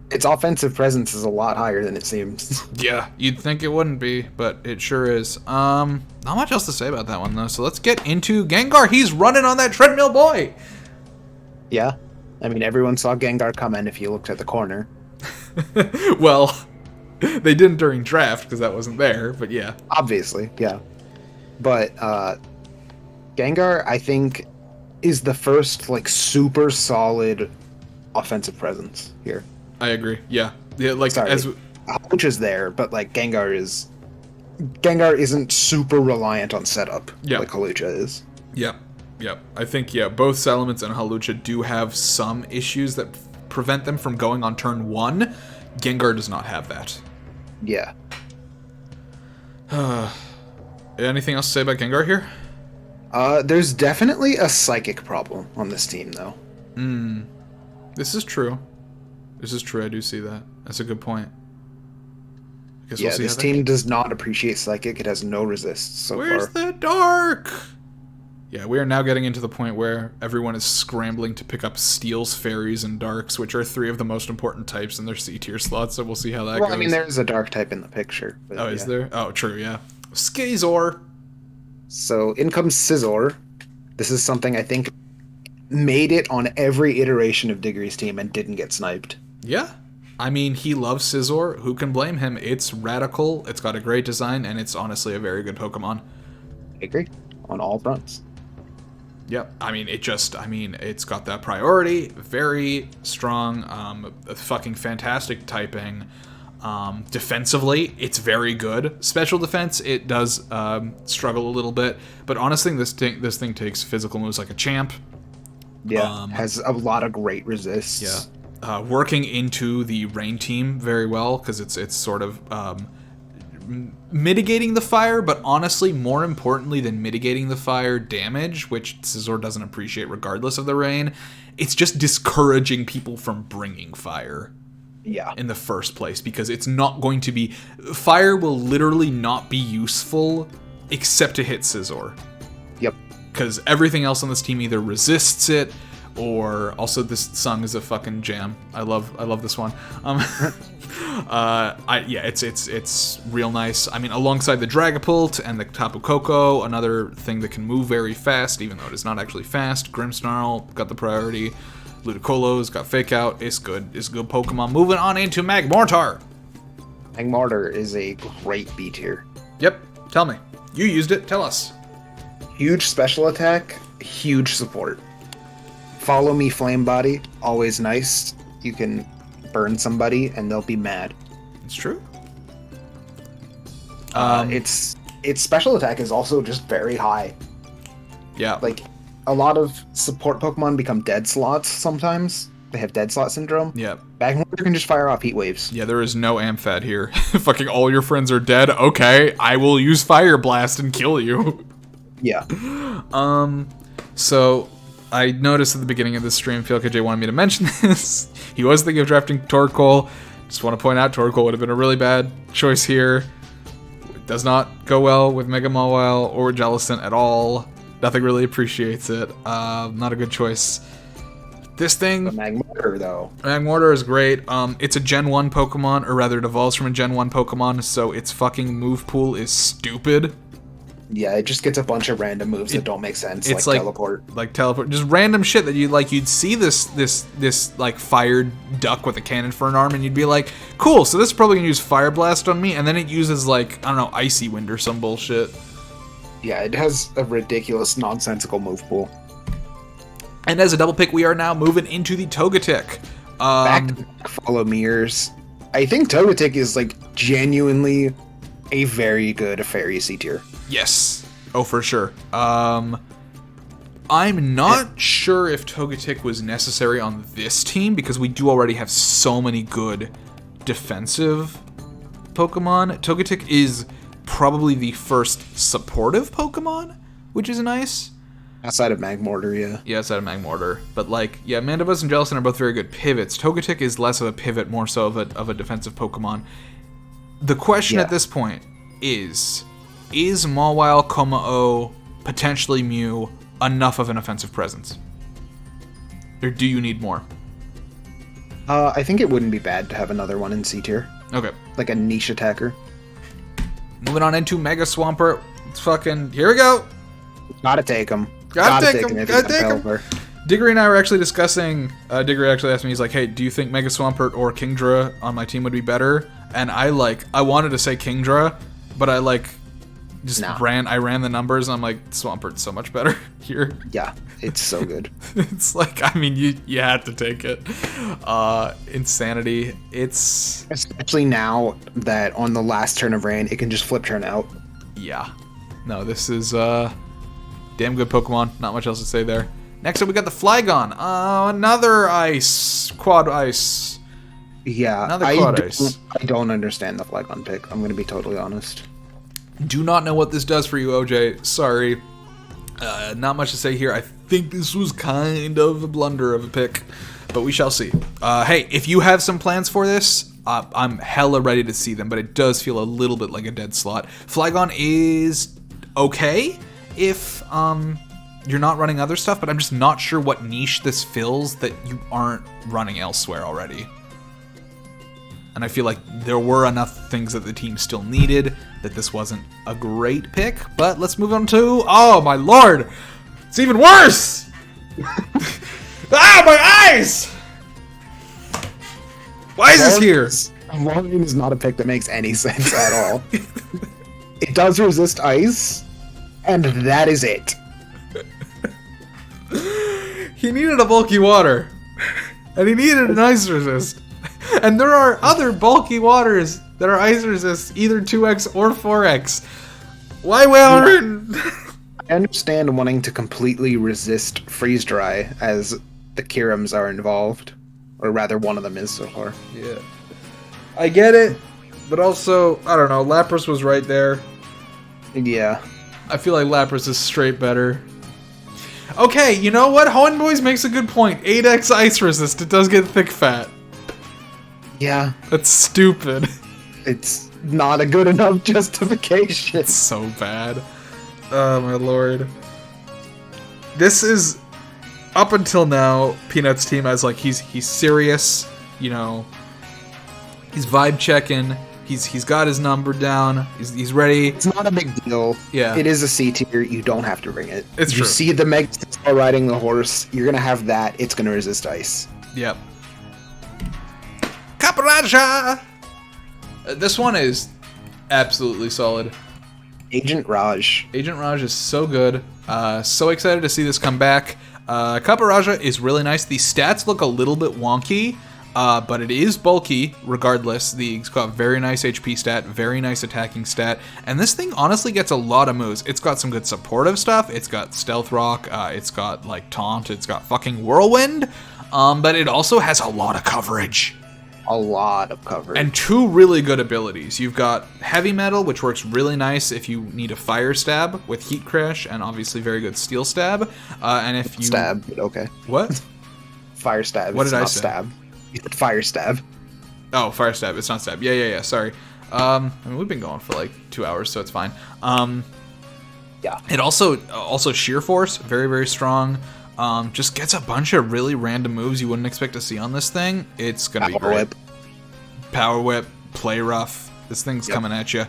Its offensive presence is a lot higher than it seems. Yeah, you'd think it wouldn't be, but it sure is. Not much else to say about that one, though, so let's get into Gengar. He's running on that treadmill, boy! Yeah. I mean, everyone saw Gengar coming if you looked at the corner. Well, they didn't during draft, because that wasn't there, but yeah. Obviously, yeah. But, Gengar, I think, is the first, like, super solid offensive presence here. I agree, yeah. Yeah, like, Sorry. Which is there, but, like, Gengar isn't super reliant on setup, like Hawlucha is. Yep. I think, both Salamence and Hawlucha do have some issues that prevent them from going on turn 1. Gengar does not have that. Yeah. Anything else to say about Gengar here? There's definitely a psychic problem on this team, though. This is true. I do see that. That's a good point. Yeah, this team does not appreciate psychic. It has no resists so far. Where's the dark? Yeah, we are now getting into the point where everyone is scrambling to pick up Steels, Fairies, and Darks, which are 3 of the most important types in their C-tier slots, so we'll see how that goes. Well, I mean, there's a dark type in the picture. But, is there? Oh, true, yeah. Skizor! So, in comes Scizor. This is something I think made it on every iteration of Diggory's team and didn't get sniped. Yeah. I mean, he loves Scizor. Who can blame him? It's radical, it's got a great design, and it's honestly a very good Pokemon. I agree. On all fronts. Yep. I mean, it's got that priority. Very strong, fucking fantastic typing. Defensively, it's very good. Special defense, it does struggle a little bit. But honestly, this thing takes physical moves like a champ. Yeah, has a lot of great resists. Yeah. Working into the rain team very well, because it's sort of mitigating the fire, but honestly, more importantly than mitigating the fire damage, which Scizor doesn't appreciate regardless of the rain, it's just discouraging people from bringing fire. Yeah. In the first place, because it's not going to be... Fire will literally not be useful except to hit Scizor. Yep. Because everything else on this team either resists it, or also this song is a fucking jam. I love this one. It's real nice. I mean, alongside the Dragapult and the Tapu Koko, another thing that can move very fast, even though it is not actually fast. Grimmsnarl got the priority. Ludicolo's got Fake Out. It's good. It's a good Pokemon. Moving on into Magmortar. Magmortar is a great B tier. Yep. Tell me. You used it. Tell us. Huge special attack, huge support. Follow me, Flame Body. Always nice. You can burn somebody and they'll be mad. It's true. Its special attack is also just very high. Yeah. Like, a lot of support Pokemon become dead slots sometimes. They have dead slot syndrome. Yeah. Magmortar can just fire off heat waves. Yeah, there is no Amphat here. Fucking all your friends are dead. Okay, I will use Fire Blast and kill you. Yeah. So I noticed at the beginning of this stream, FeelKJ wanted me to mention this. He was thinking of drafting Torkoal. Just want to point out, Torkoal would have been a really bad choice here. It does not go well with Mega Mawile or Jellicent at all. Nothing really appreciates it. Not a good choice. This thing... But Magmortar, though. Magmortar is great. It's a Gen 1 Pokemon, or rather it evolves from a Gen 1 Pokemon, so its fucking move pool is stupid. Yeah, it just gets a bunch of random moves that don't make sense, it's like teleport. Like teleport, just random shit that you'd see this like fired duck with a cannon for an arm, and you'd be like, cool. So this is probably gonna use Fire Blast on me, and then it uses like I don't know, Icy Wind or some bullshit. Yeah, it has a ridiculous, nonsensical move pool. And as a double pick, we are now moving into the Togetic. Back to follow mirrors. I think Togetic is like genuinely a very good Fairy C tier. Yes. Oh, for sure. I'm not sure if Togetic was necessary on this team because we do already have so many good defensive Pokemon. Togetic is probably the first supportive Pokemon, which is nice. Outside of Magmortar, yeah. Yeah, outside of Magmortar. But, like, yeah, Mandibuzz and Jellicent are both very good pivots. Togetic is less of a pivot, more so of a defensive Pokemon. The question at this point is Mawile, Komao, potentially Mew, enough of an offensive presence? Or do you need more? I think it wouldn't be bad to have another one in C tier. Okay. Like a niche attacker. Moving on into Mega Swampert. It's fucking... Here we go! Gotta take him. Gotta take him. if Gotta he's take him. over. Diggory and I were actually discussing... Diggory actually asked me, he's like, hey, do you think Mega Swampert or Kingdra on my team would be better? And I wanted to say Kingdra, but I ran the numbers and I'm like, Swampert's so much better here. Yeah, it's so good. It's like, I mean, you had to take it. Insanity. It's... Especially now that on the last turn of rain, it can just flip turn out. Yeah. No, this is damn good Pokemon. Not much else to say there. Next up, we got the Flygon. Another ice. Quad ice. Yeah, Another quad ice. I don't understand the Flygon pick. I'm going to be totally honest. Do not know what this does for you, OJ. Sorry. Not much to say here. I think this was kind of a blunder of a pick, but we shall see. Hey, if you have some plans for this, I'm hella ready to see them, but it does feel a little bit like a dead slot. Flygon is okay if you're not running other stuff, but I'm just not sure what niche this fills that you aren't running elsewhere already. And I feel like there were enough things that the team still needed that this wasn't a great pick. But let's move on to... Oh, my lord! It's even worse! Ah, my eyes! Why is this here? Walrein is not a pick that makes any sense at all. It does resist ice, and that is it. He needed a bulky water. And he needed an ice resist. And there are other bulky waters that are ice resist, either 2x or 4x. Why Walrein? I understand wanting to completely resist freeze dry, as the Kirams are involved. Or rather, one of them is so far. Yeah. I get it, but also, I don't know, Lapras was right there. Yeah. I feel like Lapras is straight better. Okay, you know what? Hoenn Boys makes a good point. 8x ice resist, it does get thick fat. Yeah. That's stupid. It's not a good enough justification. It's so bad. Oh my lord. This is up until now, Peanut's team as like he's serious, you know. He's vibe checking. He's got his number down. He's ready. It's not a big deal. Yeah. It is a C tier. You don't have to bring it. It's you true. see the Mega Steel riding the horse. You're gonna have that. It's gonna resist ice. Yep. Caparaja! This one is absolutely solid. Agent Raj. Agent Raj is so good. So excited to see this come back. Caparaja is really nice. The stats look a little bit wonky, but it is bulky regardless. It's got very nice HP stat, very nice attacking stat, and this thing honestly gets a lot of moves. It's got some good supportive stuff. It's got Stealth Rock. It's got like Taunt. It's got fucking Whirlwind. But it also has a lot of coverage. A lot of coverage. And two really good abilities. You've got Heavy Metal, which works really nice if you need a Fire Stab with Heat Crash, and obviously very good Steel Stab. And if you... Stab, but okay. What? Fire Stab. What it's did I not say? Stab. You said Fire Stab. Oh, Fire Stab. It's not Stab. Yeah. Sorry. I mean, we've been going for like 2 hours, so it's fine. Yeah. It also Sheer Force, very, very strong. Just gets a bunch of really random moves you wouldn't expect to see on this thing. It's gonna be great. Whip. Power Whip, Play Rough. This thing's coming at you.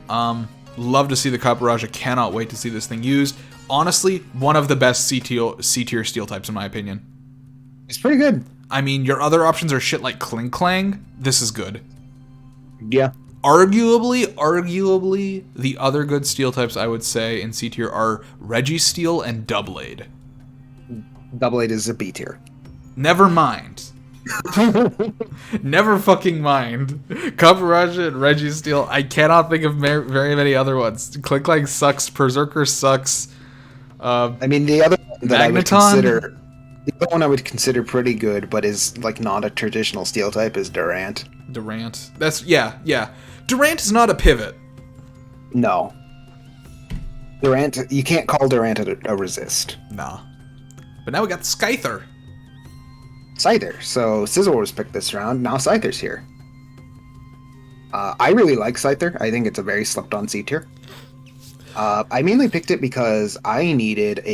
Love to see the Caparaja. Cannot wait to see this thing used. Honestly, one of the best C-tier steel types in my opinion. It's pretty good. I mean, your other options are shit like Clink Clang. This is good. Yeah. Arguably, the other good steel types I would say in C tier are Registeel and Doublade. Doublade is a B tier. Never mind. Never fucking mind. Caparaja and Registeel. I cannot think of very many other ones. Clink Clang sucks. Berserker sucks. I mean, the other one that I would Magneton? consider... The other one I would consider pretty good, but is like not a traditional steel type, is Durant. Durant. That's yeah. Durant is not a pivot. No. Durant, you can't call Durant a resist. Nah. But now we got Scyther. Scyther. So Sizzle was picked this round. Now Scyther's here. I really like Scyther. I think it's a very slept-on C tier. I mainly picked it because I needed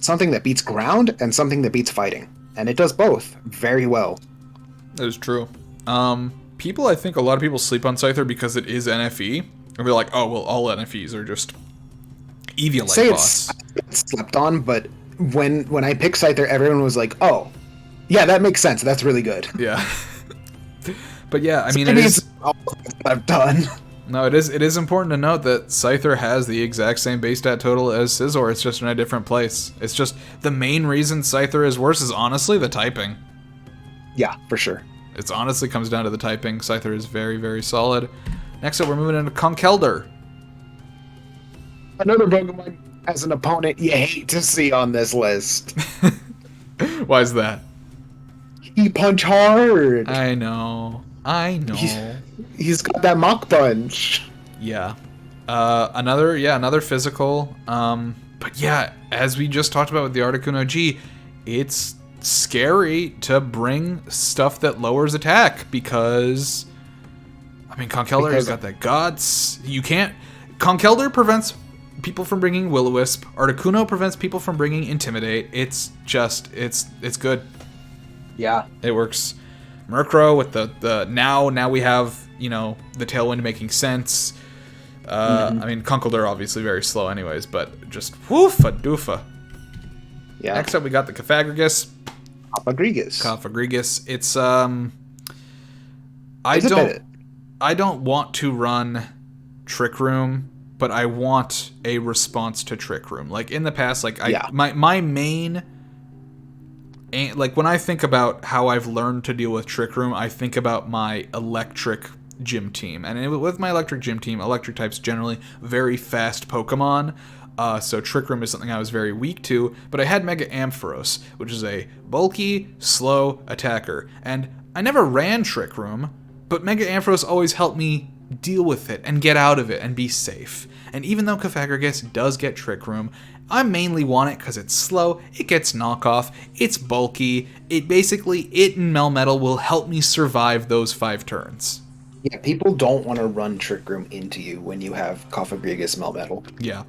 something that beats ground and something that beats fighting, and it does both very well. That is true. I think a lot of people sleep on Scyther because it is NFE, and they're like, oh well, all NFEs are just Eviolite boss. It's slept on, but when I picked Scyther, everyone was like, oh, yeah, that makes sense. That's really good. Yeah. But yeah, I mean, Maybe it is. it's all that I've done. No, it is important to note that Scyther has the exact same base stat total as Scizor, it's just in a different place. It's just, the main reason Scyther is worse is honestly the typing. Yeah, for sure. It honestly comes down to the typing. Scyther is very, very solid. Next up, we're moving into Conkeldurr. Another Pokemon as an opponent you hate to see on this list. Why is that? He punch hard. I know. He's got that Mach Punch. Yeah. Another physical. But yeah, as we just talked about with the Articuno G, it's scary to bring stuff that lowers attack because, I mean, Conkeldurr's got that guts. Conkeldurr prevents people from bringing Will-O-Wisp. Articuno prevents people from bringing Intimidate. It's good. Yeah. It works. Murkrow with the now we have, you know, the Tailwind making sense. I mean, Conkeldurr obviously very slow anyways, but just woofa doofa. Yeah. Next up we got the Cofagrigus. Cofagrigus. It's I don't want to run Trick Room, but I want a response to Trick Room. Like in the past, like my main, like when I think about how I've learned to deal with Trick Room, I think about my electric gym team. And with my electric gym team, electric types generally very fast Pokemon. So Trick Room is something I was very weak to, but I had Mega Ampharos, which is a bulky, slow attacker. And I never ran Trick Room, but Mega Ampharos always helped me deal with it and get out of it and be safe. And even though Cofagrigus does get Trick Room, I mainly want it because it's slow, it gets knockoff, it's bulky, it and Melmetal will help me survive those 5 turns. Yeah, people don't want to run Trick Room into you when you have Cofagrigus Melmetal. Yeah.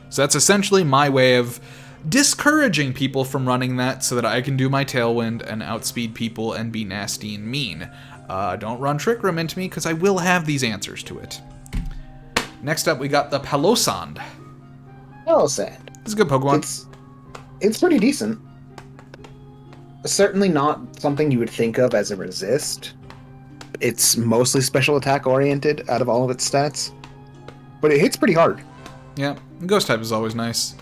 So that's essentially my way of discouraging people from running that so that I can do my Tailwind and outspeed people and be nasty and mean. Don't run Trick Room into me, because I will have these answers to it. Next up, we got the Palosand. Sand. It's a good Pokemon. It's pretty decent. Certainly not something you would think of as a resist. It's mostly special attack oriented out of all of its stats. But it hits pretty hard. Yeah, Ghost type is always nice.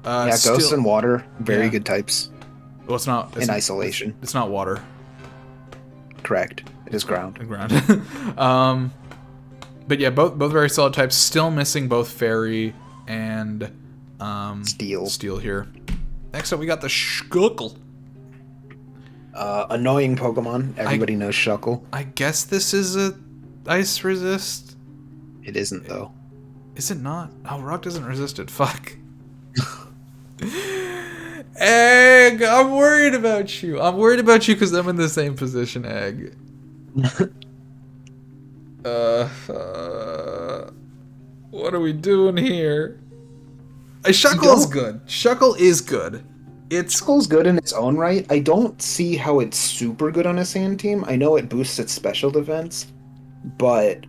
Ghost and water, very good types. Well, it's not... in isolation. It's not water. Correct. It is ground. But yeah, both very solid types. Still missing both Fairy and Steel here. Next up, we got the Shuckle. Annoying Pokemon. Everybody knows Shuckle. I guess this is a Ice Resist. It isn't, though. Is it not? Oh, Rock doesn't resist it. Fuck. Egg! I'm worried about you. I'm worried about you because I'm in the same position, Egg. What are we doing here? Shuckle's good. Shuckle is good. Shuckle's good in its own right. I don't see how it's super good on a sand team. I know it boosts its special defense, but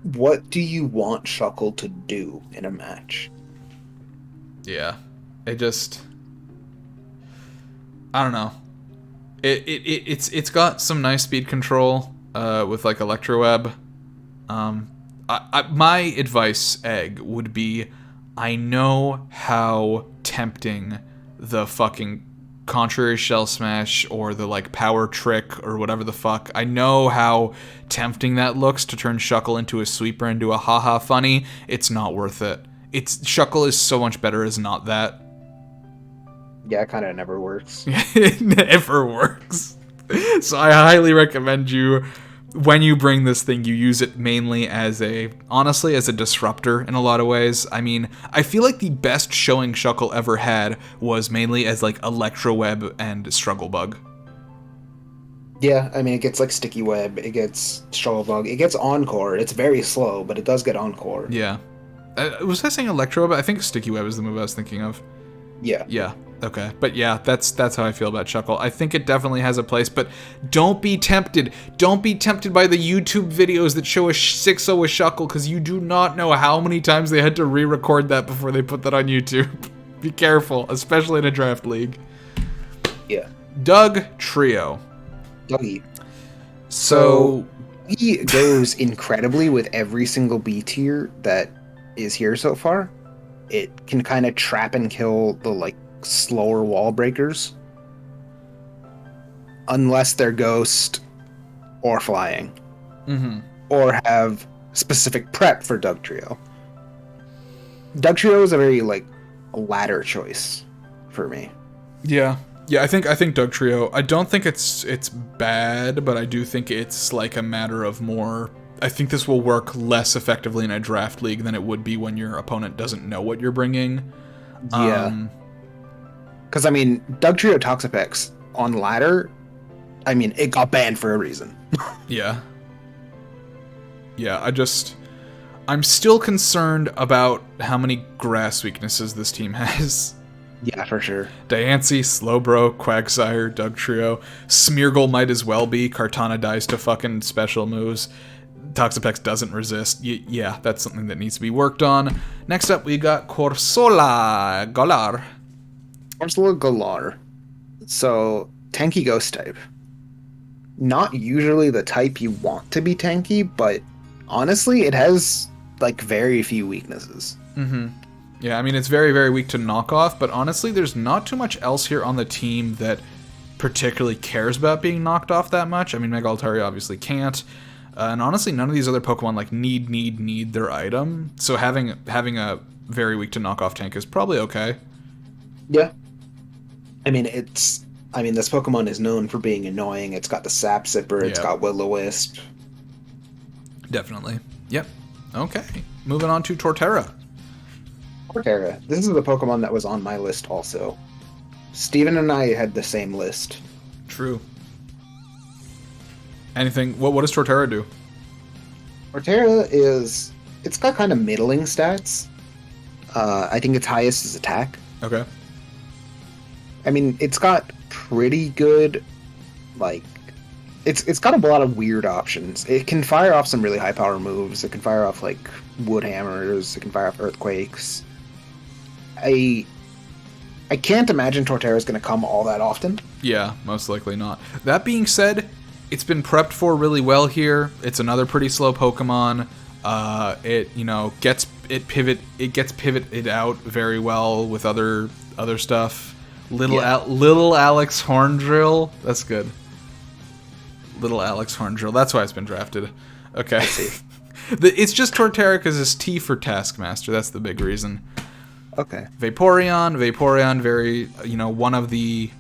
what do you want Shuckle to do in a match? Yeah, I don't know. It's got some nice speed control with like Electro Web. My advice, Egg, would be, I know how tempting the fucking Contrary Shell Smash or the like Power Trick or whatever the fuck. I know how tempting that looks to turn Shuckle into a sweeper and do a haha funny. It's not worth it. Shuckle is so much better as not that. Yeah, it kind of never works. It never works. So I highly recommend you, when you bring this thing, you use it mainly honestly, as a disruptor in a lot of ways. I mean, I feel like the best showing Shuckle ever had was mainly as like Electro Web and Struggle Bug. Yeah, I mean, it gets like Sticky Web, it gets Struggle Bug, it gets Encore. It's very slow, but it does get Encore. Yeah. Was I saying Electro Web? I think Sticky Web is the move I was thinking of. Yeah. Yeah. Okay. But yeah, that's how I feel about Shuckle. I think it definitely has a place, but don't be tempted. Don't be tempted by the YouTube videos that show a 6-0 with Shuckle, because you do not know how many times they had to re-record that before they put that on YouTube. Be careful, especially in a draft league. Yeah. Doug Trio. Dougie. So he goes incredibly with every single B tier that is here so far. It can kind of trap and kill the like slower wall breakers, unless they're ghost or flying, or have specific prep for Doug Trio. Doug Trio is a very like ladder choice for me. Yeah, I think Doug Trio. I don't think it's bad, but I do think it's like a matter of more. I think this will work less effectively in a draft league than it would be when your opponent doesn't know what you're bringing. Yeah. Because, I mean, Doug Trio Toxapex on ladder, I mean, it got banned for a reason. Yeah. I'm still concerned about how many grass weaknesses this team has. Yeah, for sure. Diancie, Slowbro, Quagsire, Doug Trio. Smeargle might as well be. Kartana dies to fucking special moves. Toxapex doesn't resist. Yeah, that's something that needs to be worked on. Next up, we got Corsola Galar. Corsola Galar. So, tanky ghost type. Not usually the type you want to be tanky, but honestly, it has, like, very few weaknesses. Yeah, I mean, it's very, very weak to knockoff, but honestly, there's not too much else here on the team that particularly cares about being knocked off that much. I mean, Mega Altaria obviously can't. And honestly, none of these other Pokemon like need their item. So having a very weak to knockoff tank is probably okay. Yeah. I mean, this Pokemon is known for being annoying. It's got the Sap Sipper. It's got Will-O-Wisp. Definitely. Yep. Okay. Moving on to Torterra. Torterra. This is the Pokemon that was on my list also. Steven and I had the same list. True. Anything? What does Torterra do? Torterra it's got kind of middling stats. I think its highest is attack. Okay. I mean, it's got pretty good, like, it's got a lot of weird options. It can fire off some really high power moves. It can fire off like wood hammers. It can fire off earthquakes. I can't imagine Torterra is going to come all that often. Yeah, most likely not. That being said, it's been prepped for really well here. It's another pretty slow Pokemon. It gets pivoted out very well with other stuff. Little Alex Horndrill. That's good. Little Alex Horndrill. That's why it's been drafted. Okay. I see. It's just Torterra because it's T for Taskmaster. That's the big reason. Okay. Vaporeon, very, one of the,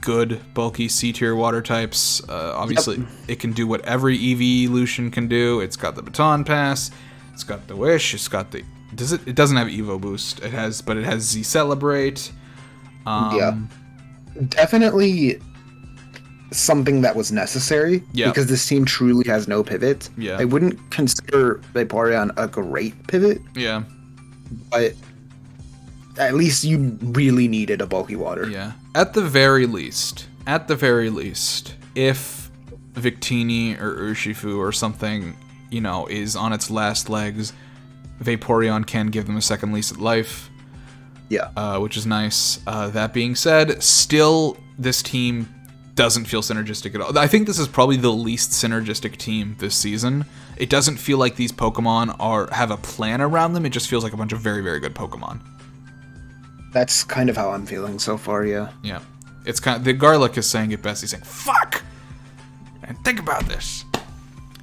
good, bulky C-tier water types. Obviously, It can do what every evolution can do. It's got the Baton Pass. It's got the Wish. It's got the... It doesn't have Evo Boost. It has Z Celebrate. Definitely something that was necessary. Yeah. Because this team truly has no pivot. Yeah. I wouldn't consider Vaporeon a great pivot. Yeah. But at least you really needed a bulky water. Yeah. At the very least, if Victini or Urshifu or something, is on its last legs, Vaporeon can give them a second lease at life. Yeah. Which is nice. That being said, still, this team doesn't feel synergistic at all. I think this is probably the least synergistic team this season. It doesn't feel like these Pokemon have a plan around them. It just feels like a bunch of very, very good Pokemon. That's kind of how I'm feeling so far, yeah. Yeah. It's kind of... The Garlic is saying it best. He's saying, fuck! And think about this.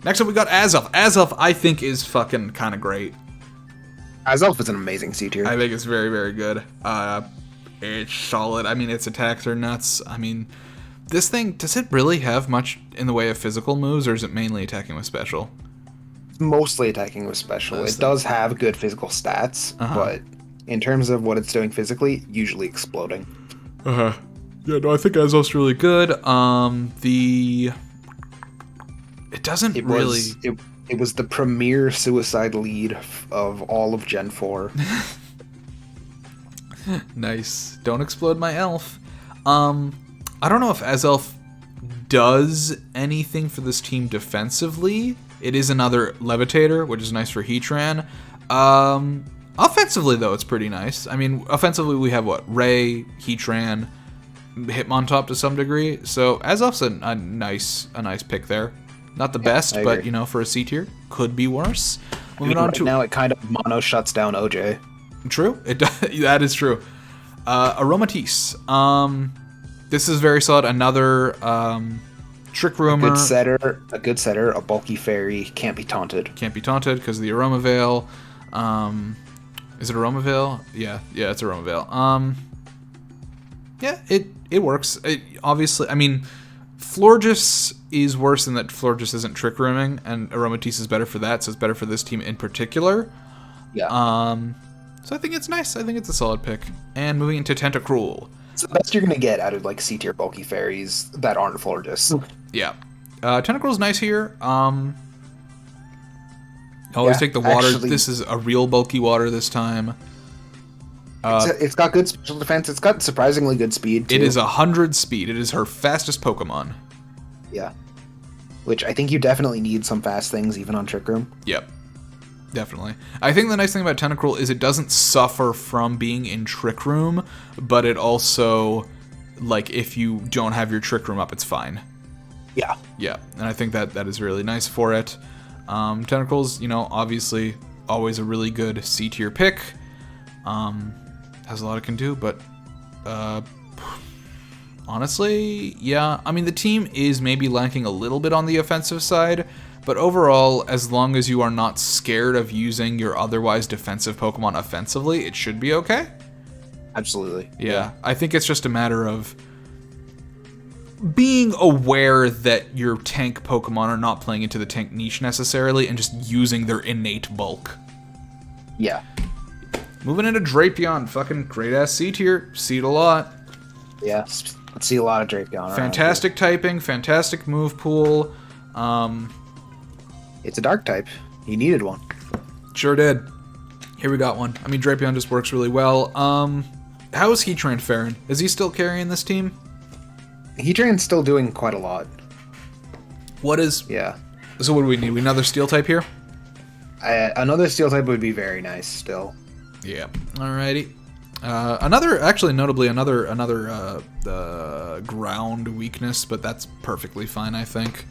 Next up, we got Azelf. Azelf, I think, is fucking kind of great. Azelf is an amazing C tier. I think it's very, very good. It's solid. I mean, its attacks are nuts. I mean, this thing, does it really have much in the way of physical moves, or is it mainly attacking with special? It's mostly attacking with special. It does have good physical stats, but in terms of what it's doing physically, usually exploding. Yeah, no, I think Azelf's really good. It was the premier suicide lead of all of Gen 4. Nice. Don't explode my elf. I don't know if Azelf does anything for this team defensively. It is another Levitator, which is nice for Heatran. Offensively, though, it's pretty nice. I mean, offensively, we have, Ray, Heatran, Hitmontop to some degree. So Azelf's a nice pick there. Not the best, but, for a C tier, could be worse. Moving on to... Now it kind of mono shuts down OJ. True. That is true. Aromatisse. This is very solid. Another Trick Rumor. A good setter, a bulky fairy, can't be taunted. Can't be taunted because of the Aroma Veil. Is it Aroma Veil? Yeah, it's Aroma Veil. Yeah, it works. Obviously, I mean, Florges is worse in that Florges isn't Trick Rooming, and Aromatisse is better for that, so it's better for this team in particular. Yeah. So I think it's nice. I think it's a solid pick. And moving into Tentacruel. It's the best you're going to get out of, C tier bulky fairies that aren't Florges. Yeah. Tentacruel's nice here. Always take the water. Actually, this is a real bulky water this time. It's got good special defense. It's got surprisingly good speed, too. It is 100 speed. It is her fastest Pokemon. Yeah. Which I think you definitely need some fast things, even on Trick Room. Yep. Definitely. I think the nice thing about Tentacruel is it doesn't suffer from being in Trick Room, but it also, if you don't have your Trick Room up, it's fine. Yeah. Yeah, and I think that is really nice for it. Tentacruel's, obviously always a really good C-tier pick. Has a lot it can do, but honestly, yeah. I mean, the team is maybe lacking a little bit on the offensive side, but overall, as long as you are not scared of using your otherwise defensive Pokemon offensively, it should be okay. Absolutely. Yeah. I think it's just a matter of being aware that your tank Pokemon are not playing into the tank niche necessarily and just using their innate bulk. Yeah. Moving into Drapion, fucking great-ass C-tier. See it a lot. Yeah, let's see a lot of Drapion. Fantastic typing, fantastic move pool. It's a dark type. He needed one. Sure did. Here we got one. I mean, Drapion just works really well. How is Heatran faring? Is he still carrying this team? Heatran's still doing quite a lot. What is... Yeah. So what do we need? Another steel type here? Another steel type would be very nice still. Yeah. Alrighty. Notably, another ground weakness, but that's perfectly fine, I think.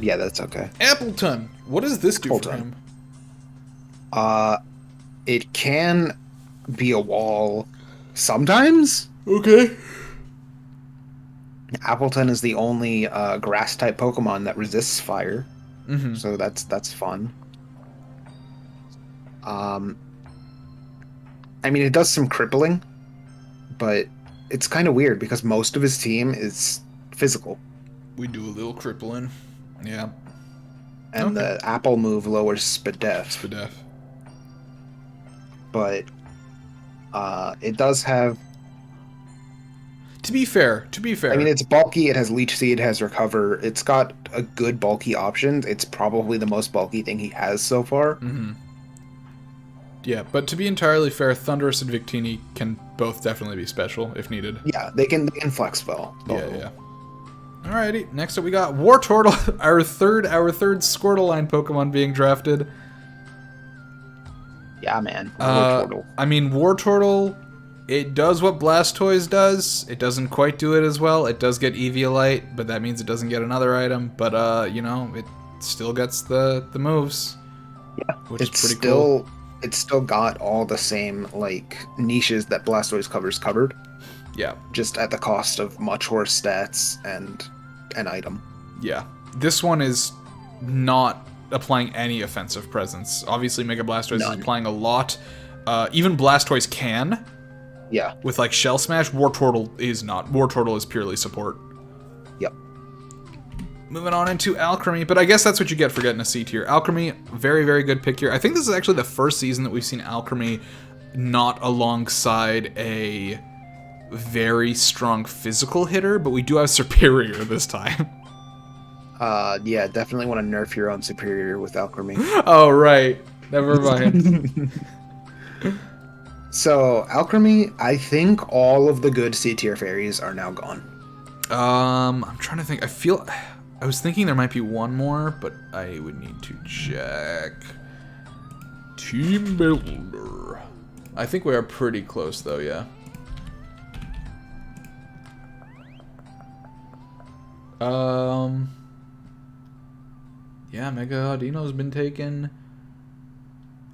Yeah, that's okay. Appleton! What does this do for him? It can be a wall sometimes. Okay. Appleton is the only grass-type Pokemon that resists fire. Mm-hmm. So that's fun. I mean, it does some crippling, but it's kind of weird because most of his team is physical. We do a little crippling. Yeah. And the Apple move lowers Spadef. But it does have... To be fair. I mean, it's bulky, it has Leech Seed, it has Recover. It's got a good bulky option. It's probably the most bulky thing he has so far. Mm-hmm. Yeah, but to be entirely fair, Thundurus and Victini can both definitely be special if needed. Yeah, they can flex well. Yeah. Alrighty, next up we got Wartortle, our third Squirtle line Pokemon being drafted. Yeah, man. Wartortle. I mean, Wartortle, it does what Blastoise does. It doesn't quite do it as well. It does get Eviolite, but that means it doesn't get another item. But, you know, it still gets the moves. Yeah, which is pretty cool. It's still got all the same, like, niches that Blastoise covered. Yeah. Just at the cost of much worse stats and an item. Yeah. This one is not applying any offensive presence. Obviously, Mega Blastoise is applying a lot. Even Blastoise can. Yeah. With, like, Shell Smash. Wartortle is not. Wartortle is purely support. Yep. Moving on into Alchemy, but I guess that's what you get for getting a C tier. Alchemy, very, very good pick here. I think this is actually the first season that we've seen Alchemy not alongside a very strong physical hitter, but we do have Superior this time. Yeah, definitely want to nerf your own Superior with Alchemy. Oh, right. Never mind. So, Alchemy, I think all of the good C tier fairies are now gone. I'm trying to think. I was thinking there might be one more, but I would need to check. Team Builder. I think we are pretty close, though, yeah. Yeah, Mega Audino's been taken.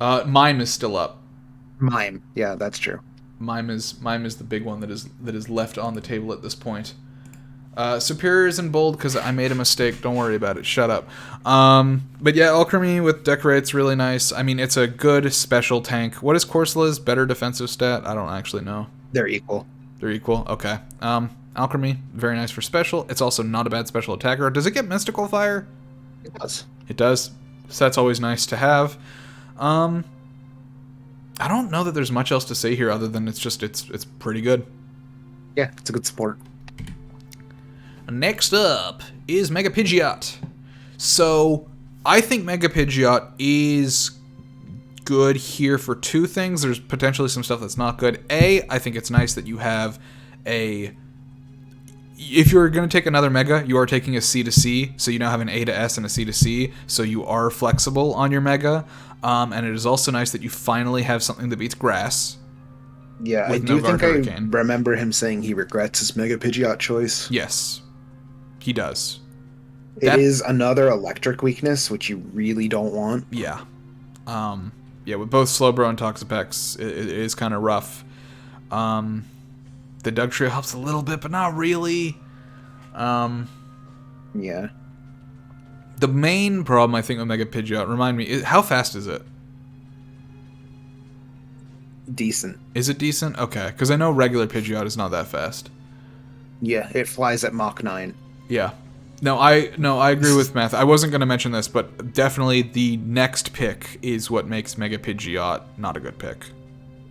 Mime is still up. Mime, yeah, that's true. Mime is the big one that is left on the table at this point. Superior is in bold because I made a mistake. Don't worry about it. Shut up. But yeah, Alchemy with Decorate's really nice. I mean, it's a good special tank. What is Corsola's better defensive stat? I don't actually know. They're equal. They're equal? Okay. Alchemy, very nice for special. It's also not a bad special attacker. Does it get Mystical Fire? It does. It does. So that's always nice to have. I don't know that there's much else to say here other than it's pretty good. Yeah, it's a good support. Next up is Mega Pidgeot. So, I think Mega Pidgeot is good here for two things. There's potentially some stuff that's not good. I think it's nice that you have if you're going to take another Mega, you are taking a C to C, so you now have an A to S and a C to C, so you are flexible on your Mega. And it is also nice that you finally have something that beats Grass. Yeah, I do think I remember him saying he regrets his Mega Pidgeot choice. Yes, he does. It is another electric weakness, which you really don't want. Yeah. Yeah, with both Slowbro and Toxapex, it is kind of rough. The Dugtrio helps a little bit, but not really. Yeah. The main problem, I think, with Mega Pidgeot, remind me, how fast is it? Decent. Is it decent? Okay, because I know regular Pidgeot is not that fast. Yeah, it flies at Mach 9. Yeah. No, I agree with Math. I wasn't going to mention this, but definitely the next pick is what makes Mega Pidgeot not a good pick.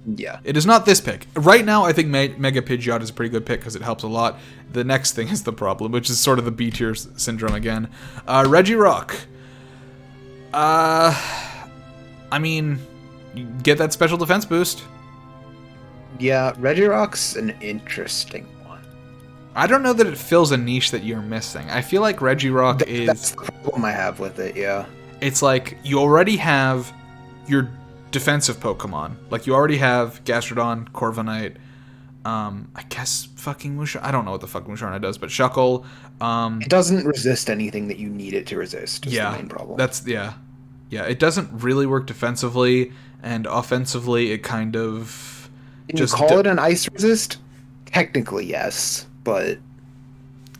Yeah. It is not this pick. Right now, I think Mega Pidgeot is a pretty good pick because it helps a lot. The next thing is the problem, which is sort of the B-tier syndrome again. Regirock. I mean, you get that special defense boost. Yeah, Regirock's an interesting one. I don't know that it fills a niche that you're missing. I feel like Regirock That's is... the problem I have with it, yeah. It's like you already have your defensive Pokemon. Like you already have Gastrodon, Corviknight, I guess fucking Musharna. I don't know what the fuck Musharna does, but Shuckle. It doesn't resist anything that you need it to resist, is the Yeah, main problem. yeah. It doesn't really work defensively, and offensively, it kind of Can you just. call it an ice resist? Technically, yes, but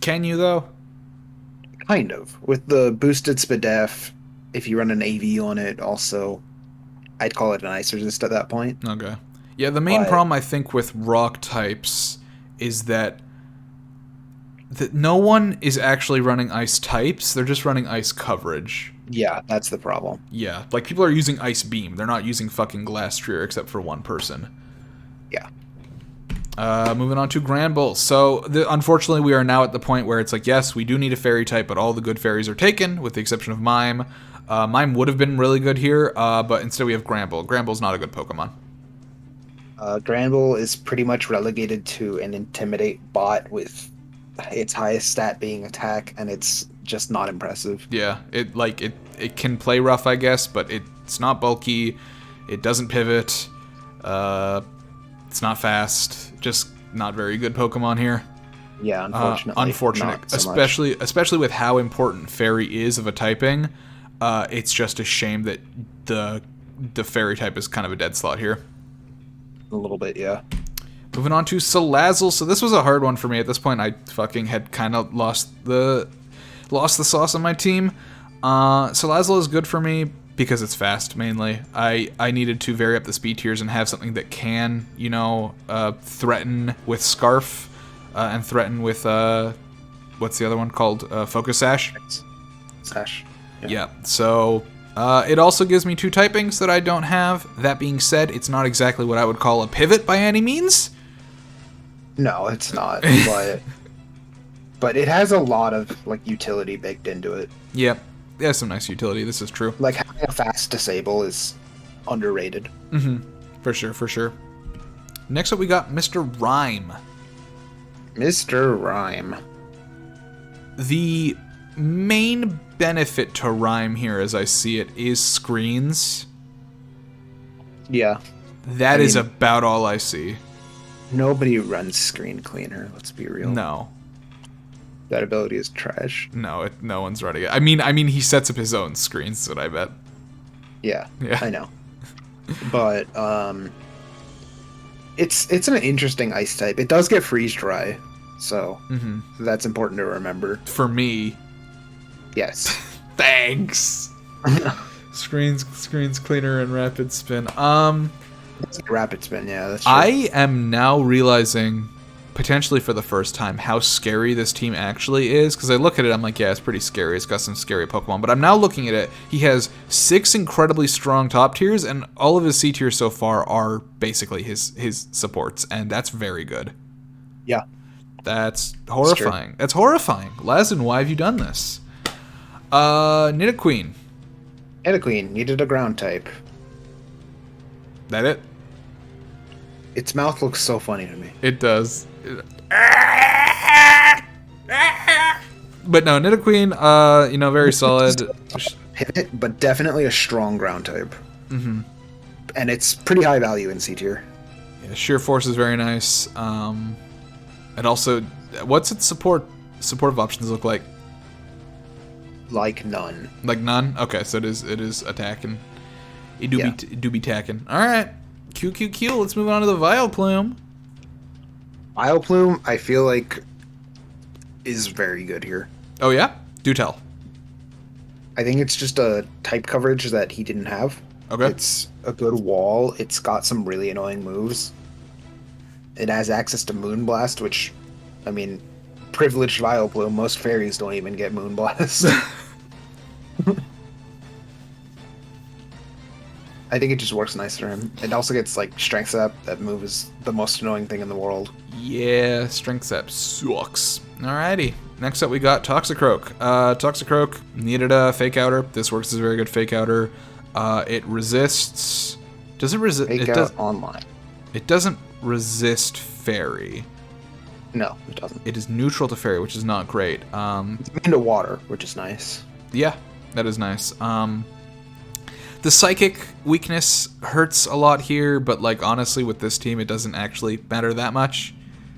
Can you though? kind of. With the boosted Spadef, if you run an AV on it, also, I'd call it an ice resist at that point. Okay. Yeah, the main But problem I think with rock types is that no one is actually running ice types. They're just running ice coverage. yeah, that's the problem. Yeah, like people are using Ice Beam. They're not using fucking Glastrier except for one person. Yeah. Moving on to Granbull. So, unfortunately, we are now at the point where it's like, yes, we do need a fairy type, but all the good fairies are taken, with the exception of Mime. Mime would have been really good here, but instead we have Granbull. Granbull's not a good Pokemon. Granbull is pretty much relegated to an Intimidate bot with its highest stat being attack, and it's just not impressive. Yeah, it can play rough, I guess, but it's not bulky. It doesn't pivot. It's not fast. Just not very good Pokemon here. Yeah, unfortunately. Unfortunate, not so much. especially with how important Fairy is of a typing. It's just a shame that the Fairy type is kind of a dead slot here. A little bit, yeah. Moving on to Salazzle. So this was a hard one for me. At this point, I fucking had kind of lost the sauce on my team. Salazzle is good for me because it's fast, mainly. I needed to vary up the speed tiers and have something that can, threaten with Scarf and threaten with, what's the other one called? Focus Sash? Sash. Yeah, so it also gives me 2 typings that I don't have. That being said, it's not exactly what I would call a pivot by any means. No, it's not, but it has a lot of utility baked into it. Yep, it has some nice utility, this is true. Like having a fast disable is underrated. For sure. Next up we got Mr. Rhyme. Mr. Rhyme. The main benefit to Rhyme here, as I see it, is screens. Yeah. That is about all I see. Nobody runs Screen Cleaner, let's be real. No. That ability is trash. No, no one's running it. I mean, he sets up his own screens, is what I bet. Yeah, Yeah. I know. But, it's an interesting ice type. It does get freeze dry, so that's important to remember. For me. Yes. Thanks. Screens cleaner and rapid spin. Rapid spin, yeah, that's true. I am now realizing, potentially for the first time, how scary this team actually is. Because I look at it, I'm like, yeah, it's pretty scary. It's got some scary Pokemon. But I'm now looking at it. He has 6 incredibly strong top tiers, and all of his C tiers so far are basically his supports, and that's very good. Yeah. That's horrifying. That's horrifying. Lazen, why have you done this? Nidoqueen. Nidoqueen needed a ground type. That it? Its mouth looks so funny to me. It does. But no, Nidoqueen, very solid. Pivot, but definitely a strong ground type. And it's pretty high value in C tier. Yeah, Sheer Force is very nice. And also, what's its supportive options look like? Like none. Like none? Okay, so it is attacking. It do be tacking. Alright. QQQ, let's move on to the Vileplume. Vileplume, I feel like, is very good here. Oh yeah? Do tell. I think it's just a type coverage that he didn't have. Okay. It's a good wall. It's got some really annoying moves. It has access to Moonblast, which, privileged Vileplume. Most fairies don't even get Moonblast. I think it just works nice for him. It also gets Strength Up. That move is the most annoying thing in the world. Yeah, Strength Up sucks. Alrighty. Next up we got Toxicroak. Toxicroak needed a Fake Outer. This works as a very good Fake Outer. It resists... Does it resist? Fake It Out does. online. It doesn't resist fairy. No, it doesn't. It is neutral to fairy, which is not great. It's into water, which is nice. Yeah, that is nice. The psychic weakness hurts a lot here, but like honestly, with this team, it doesn't actually matter that much.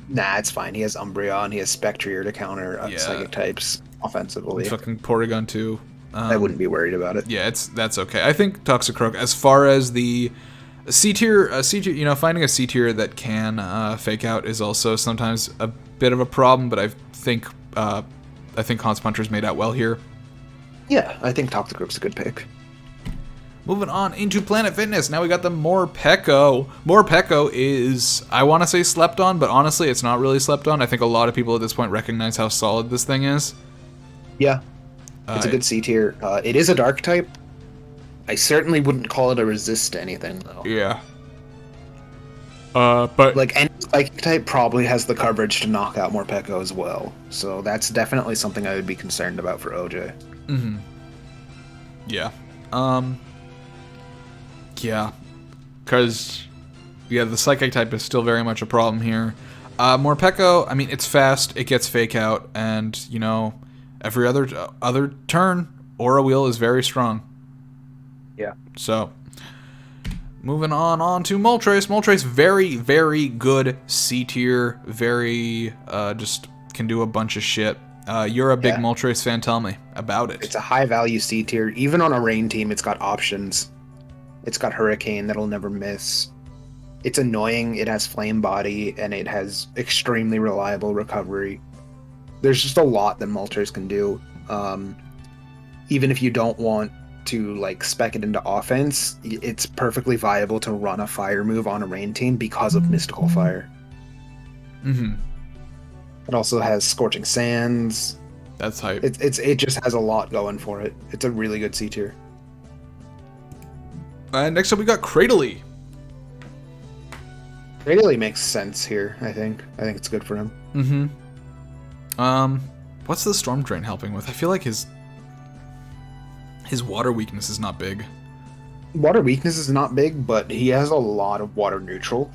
Nah, it's fine. He has Umbreon, he has Spectrier to counter Yeah. psychic types offensively. Fucking Porygon too. I wouldn't be worried about it. Yeah, that's okay. I think Toxicroak, as far as the C tier, you know, finding a C tier that can fake out is also sometimes a bit of a problem. But I think Haunts Puncher's made out well here. Yeah, I think Toxicroak's a good pick. Moving on into Planet Fitness. Now we got the Morpeko. Morpeko is, I want to say slept on, but honestly, it's not really slept on. I think a lot of people at this point recognize how solid this thing is. Yeah, it's a good C tier. It is a dark type. I certainly wouldn't call it a resist to anything, though. Yeah. But like any psychic type probably has the coverage to knock out Morpeko as well. So that's definitely something I would be concerned about for OJ. Mm-hmm. Yeah. Yeah. Because, yeah, the psychic type is still very much a problem here. Morpeko, I mean, it's fast, it gets fake out, and, you know, every other turn, Aura Wheel is very strong. Yeah. So, moving on to Moltres. Moltres, very, very good C tier. Very, just can do a bunch of shit. You're a big Moltres fan. Tell me about it. It's a high value C tier. Even on a rain team, it's got options. It's got Hurricane that'll never miss. It's annoying. It has Flame Body, and it has extremely reliable recovery. There's just a lot that Moltres can do. Even if you don't want to like spec it into offense, it's perfectly viable to run a fire move on a rain team because of Mystical Fire. Mm-hmm. It also has Scorching Sands. That's hype. It just has a lot going for it. It's a really good C tier. Next up, we got Cradily. Cradily makes sense here. I think it's good for him. Mm-hmm. What's the Storm Drain helping with? I feel like his water weakness is not big. Water weakness is not big, but he has a lot of water neutral.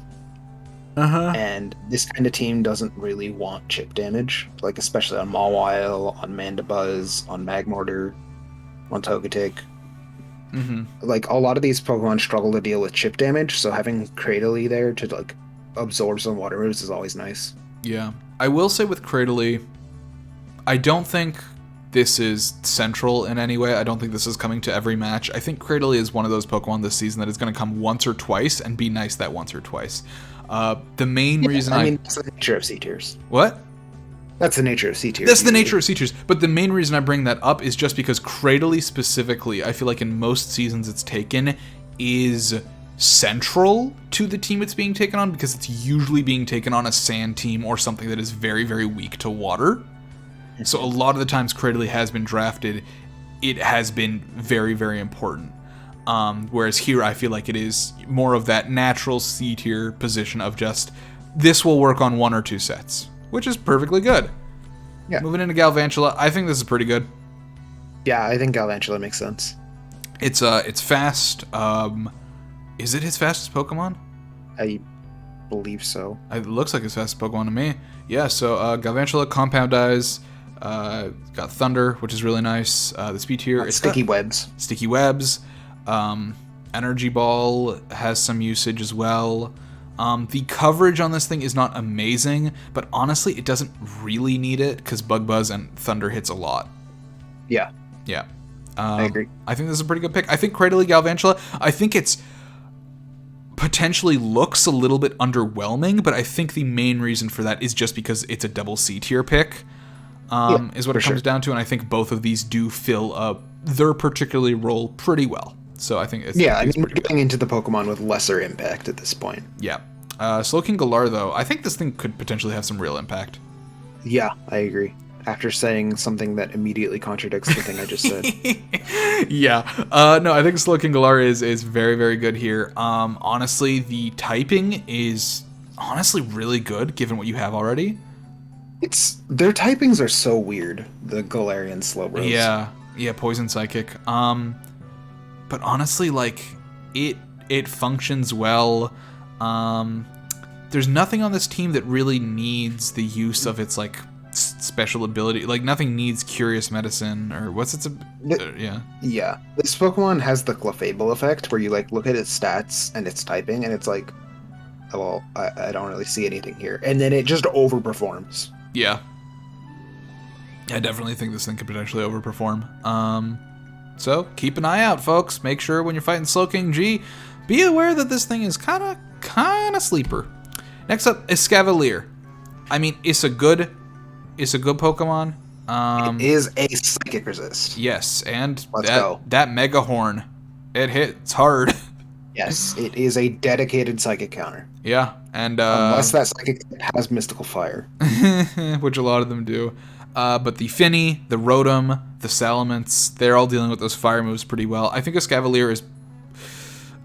And this kind of team doesn't really want chip damage, like especially on Mawile, on Mandibuzz, on Magmortar, on Togetic. Mm-hmm. Like a lot of these Pokemon struggle to deal with chip damage, so having Cradily there to like absorb some water moves is always nice. Yeah. I will say with Cradily, I don't think this is central in any way. I don't think this is coming to every match. I think Cradily is one of those Pokemon this season that is going to come once or twice and be nice that once or twice. The main reason I mean, that's the nature of C tiers. What? That's the nature of C tiers. That's the nature of C tiers. But the main reason I bring that up is just because Cradily specifically, I feel like in most seasons it's taken, is central to the team it's being taken on, because it's usually being taken on a sand team or something that is very, very weak to water. So a lot of the times Cradily has been drafted, it has been very, very important. Whereas here I feel like it is more of that natural C tier position of just, this will work on one or two sets, which is perfectly good. Yeah. Moving into Galvantula, I think this is pretty good. Yeah, I think Galvantula makes sense. It's fast. Is it his fastest Pokemon? I believe so. It looks like his fastest Pokemon to me. Yeah, so Galvantula, Compound Eyes, got Thunder, which is really nice. The speed tier, it's Sticky Webs. Sticky Webs. Energy Ball has some usage as well. The coverage on this thing is not amazing, but honestly, it doesn't really need it because Bug Buzz and Thunder hits a lot. Yeah. Yeah. I agree. I think this is a pretty good pick. I think Cradily Galvantula, I think it's potentially looks a little bit underwhelming, but I think the main reason for that is just because it's a double C tier pick, is what it comes down to, and I think both of these do fill their particular role pretty well. So I think it's... Yeah, I mean, we're getting into the Pokemon with lesser impact at this point. Yeah. Slowking Galar, though, I think this thing could potentially have some real impact. Yeah, I agree. After saying something that immediately contradicts the thing I just said. Yeah. No, I think Slowking Galar is very, very good here. Honestly, the typing is honestly really good, given what you have already. Their typings are so weird, the Galarian Slowbros. Yeah, Poison Psychic. But honestly, like, it functions well. There's nothing on this team that really needs the use of its like special ability. Like nothing needs Curious Medicine or what's its yeah. Yeah, this Pokemon has the Clefable effect, where you like look at its stats and its typing, and it's like, oh, well, I don't really see anything here, and then it just overperforms. Yeah. I definitely think this thing could potentially overperform. So keep an eye out, folks. Make sure when you're fighting Slowking G, be aware that this thing is kind of sleeper. Next up, Escavalier. I mean, it's a good Pokemon. It is a Psychic Resist. Yes, and go. that Mega Horn, it hits hard. Yes, it is a dedicated Psychic counter. Yeah, and unless that Psychic has Mystical Fire, which a lot of them do. But the Finny, the Rotom, the Salamence, they're all dealing with those fire moves pretty well. I think Escavalier is...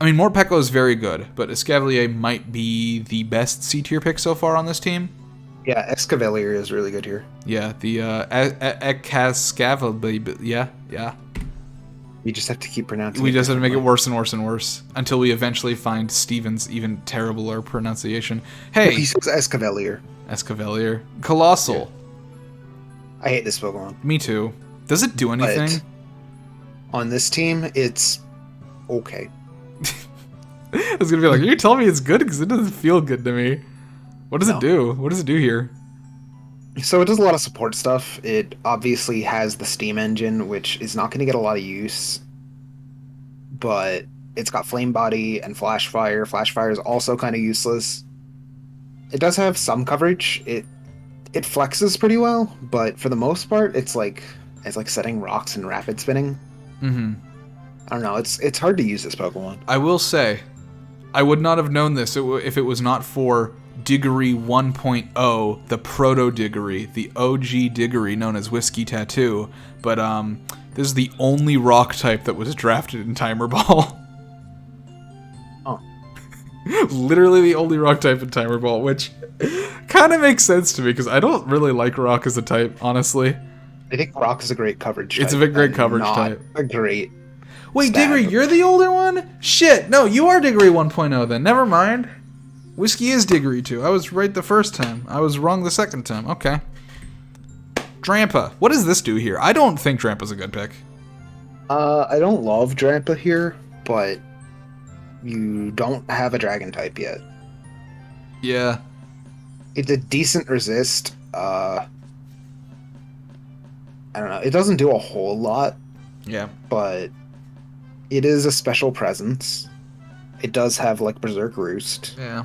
I mean, Morpeko is very good, but Escavalier might be the best C-tier pick so far on this team. Yeah, Escavalier is really good here. Yeah, the Escavalier, yeah. We just have to keep pronouncing We just have to make it worse and worse and worse until we eventually find Steven's even terribler pronunciation. Hey! He says Escavalier. Escavalier. Colossal. Yeah. I hate this Pokemon. Me too. Does it do anything? But on this team, it's okay. I was gonna be like, you're telling me it's good because it doesn't feel good to me. What does it do? What does it do here? So it does a lot of support stuff. It obviously has the Steam Engine, which is not going to get a lot of use. But it's got Flame Body and Flash Fire. Flash Fire is also kind of useless. It does have some coverage. It flexes pretty well, but for the most part, it's like setting rocks and rapid spinning. Mm-hmm. I don't know. It's hard to use this Pokemon. I will say, I would not have known this if it was not for Diggory 1.0, the Proto Diggory, the OG Diggory known as Whiskey Tattoo. But this is the only rock type that was drafted in Timer Ball. Oh. Literally the only rock type in Timer Ball, which kind of makes sense to me because I don't really like rock as a type, honestly. I think rock is a great coverage type. It's a great coverage type. A great... Wait, Diggory, you're the older one? Shit, no, you are Diggory 1.0 then. Never mind. Whiskey is Diggory too. I was right the first time. I was wrong the second time. Okay. Drampa. What does this do here? I don't think Drampa's a good pick. I don't love Drampa here, but you don't have a dragon type yet. Yeah. It's a decent resist. I don't know. It doesn't do a whole lot. Yeah. But it is a special presence. It does have, like, Berserk Roost. Yeah.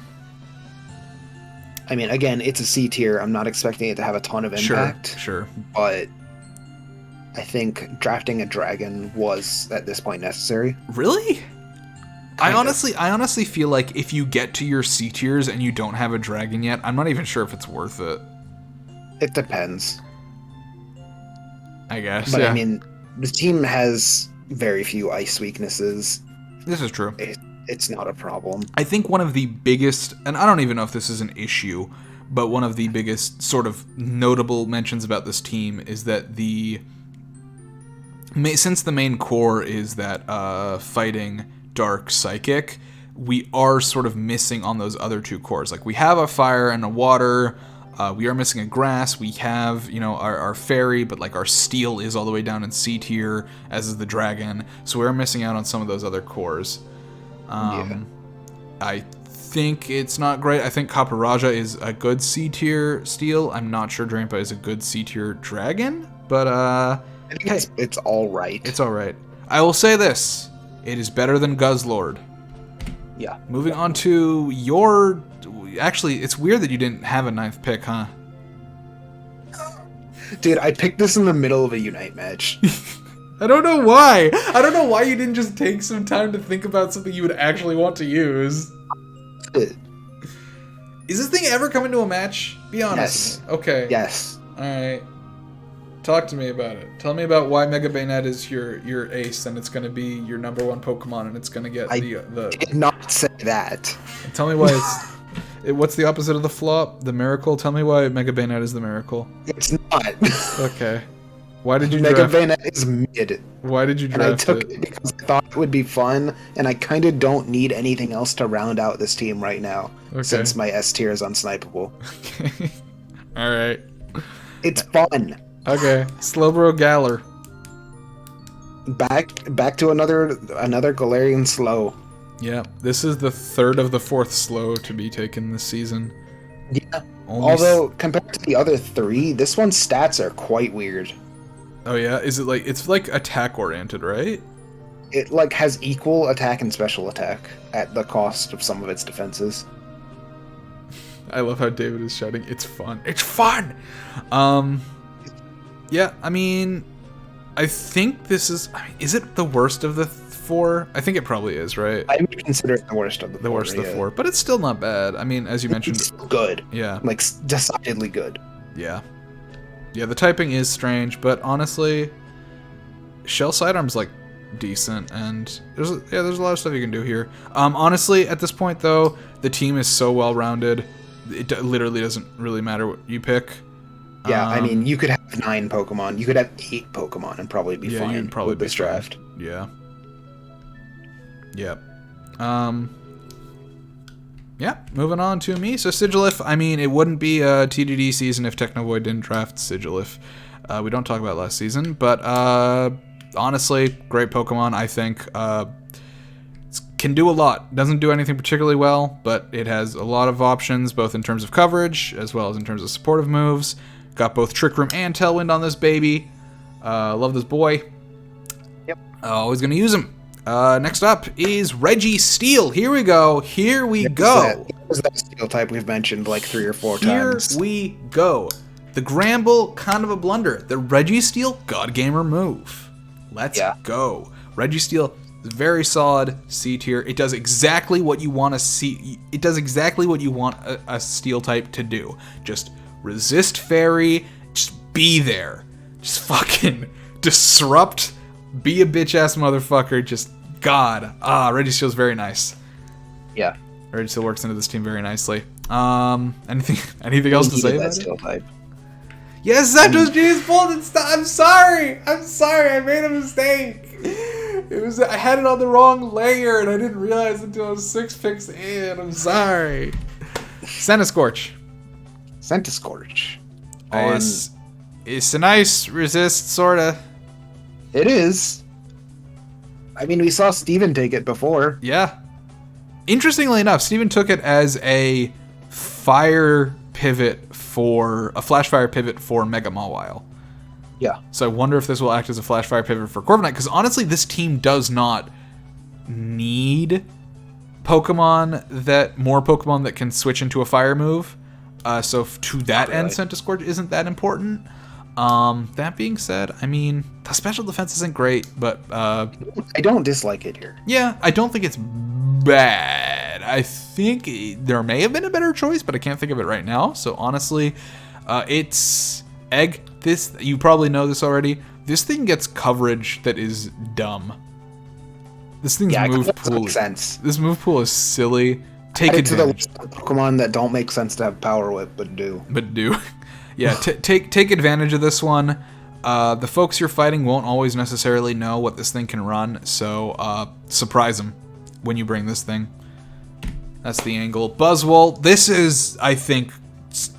I mean, again, it's a C tier. I'm not expecting it to have a ton of impact. Sure. But I think drafting a dragon was, at this point, necessary. Really? I honestly feel like if you get to your C tiers and you don't have a dragon yet, I'm not even sure if it's worth it. It depends. I guess. But yeah. I mean, the team has very few ice weaknesses. This is true. It's not a problem. I think one of the biggest, and I don't even know if this is an issue, but one of the biggest sort of notable mentions about this team is that since the main core is that fighting dark psychic, we are sort of missing on those other two cores. Like we have a fire and a water, we are missing a grass, we have, our fairy, but like our steel is all the way down in C tier, as is the dragon, so we're missing out on some of those other cores. I think it's not great. I think Kaparaja is a good C tier steel. I'm not sure Drampa is a good C tier dragon, but I think it's all right. It's all right. I will say this: it is better than Guzzlord. Yeah. Moving on to your. Actually, it's weird that you didn't have a 9th pick, huh? Dude, I picked this in the middle of a Unite match. I don't know why. I don't know why you didn't just take some time to think about something you would actually want to use. Is this thing ever coming to a match? Be honest. Yes. Okay. Yes. Alright. Talk to me about it. Tell me about why Mega Bayonet is your ace and it's going to be your number 1 Pokemon and it's going to get the... did not say that. Tell me why what's the opposite of the flop? The miracle? Tell me why Mega Bayonet is the miracle. It's not. Okay. Why did you Mega draft? Bayonet is mid, Why did you and I draft took it? it because I thought it would be fun, and I kind of don't need anything else to round out this team right now, Okay. since my S tier is unsnipeable. Okay. All right. It's fun. Okay. Slowbro Galler. Back to another Galarian slow. Yeah. This is the third of the fourth slow to be taken this season. Yeah. Only Although compared to the other three, this one's stats are quite weird. Oh yeah, is it like it's like attack oriented, right? It like has equal attack and special attack at the cost of some of its defenses. I love how David is shouting, "It's fun! It's fun!" Yeah, I mean, I think this is. I mean, is it the worst of the four? I think it probably is, right? I would consider it the worst of the The four. worst of the four, but it's still not bad. I mean, as you mentioned, It's good. yeah, Like decidedly good. yeah, yeah. The typing is strange, but honestly, Shell Sidearm's like decent, and there's a lot of stuff you can do here. Honestly, at this point though, the team is so well rounded, it literally doesn't really matter what you pick. Yeah, I mean, you could have 9 Pokemon. You could have 8 Pokemon and probably be fine you'd probably with be this fine. draft. Yeah. Yep. Yeah, moving on to me. So Sigilif, I mean, it wouldn't be a TDD season if Technovoid didn't draft Sigilif. We don't talk about last season, but honestly, great Pokemon, I think. Can do a lot. Doesn't do anything particularly well, but it has a lot of options, both in terms of coverage, as well as in terms of supportive moves. Got both Trick Room and Tailwind on this baby. Love this boy. Yep. Always gonna use him. Next up is Reggie Steel. Here we go. Here we go. It was that steel type we've mentioned like 3 or 4 Here times. we go. The Gramble, kind of a blunder. The Reggie Steel, God Gamer move. Let's go. Reggie Steel is very solid C tier. It does exactly what you want to see. It does exactly what you want a Steel type to do. Just resist Fairy. Just be there. Just fucking disrupt. Be a bitch ass motherfucker. Just God. Reggie Steel's very nice. Yeah. Reggie Steel works into this team very nicely. Anything else to say about steel it? type. Yes, Santos Genius pulled and I'm sorry. I made a mistake. I had it on the wrong layer and I didn't realize until I was 6 picks in. I'm sorry. Centiskorch. Centiskorch. It's a nice resist, sorta. It is. I mean, we saw Steven take it before. Yeah. Interestingly enough, Steven took it as a fire pivot for a flash fire pivot for Mega Mawile. Yeah. So I wonder if this will act as a flash fire pivot for Corviknight, because honestly, this team does not need more Pokemon that can switch into a fire move. So to that end, Centiskorch isn't that important. That being said, I mean, the special defense isn't great, but I don't dislike it here. yeah, I don't think it's bad. I think there may have been a better choice, but I can't think of it right now. So honestly, it's Egg. This, you probably know this already. This thing gets coverage that is dumb. This thing's move pool. Sense. This move pool is silly. Take it to the advantage. list of Pokemon that don't make sense to have Power Whip, but do. Yeah, take advantage of this one. The folks you're fighting won't always necessarily know what this thing can run, so surprise them when you bring this thing. That's the angle. Buzzwole, this is, I think,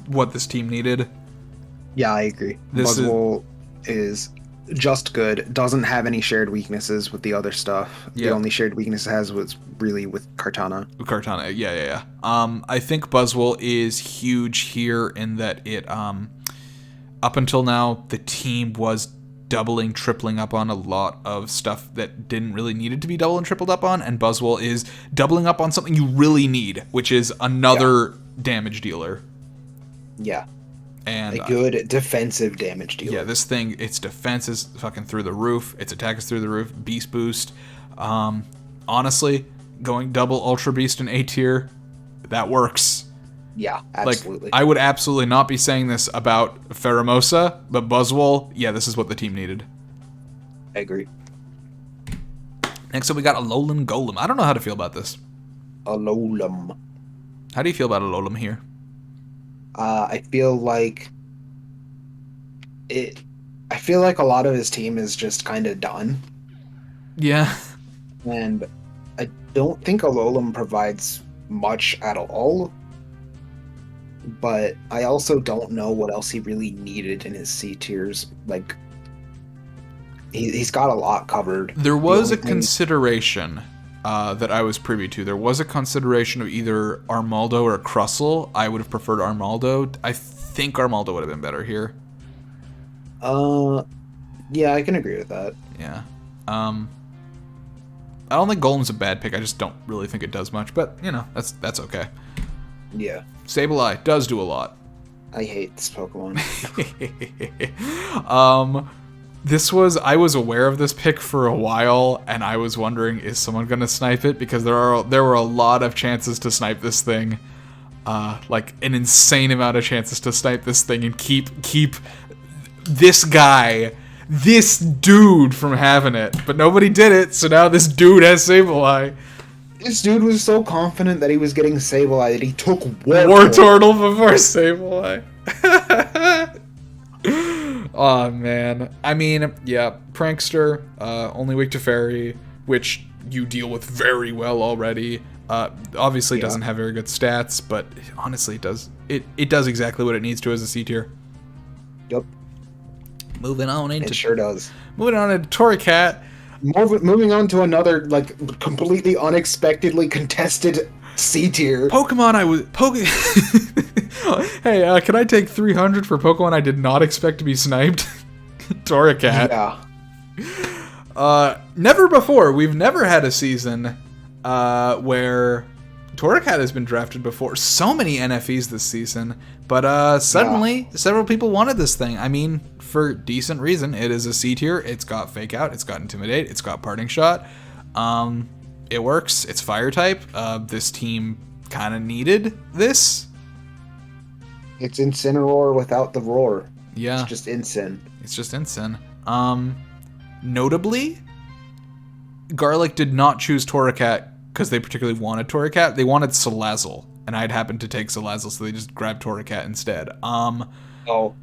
what this team needed. Yeah, I agree. Buzzwole is just good. Doesn't have any shared weaknesses with the other stuff. Yeah. The only shared weakness it has was really with Kartana. Yeah. I think Buzzwole is huge here in that it, up until now, the team was doubling, tripling up on a lot of stuff that didn't really needed to be doubled and tripled up on, and Buzzwole is doubling up on something you really need, which is another damage dealer. Yeah. And a good defensive damage dealer. Yeah, this thing, its defense is fucking through the roof. Its attack is through the roof. Beast boost. Honestly, going double Ultra Beast in A tier, that works. Yeah, absolutely. Like, I would absolutely not be saying this about Pheromosa, but Buzzwole, yeah, this is what the team needed. I agree. Next up, we got Alolan Golem. I don't know how to feel about this. Alolan. How do you feel about Alolan here? I feel like it. I feel like a lot of his team is just kind of done, Yeah. and I don't think Alolan provides much at all. But I also don't know what else he really needed in his C tiers. Like he's got a lot covered. There The was only a thing- consideration that I was privy to. There was a consideration of either Armaldo or Crustle. I would have preferred Armaldo. I think Armaldo would have been better here. Yeah, I can agree with that. Yeah. I don't think Golem's a bad pick. I just don't really think it does much. But, you know, that's okay. Yeah, Sableye does do a lot. I hate this Pokemon. I was aware of this pick for a while, and I was wondering, is someone gonna snipe it? Because there were a lot of chances to snipe this thing, like an insane amount of chances to snipe this thing and keep this guy, this dude from having it. But nobody did it, so now this dude has Sableye. This dude was so confident that he was getting Sableye that he took Wartortle before Sableye. Oh man. I mean, yeah, Prankster, only weak to Fairy, which you deal with very well already. Obviously doesn't have very good stats, but honestly it does exactly what it needs to as a C tier. Yep, Moving on it into sure does. moving on into Torracat. Moving on to another like completely unexpectedly contested C tier. Pokemon I was Hey, can I take 300 for Pokemon I did not expect to be sniped? Torracat. Yeah. Never before. We've never had a season where Torracat has been drafted before. So many NFEs this season, but suddenly several people wanted this thing. I mean, for decent reason. It is a C tier. It's got Fake Out. It's got Intimidate. It's got Parting Shot. It works. It's Fire type. This team kind of needed this. It's Incineroar without the roar. Yeah. It's just Incin. It's just Incin. Notably, Garlic did not choose Torracat because they particularly wanted Torracat. They wanted Salazzle, and I'd happened to take Salazzle, so they just grabbed Torracat instead. Oh.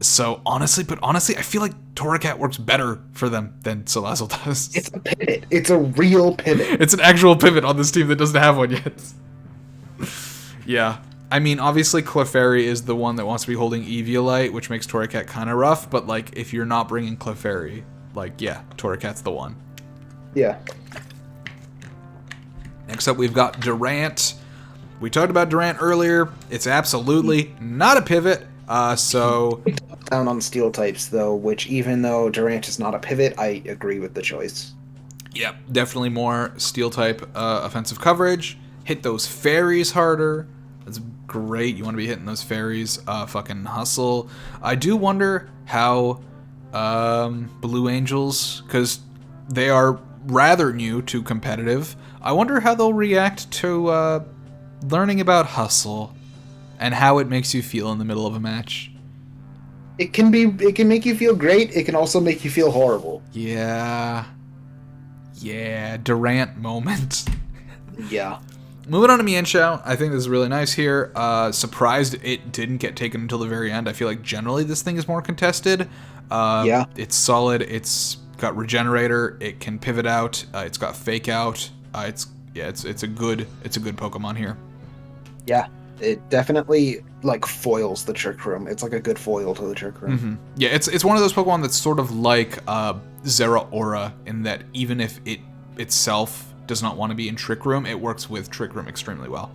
So honestly, I feel like Torracat works better for them than Salazzle does. It's a pivot. It's a real pivot. It's an actual pivot on this team that doesn't have one yet. Yeah. I mean, obviously Clefairy is the one that wants to be holding Eviolite, which makes Torracat kind of rough, but like if you're not bringing Clefairy, like yeah, Torracat's the one. Yeah. Next up we've got Durant. We talked about Durant earlier. It's absolutely not a pivot. So Down on steel types though, which even though Durant is not a pivot, I agree with the choice. yep, definitely more steel type offensive coverage. Hit those fairies harder. That's great. You want to be hitting those fairies. Fucking hustle. I do wonder how Blue Angels, because they are rather new to competitive, I wonder how they'll react to learning about hustle and how it makes you feel in the middle of a match. It can make you feel great. It can also make you feel horrible. Yeah, Durant moment. Yeah. Moving on to Mienshao, I think this is really nice here. Surprised it didn't get taken until the very end. I feel like generally this thing is more contested. Yeah. It's solid. It's got Regenerator. It can pivot out. It's got Fake Out. It's a good Pokemon here. Yeah. It definitely like foils the Trick Room. It's like a good foil to the Trick Room. Mm-hmm. Yeah, it's one of those Pokemon that's sort of like Zeraora in that even if it itself does not want to be in Trick Room, it works with Trick Room extremely well.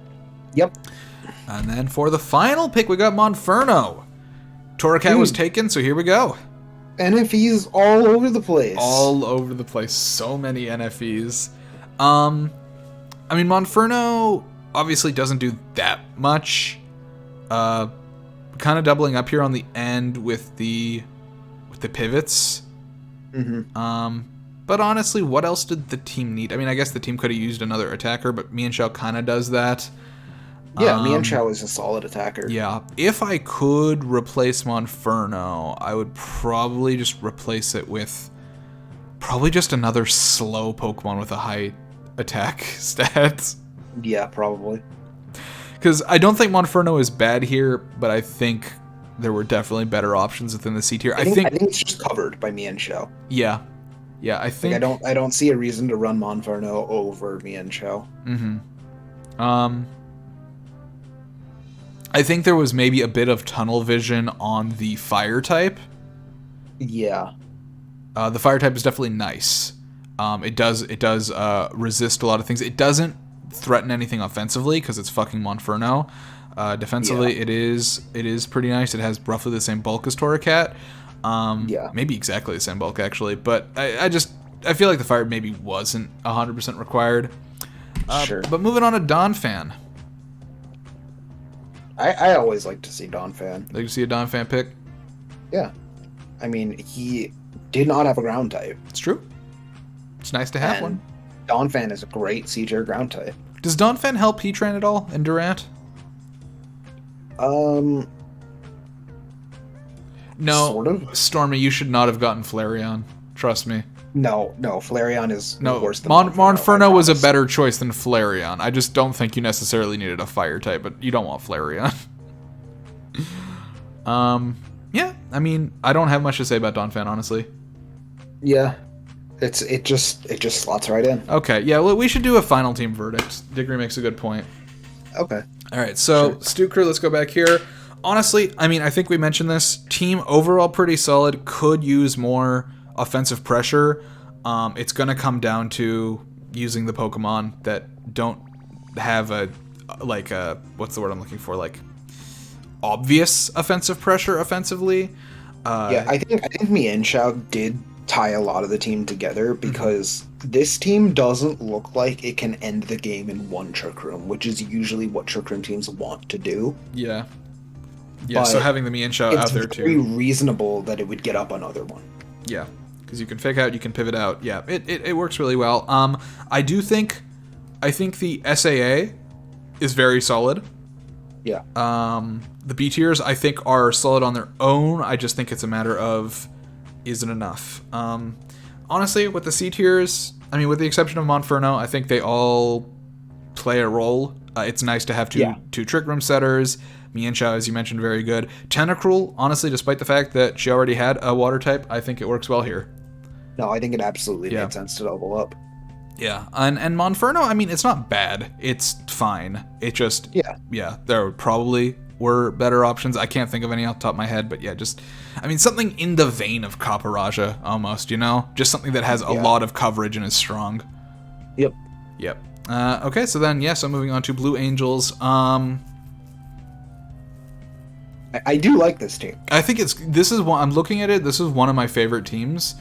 Yep. And then for the final pick, we got Monferno. Torracat was taken, so here we go. NFEs all over the place. All over the place. So many NFEs. I mean, Monferno obviously doesn't do that much. Kind of doubling up here on the end with the pivots. Mm-hmm. But honestly, what else did the team need? I mean, I guess the team could have used another attacker, but Mienshao kind of does that. Yeah, Mienshao is a solid attacker. Yeah, if I could replace Monferno, I would probably just replace it with probably just another slow Pokemon with a high attack stats. Yeah, probably. Because I don't think Monferno is bad here, but I think there were definitely better options within the C tier. I think it's just covered by Mian Shao. Yeah. Yeah, I think... Like, I don't see a reason to run Monferno over Mian Shao. I think there was maybe a bit of tunnel vision on the fire type. Yeah. The fire type is definitely nice. It does resist a lot of things. It doesn't threaten anything offensively because it's fucking Monferno. Defensively, it is pretty nice. It has roughly the same bulk as Torracat. Maybe exactly the same bulk actually. But I feel like the fire maybe wasn't 100% required. Sure. But moving on to Donphan. I always like to see Donphan. Like to see a Donphan pick? Yeah. I mean, he did not have a ground type. It's true. It's nice to have one. Donphan is a great C-tier ground type. Does Donphan help Heatran at all in Durant? No. Sort of. Stormy, you should not have gotten Flareon. Trust me. No, Flareon is worse than Monferno was a better choice than Flareon. I just don't think you necessarily needed a fire type, but you don't want Flareon. Yeah, I mean, I don't have much to say about Donphan, honestly. Yeah. It just slots right in. Okay, yeah, well, we should do a final team verdict. Diggory makes a good point. Okay. All right, so Stu Crew, let's go back here. Honestly, I mean, I think we mentioned this. Team overall pretty solid. Could use more offensive pressure. It's going to come down to using the Pokemon that don't have what's the word I'm looking for? Like, obvious offensive pressure offensively. I think Mian Shao did tie a lot of the team together because this team doesn't look like it can end the game in one Trick Room, which is usually what Trick Room teams want to do. Yeah. Yeah, so having the Mian Shao out there too. It's very reasonable that it would get up another one. Yeah, because you can fake out, you can pivot out. Yeah, it works really well. I think the SAA is very solid. Yeah. The B tiers I think are solid on their own. I just think it's a matter of isn't enough. Honestly, with the C tiers, I mean, with the exception of Monferno, I think they all play a role. It's nice to have two Trick Room setters. Mian Shao, as you mentioned, very good. Tentacruel, honestly, despite the fact that she already had a water type, I think it works well here. No, I think it absolutely made sense to double up. Yeah, and Monferno, I mean, it's not bad. It's fine. It just, there probably were better options. I can't think of any off the top of my head, but something in the vein of Caparaja, almost, you know? Just something that has a lot of coverage and is strong. Yep. Okay, so then, so moving on to Blue Angels. I do like this team. I think I'm looking at it, this is one of my favorite teams.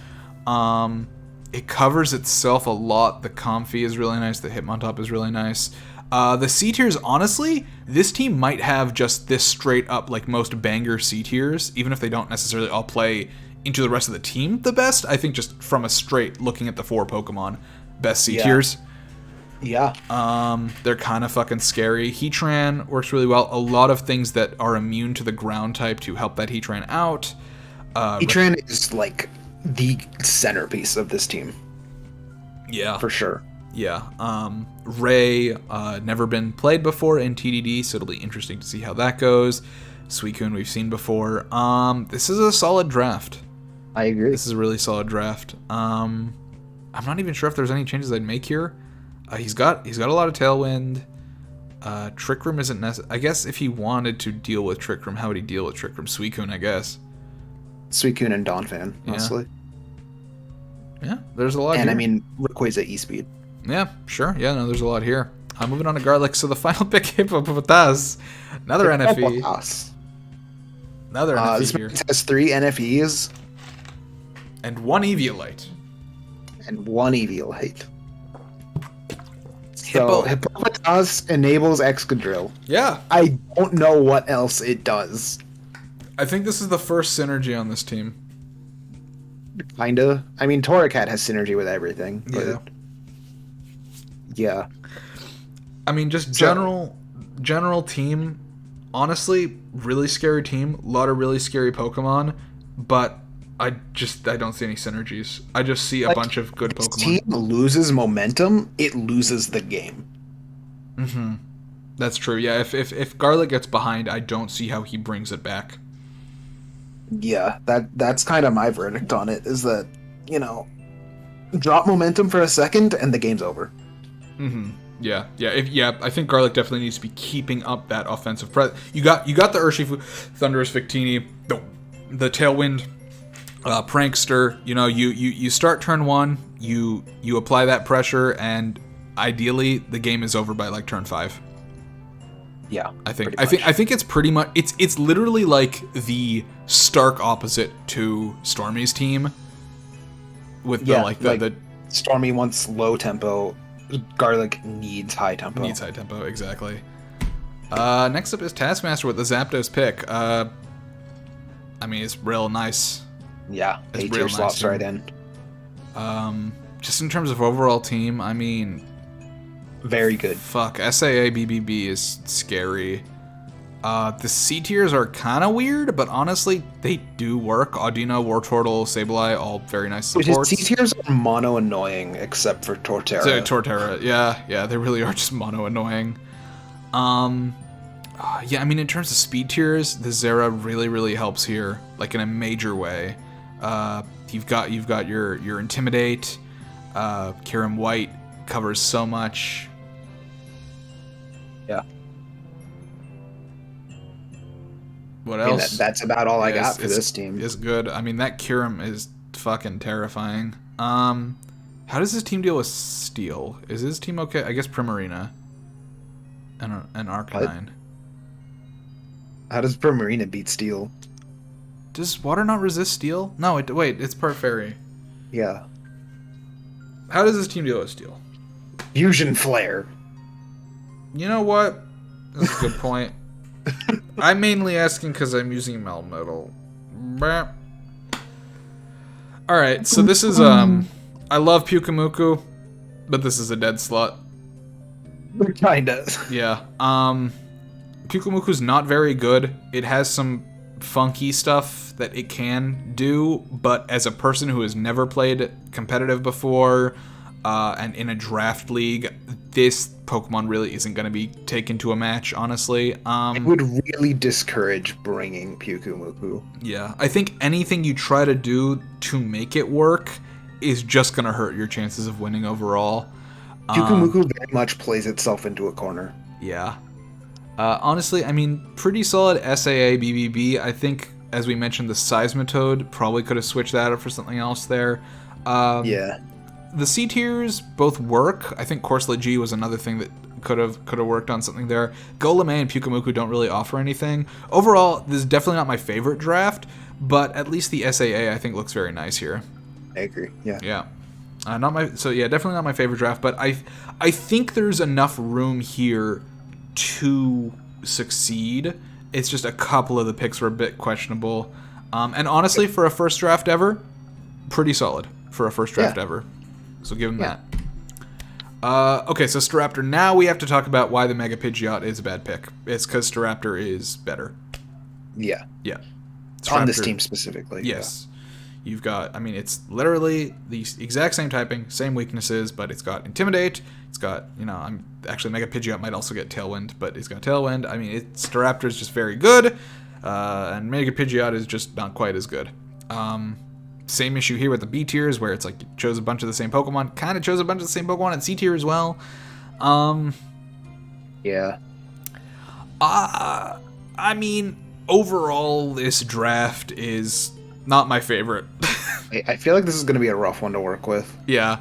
It covers itself a lot. The Comfy is really nice. The Hitmontop is really nice. The C tiers, honestly, this team might have just this straight up, like most banger C tiers, even if they don't necessarily all play into the rest of the team the best. I think just from a straight looking at the 4 Pokemon, best C tiers. Yeah. They're kind of fucking scary. Heatran works really well. A lot of things that are immune to the ground type to help that Heatran out. Heatran is like the centerpiece of this team. Yeah. For sure. Yeah. Ray, never been played before in TDD, so it'll be interesting to see how that goes. Suicune we've seen before. This is a solid draft. I agree. This is a really solid draft. I'm not even sure if there's any changes I'd make here. He's got a lot of Tailwind. Trick Room isn't necessary. I guess if he wanted to deal with Trick Room, how would he deal with Trick Room? Suicune, I guess. Suicune and Donphan, mostly. Yeah, there's a lot and here. I mean, Rayquaza E-Speed. Yeah, sure. Yeah, no, there's a lot here. Moving on to Garlic. So the final pick, Hippopotas. Another NFE. Another NFE this here. has 3 NFEs. And 1 Eviolite. And 1 Eviolite. So, Hippopotas enables Excadrill. Yeah. I don't know what else it does. I think this is the first synergy on this team. Kinda. I mean, Torracat has synergy with everything. But yeah. I mean, just general team. Honestly, really scary team. A lot of really scary Pokemon. But I don't see any synergies. I just see a bunch of good Pokemon. Team loses momentum, it loses the game. Mm-hmm. That's true. Yeah, if Garlic gets behind, I don't see how he brings it back. Yeah, that's kind of my verdict on it. Is that you know drop momentum for a second and the game's over. Mm-hmm. Yeah. I think Garlic definitely needs to be keeping up that offensive press. You got the Urshifu, Thunderous Victini, the Tailwind, Prankster. You start turn one, you apply that pressure, and ideally the game is over by like turn 5. Yeah, I think it's pretty much it's literally like the stark opposite to Stormy's team with the Stormy wants low tempo. Garlic needs high tempo. needs high tempo, exactly. Next up is Taskmaster with the Zapdos pick. I mean, it's real nice. Yeah, It's A-tier real nice slots team. right in. Just in terms of overall team, I mean, Very good. fuck, SAA BBB is scary. The C tiers are kind of weird, but honestly, they do work. Audino, Wartortle, Sableye, all very nice supports. C tiers are mono annoying except for Torterra. So, Torterra, yeah, they really are just mono annoying. Yeah, I mean, in terms of speed tiers, the Zera really, really helps here, like in a major way. You've got your Intimidate. Kiram White covers so much. Yeah. What I mean, else? that's about all I got for it's- this team. It's good. I mean, that Kiram is fucking terrifying. How does this team deal with Steel? Is his team okay? I guess Primarina and Arcanine. How does Primarina beat Steel? Does Water not resist Steel? No, wait, it's part Fairy. Yeah. How does this team deal with Steel? Fusion Flare. You know what? That's a good point. I'm mainly asking because I'm using Melmetal. Alright, so this is, I love Pyukumuku, but this is a dead slot. Kinda. Yeah. Pyukumuku's not very good. It has some funky stuff that it can do, but as a person who has never played competitive before, and in a draft league, this Pokemon really isn't going to be taken to a match, honestly. It would really discourage bringing Pyukumuku. Yeah, I think anything you try to do to make it work is just going to hurt your chances of winning overall. Pyukumuku very much plays itself into a corner. Yeah. Honestly, I mean, pretty solid SAA BBB. I think, as we mentioned, the Seismitoad probably could have switched that up for something else there. Yeah. The C tiers both work. I think Corsola G was another thing that could have worked on something there. Goleme and Pyukumuku don't really offer anything. Overall, this is definitely not my favorite draft, but at least the SAA I think looks very nice here. I agree. Yeah. Yeah. Definitely not my favorite draft, but I think there's enough room here to succeed. It's just a couple of the picks were a bit questionable. And honestly, for a first draft ever, pretty solid for a first draft ever. So give him that. Okay, so Staraptor. Now we have to talk about why the Mega Pidgeot is a bad pick. It's because Staraptor is better. Yeah. Yeah. On this team specifically. Yes. You've got, I mean, it's literally the exact same typing, same weaknesses, but it's got Intimidate. It's got, Mega Pidgeot might also get Tailwind, but it's got Tailwind. I mean, Staraptor is just very good, and Mega Pidgeot is just not quite as good. Same issue here with the B tiers, where it's like you chose a bunch of the same Pokemon, kind of chose a bunch of the same Pokemon in C tier as well. Yeah. I mean, overall, this draft is not my favorite. I feel like this is going to be a rough one to work with. Yeah.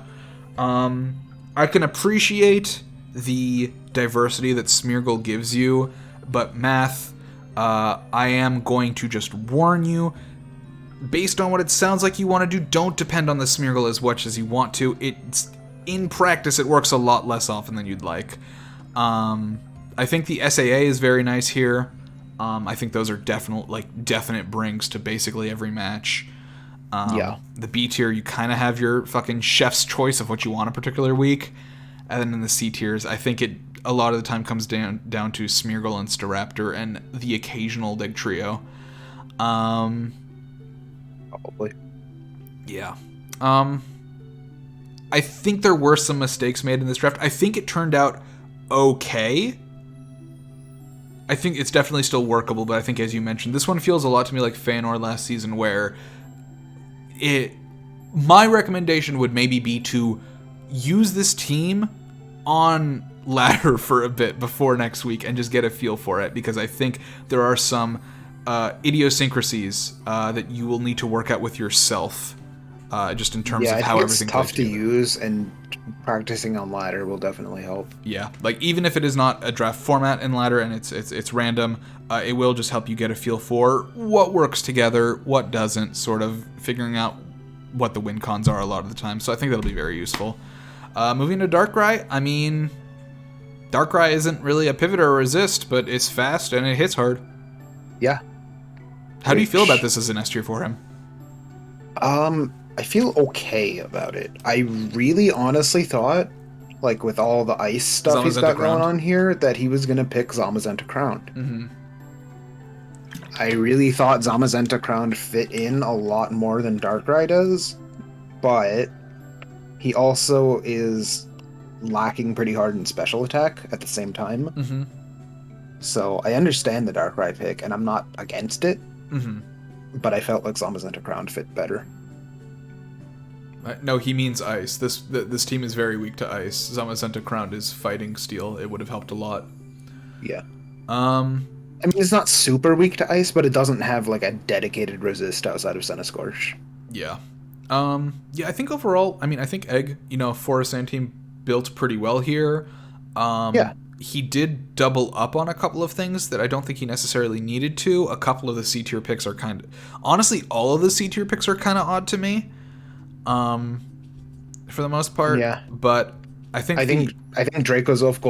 I can appreciate the diversity that Smeargle gives you, but Math, I am going to just warn you, based on what it sounds like you want to do, don't depend on the Smeargle as much as you want to. It's in practice, it works a lot less often than you'd like. I think the SAA is very nice here. I think those are definite brings to basically every match. The B tier, you kind of have your fucking chef's choice of what you want a particular week. And then in the C tiers, I think it a lot of the time comes down to Smeargle and Staraptor and the occasional Dig Trio. Probably. Yeah. I think there were some mistakes made in this draft. I think it turned out okay. I think it's definitely still workable, but I think, as you mentioned, this one feels a lot to me like Feanor last season, where my recommendation would maybe be to use this team on ladder for a bit before next week and just get a feel for it, because I think there are some idiosyncrasies that you will need to work out with yourself, just in terms of how everything it's tough plays to together. use, and practicing on ladder will definitely help. Yeah, like even if it is not a draft format in ladder and it's random, it will just help you get a feel for what works together, what doesn't, sort of figuring out what the win cons are a lot of the time. So I think that'll be very useful. Moving to Darkrai, I mean, Darkrai isn't really a pivot or a resist, but it's fast and it hits hard. Yeah. How do you feel about this as an S tier for him? I feel okay about it. I really honestly thought, like with all the ice stuff he's got going on here, that he was gonna pick Zamazenta Crowned. Mm-hmm. I really thought Zamazenta Crowned fit in a lot more than Darkrai does, but he also is lacking pretty hard in special attack at the same time. Mm-hmm. So I understand the Darkrai pick, and I'm not against it, but I felt like Zamazenta Crowned fit better. No, he means ice. This team is very weak to ice. Zamazenta Crowned is fighting steel. It would have helped a lot. Yeah. I mean, it's not super weak to ice, but it doesn't have like a dedicated resist outside of Centiskorch. Yeah. Yeah, I think overall, I mean, I think Egg, for a Sand team, built pretty well here. Yeah. He did double up on a couple of things that I don't think he necessarily needed to. A couple of the C tier picks are kind of... Honestly, all of the C tier picks are kind of odd to me. For the most part. Yeah. But I think Dracozolt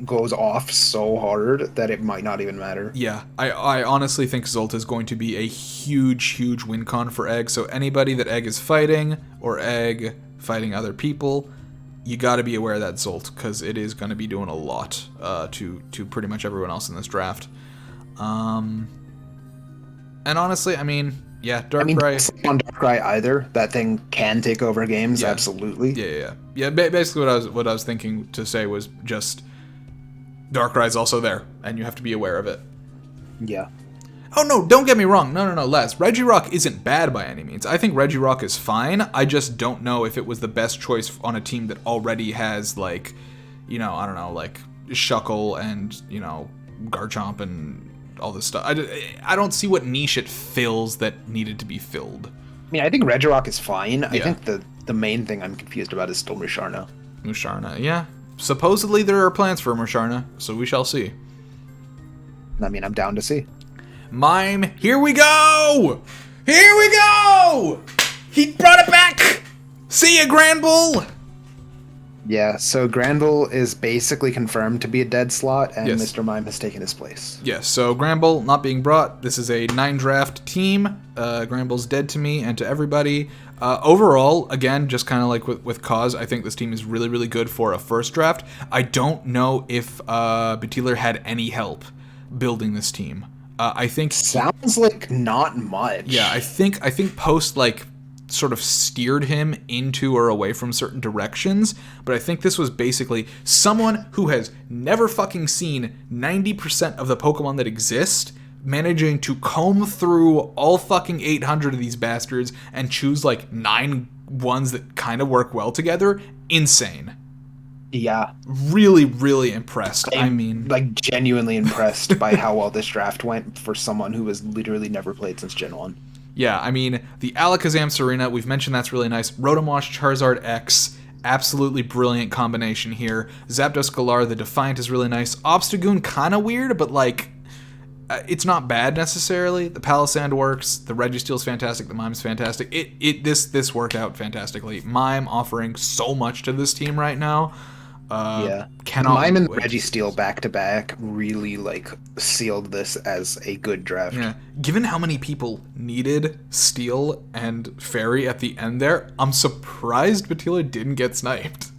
goes off so hard that it might not even matter. Yeah, I honestly think Zolt is going to be a huge win con for Egg. So anybody that Egg is fighting, or Egg fighting other people, you got to be aware of that Zolt, because it is going to be doing a lot to pretty much everyone else in this draft. And honestly, I mean, yeah, Darkrai. On Darkrai either. That thing can take over games, absolutely. Yeah. Basically, what I was thinking to say was just Darkrai's also there, and you have to be aware of it. Yeah. Oh no, don't get me wrong. No, Les. Regirock isn't bad by any means. I think Regirock is fine. I just don't know if it was the best choice on a team that already has, like, I don't know, like Shuckle and, Garchomp and all this stuff. I don't see what niche it fills that needed to be filled. I mean, I think Regirock is fine. Yeah. I think the main thing I'm confused about is still Musharna. Yeah. Supposedly there are plans for Musharna, so we shall see. I mean, I'm down to see. Mime, here we go! Here we go! He brought it back! See ya, Granbull! Yeah, so Granbull is basically confirmed to be a dead slot, and yes. Mr. Mime has taken his place. Yes, so Granbull not being brought. This is a 9-draft team. Granbull's dead to me and to everybody. Overall, again, just kind of like with Cause, I think this team is really good for a first draft. I don't know if Batiler had any help building this team. I think... Sounds like not much. Yeah, I think Post, like, sort of steered him into or away from certain directions, but I think this was basically someone who has never fucking seen 90% of the Pokemon that exist, managing to comb through all fucking 800 of these bastards and choose like 9 ones that kind of work well together. Insane. Yeah. Really impressed. I mean, like, genuinely impressed by how well this draft went for someone who has literally never played since Gen 1. Yeah, I mean, the Alakazam Serena, we've mentioned that's really nice. Rotomosh Charizard X, absolutely brilliant combination here. Zapdos Galar, the Defiant, is really nice. Obstagoon, kind of weird, but, like, it's not bad necessarily. The Palisand works. The Registeel's fantastic. The Mime's fantastic. This worked out fantastically. Mime offering so much to this team right now. Mime and Registeel back to back really like sealed this as a good draft. Yeah, given how many people needed Steel and Fairy at the end there, I'm surprised Batila didn't get sniped.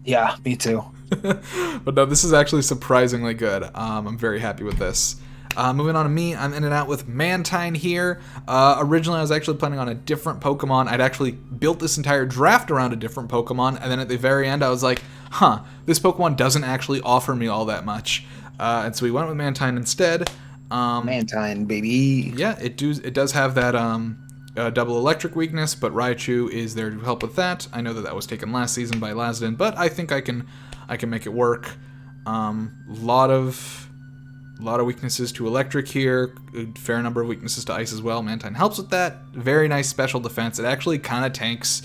Yeah, me too. But no, this is actually surprisingly good. I'm very happy with this. Moving on to me, I'm in and out with Mantine here. Originally, I was actually planning on a different Pokemon. I'd actually built this entire draft around a different Pokemon, and then at the very end, I was like, this Pokemon doesn't actually offer me all that much. And so we went with Mantine instead. Mantine, baby. Yeah, it does have that double electric weakness, but Raichu is there to help with that. I know that was taken last season by Lasden, but I think I can make it work. Lot of weaknesses to electric here, a fair number of weaknesses to ice as well. Mantine helps with that. Very nice special defense. It actually kind of tanks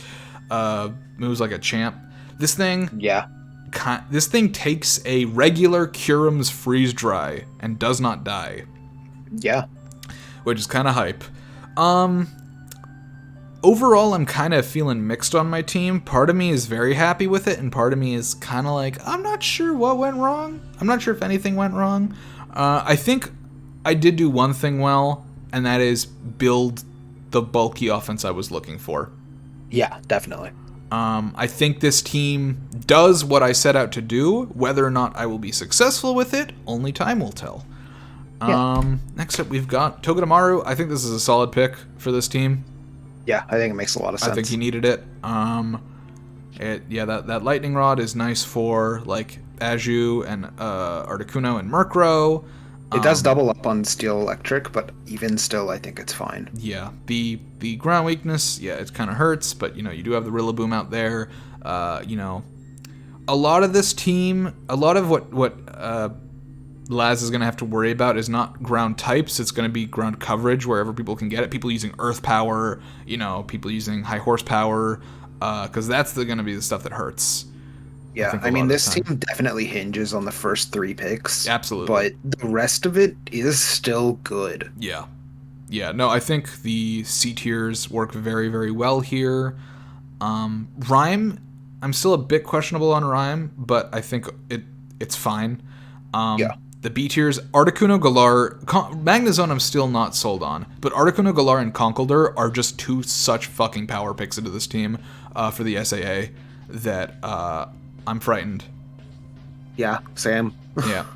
moves like a champ. This thing takes a regular Kyurem's freeze dry and does not die. Yeah. Which is kind of hype. Overall, I'm kind of feeling mixed on my team. Part of me is very happy with it, and part of me is kind of like, I'm not sure what went wrong. I'm not sure if anything went wrong. I think I did do one thing well, and that is build the bulky offense I was looking for. Yeah, definitely. I think this team does what I set out to do. Whether or not I will be successful with it, only time will tell. Yeah. Next up, we've got Togedemaru. I think this is a solid pick for this team. Yeah, I think it makes a lot of sense. I think he needed it. That lightning rod is nice for like Aju and Articuno and Murkrow. It does double up on steel electric, but even still, I think it's fine. Yeah, the ground weakness, it kind of hurts, but you do have the Rillaboom out there. A lot of this team, a lot of what Laz is going to have to worry about is not ground types. It's going to be ground coverage wherever people can get it. People using earth power, people using high horsepower, because that's going to be the stuff that hurts. Yeah, I mean, this team definitely hinges on the first 3 picks. Absolutely. But the rest of it is still good. Yeah. Yeah, no, I think the C tiers work very, very well here. Rhyme, I'm still a bit questionable on Rhyme, but I think it's fine. The B tiers, Articuno, Galar, Magnezone I'm still not sold on, but Articuno, Galar, and Conkeldurr are just 2 such fucking power picks into this team for the SAA that I'm frightened. Yeah, Sam. Yeah.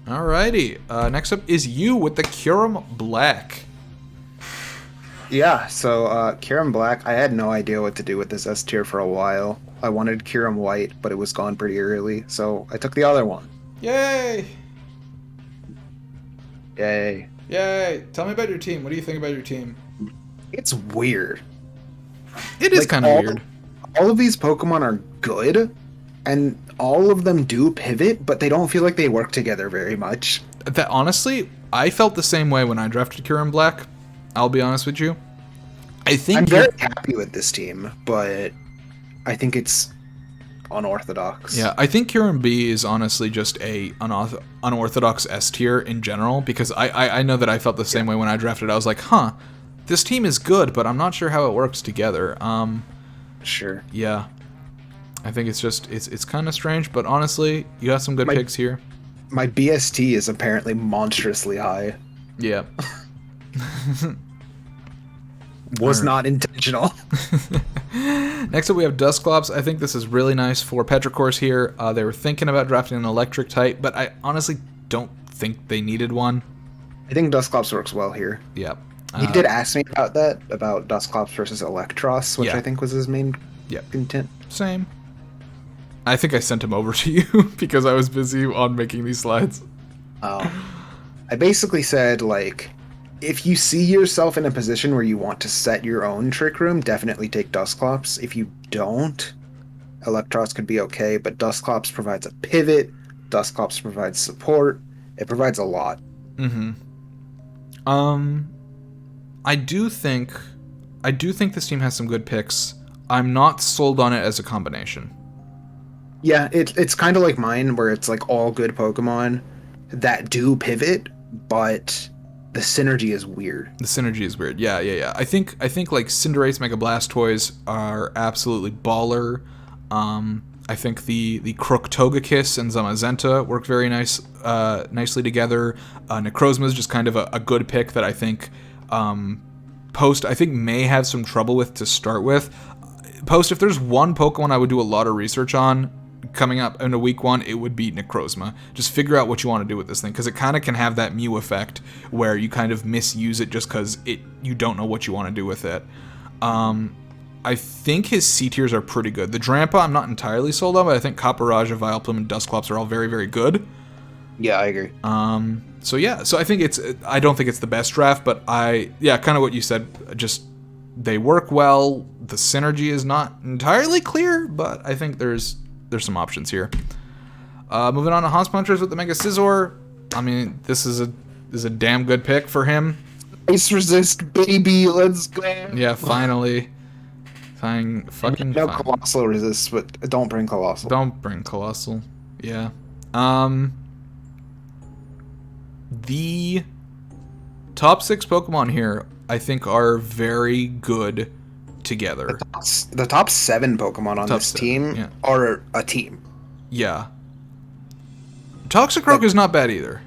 Alrighty. Next up is you with the Kyurem Black. Yeah, so Kyurem Black, I had no idea what to do with this S tier for a while. I wanted Kyurem White, but it was gone pretty early, so I took the other one. Yay! Yay. Yay! Tell me about your team. What do you think about your team? It's weird. It is kind of weird. All of these Pokemon are good, and all of them do pivot, but they don't feel like they work together very much. That honestly, I felt the same way when I drafted Kyurem Black. I'll be honest with you. I'm very happy with this team, but I think it's unorthodox. Yeah, I think Kyurem B is honestly just a unorthodox S tier in general, because I know that I felt the same way when I drafted. I was like, this team is good, but I'm not sure how it works together. Sure. Yeah. I think it's just, it's kind of strange, but honestly, you got some good picks here. My BST is apparently monstrously high. Yeah. Was not intentional. Next up, we have Dusclops. I think this is really nice for Petrichors here. They were thinking about drafting an electric type, but I honestly don't think they needed one. I think Dusclops works well here. Yeah. He did ask me about that, about Dusclops versus Electros, which I think was his main content. Same. I think I sent him over to you because I was busy on making these slides. I basically said, like, if you see yourself in a position where you want to set your own Trick Room, definitely take Dusclops. If you don't, Electros could be okay, but Dusclops provides a pivot, Dusclops provides support, it provides a lot. Mm-hmm. I do think this team has some good picks. I'm not sold on it as a combination. Yeah, it's kind of like mine, where it's like all good Pokemon that do pivot, but the synergy is weird. Yeah. I think like Cinderace, Mega Blastoise are absolutely baller. I think the Crook Togekiss and Zamazenta work very nicely together. Necrozma is just kind of a good pick that I think Post may have some trouble with to start with. Post, if there's one Pokemon I would do a lot of research on coming up into week 1, it would be Necrozma. Just figure out what you want to do with this thing, because it kind of can have that Mew effect where you kind of misuse it just because you don't know what you want to do with it. I think his C tiers are pretty good. The Drampa I'm not entirely sold on, but I think Copperajah, Vileplume, and Dusclops are all very, very good. Yeah, I agree. So yeah, so I think I don't think it's the best draft, but kind of what you said, just they work well. The synergy is not entirely clear, but I think there's some options here. Moving on to House Punchers with the Mega Scizor. I mean, this is a damn good pick for him. Ice resist, baby, let's go. Yeah, finally. Fucking no fine. Colossal resist, but don't bring Colossal. Don't bring Colossal. Yeah. The top 6 Pokemon here, I think, are very good together. The top 7 Pokemon on this team are a team. Yeah. Toxicroak is not bad either.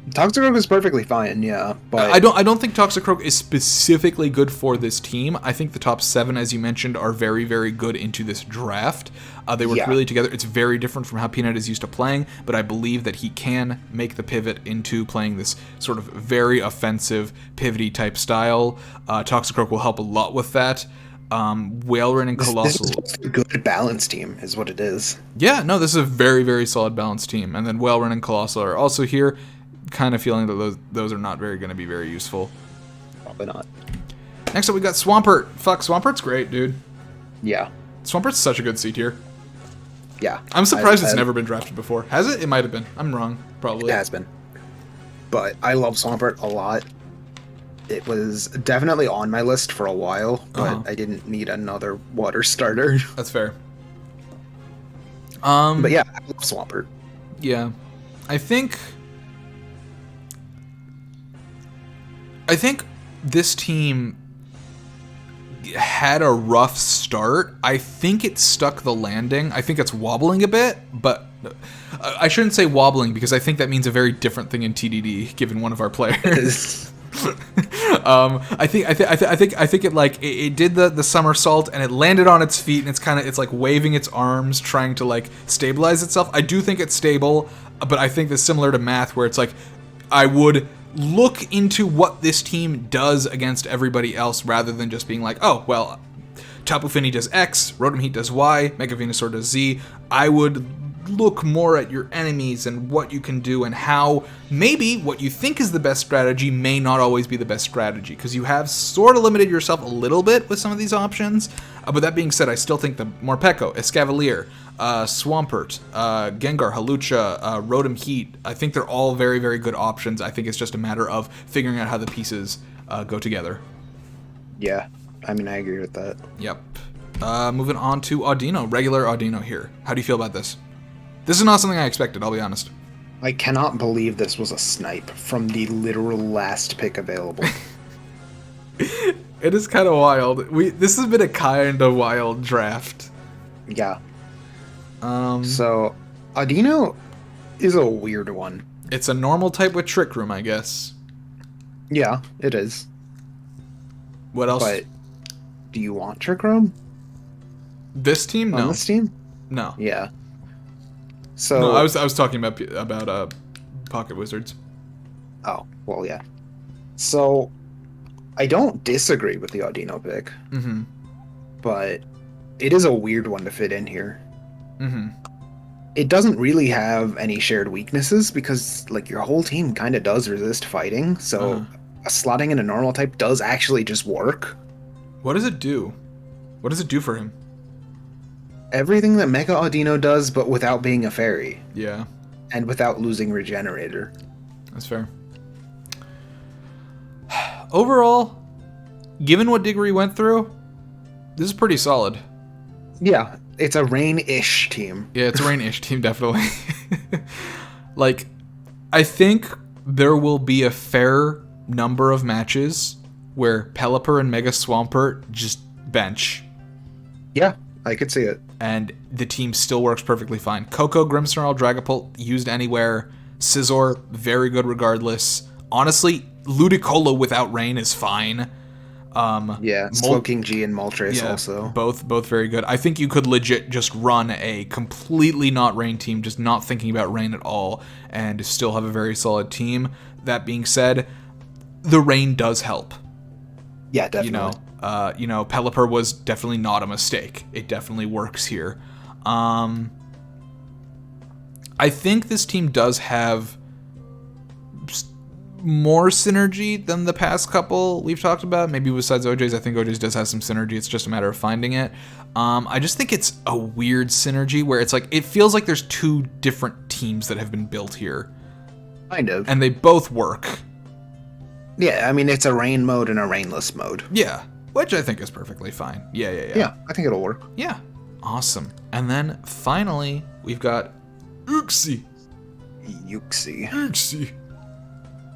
Toxicroak is perfectly fine, yeah, but I don't think Toxicroak is specifically good for this team. I think the top 7, as you mentioned, are very, very good into this draft. They work really together. It's very different from how Peanut is used to playing, but I believe that he can make the pivot into playing this sort of very offensive, pivoty type style. Toxicroak will help a lot with that. Whaleren and Colossal. This is a good balance team, is what it is. Yeah, no, this is a very, very solid balance team. And then Whaleren and Colossal are also here. Kind of feeling that those are not going to be very useful. Probably not. Next up, we got Swampert. Fuck, Swampert's great, dude. Yeah. Swampert's such a good C tier. Yeah. I'm surprised it's never been drafted before. Has it? It might have been. I'm wrong, probably. It has been. But I love Swampert a lot. It was definitely on my list for a while, but I didn't need another water starter. That's fair. But yeah, I love Swampert. Yeah. I think this team had a rough start. I think it stuck the landing. I think it's wobbling a bit, but I shouldn't say wobbling because I think that means a very different thing in TDD, given one of our players. I think it did the somersault and it landed on its feet and it's like waving its arms trying to like stabilize itself. I do think it's stable, but I think that's similar to math where it's like I would look into what this team does against everybody else rather than just being like, oh, well, Tapu Fini does X, Rotom Heat does Y, Mega Venusaur does Z. I would look more at your enemies and what you can do and how maybe what you think is the best strategy may not always be the best strategy because you have sort of limited yourself a little bit with some of these options. But that being said, I still think the Morpeko, Escavalier, Swampert, Gengar, Hawlucha, Rotom Heat, I think they're all very, very good options. I think it's just a matter of figuring out how the pieces go together. Yeah, I mean, I agree with that. Yep. Moving on to Audino, regular Audino here. How do you feel about this? This is not something I expected, I'll be honest. I cannot believe this was a snipe from the literal last pick available. It is kind of wild. This has been a kind of wild draft. Yeah. So, Audino is a weird one. It's a normal type with Trick Room, I guess. Yeah, it is. What else? But do you want Trick Room? This team? No. On this team? No. Yeah. So no, I was talking about Pocket Wizards. Oh, well, yeah. So I don't disagree with the Audino pick. Mm-hmm. But it is a weird one to fit in here. Mm-hmm. It doesn't really have any shared weaknesses because like your whole team kind of does resist fighting, so slotting in a normal type does actually just work. What does it do? What does it do for him? Everything that Mega Audino does, but without being a fairy. Yeah. And without losing Regenerator. That's fair. Overall, given what Diggory went through, this is pretty solid. Yeah, it's a Rain-ish team. Yeah, it's a Rain-ish team, definitely. Like, I think there will be a fair number of matches where Pelipper and Mega Swampert just bench. Yeah, I could see it. And the team still works perfectly fine. Coco, Grimmsnarl, Dragapult, used anywhere. Scizor, very good regardless. Honestly, Ludicolo without Rain is fine. Yeah, Slowking G and Moltres also. Both very good. I think you could legit just run a completely not Rain team, just not thinking about Rain at all, and still have a very solid team. That being said, the Rain does help. Yeah, definitely. Pelipper was definitely not a mistake. It definitely works here. I think this team does have more synergy than the past couple we've talked about. Maybe besides OJ's, I think OJ's does have some synergy. It's just a matter of finding it. I just think it's a weird synergy where it's like, it feels like there's two different teams that have been built here. Kind of. And they both work. Yeah, I mean, it's a rain mode and a rainless mode. Yeah, which I think is perfectly fine. Yeah. Yeah, I think it'll work. Yeah, awesome. And then finally, we've got Uxie. Yuxi.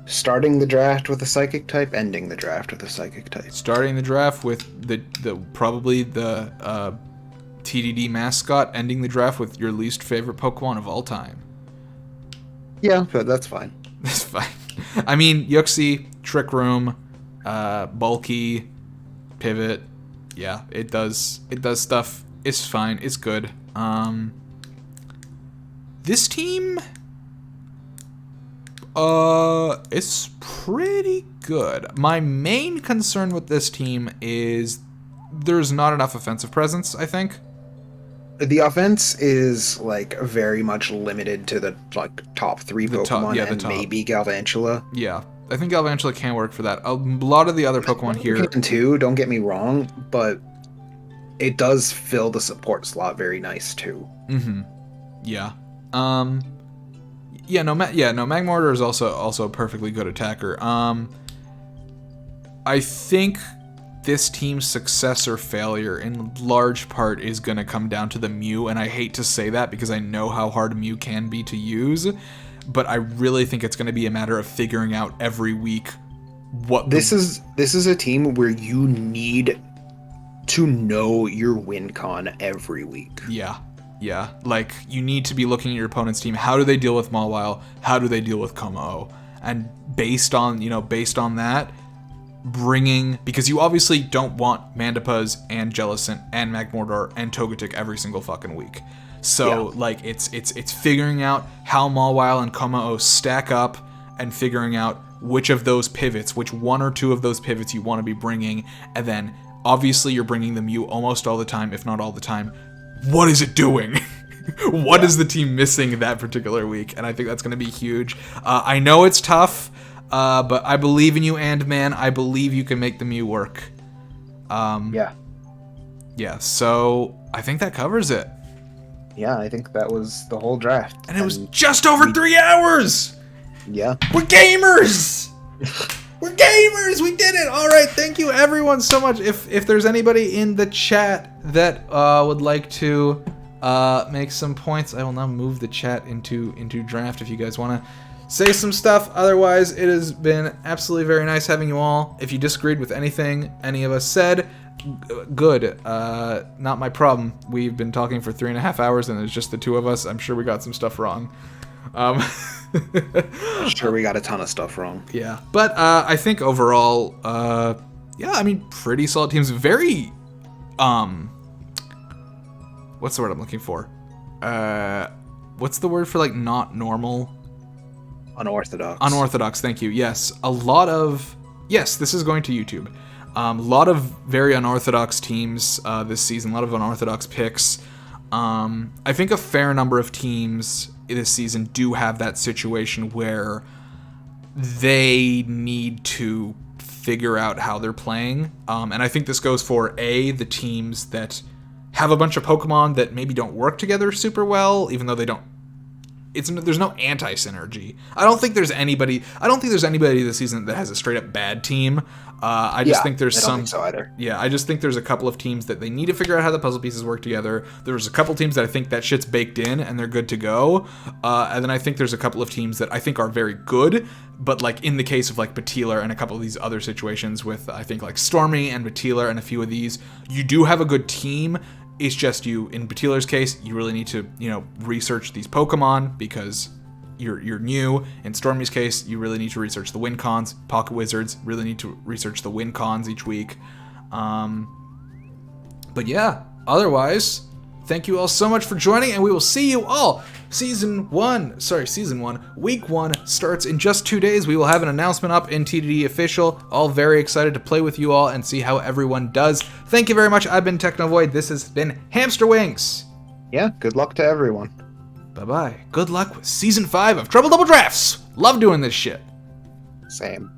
Starting the draft with a psychic type, ending the draft with a psychic type. Starting the draft with the probably the TDD mascot, ending the draft with your least favorite Pokemon of all time. Yeah, but that's fine. That's fine. I mean, Yuxi, Trick Room, Bulky, Pivot. Yeah, it does stuff. It's fine. It's good. This team, it's pretty good. My main concern with this team is there's not enough offensive presence, I think. The offense is like very much limited to the like top three Pokemon and maybe Galvantula. Yeah, I think Galvantula can work for that. A lot of the other Pokemon here too. Don't get me wrong, but it does fill the support slot very nice too. Mm-hmm. Yeah. Magmortar is also a perfectly good attacker. I think this team's success or failure in large part is going to come down to the Mew, and I hate to say that because I know how hard Mew can be to use, but I really think it's going to be a matter of figuring out every week what this is a team where you need to know your win con every week. Yeah, like you need to be looking at your opponent's team. How do they deal with Mawile? How do they deal with Como-O? And based on that, because you obviously don't want Mandipuz and Jellicent and Magmortar and Togetic every single fucking week. So like it's figuring out how Mawile and Como-O stack up and figuring out which of those pivots, which one or two of those pivots you want to be bringing, and then obviously you're bringing the Mew almost all the time, if not all the time. What is it doing? What is the team missing that particular week? And I think that's going to be huge. I know it's tough, but I believe in you, and man, I believe you can make the Mew work. Yeah, so I think that covers it. Yeah, I think that was the whole draft. And it was just over 3 hours! Yeah. We're gamers! We're gamers! We did it! Alright, thank you everyone so much. If there's anybody in the chat that would like to make some points, I will now move the chat into draft if you guys want to say some stuff. Otherwise, it has been absolutely very nice having you all. If you disagreed with anything any of us said, good. Not my problem. We've been talking for 3.5 hours and it's just the two of us. I'm sure we got some stuff wrong. Sure, we got a ton of stuff wrong. Yeah, but I think overall, pretty solid teams. Very, what's the word I'm looking for? What's the word for like not normal? Unorthodox. Unorthodox. Thank you. Yes, this is going to YouTube. A lot of very unorthodox teams this season. A lot of unorthodox picks. I think a fair number of teams this season do have that situation where they need to figure out how they're playing. And I think this goes for the teams that have a bunch of Pokemon that maybe don't work together super well, even though they don't. There's no anti-synergy. I don't think there's anybody this season that has a straight up bad team. I just think there's some. Think so either. Yeah, I just think there's a couple of teams that they need to figure out how the puzzle pieces work together. There's a couple teams that I think that shit's baked in and they're good to go. And then I think there's a couple of teams that I think are very good, but like in the case of like Batilar and a couple of these other situations with I think like Stormy and Batilar and a few of these, you do have a good team. It's just in Batilar's case, you really need to, research these Pokemon because you're new. In Stormy's case, you really need to research the win cons. Pocket Wizards really need to research the win cons each week. But yeah, otherwise, thank you all so much for joining, and we will see you all. Season 1, Week 1 starts in just 2 days. We will have an announcement up in TDD Official. All very excited to play with you all and see how everyone does. Thank you very much. I've been Technovoid. This has been Hamsterwings. Yeah, good luck to everyone. Bye-bye. Good luck with Season 5 of Trouble Double Drafts. Love doing this shit. Same.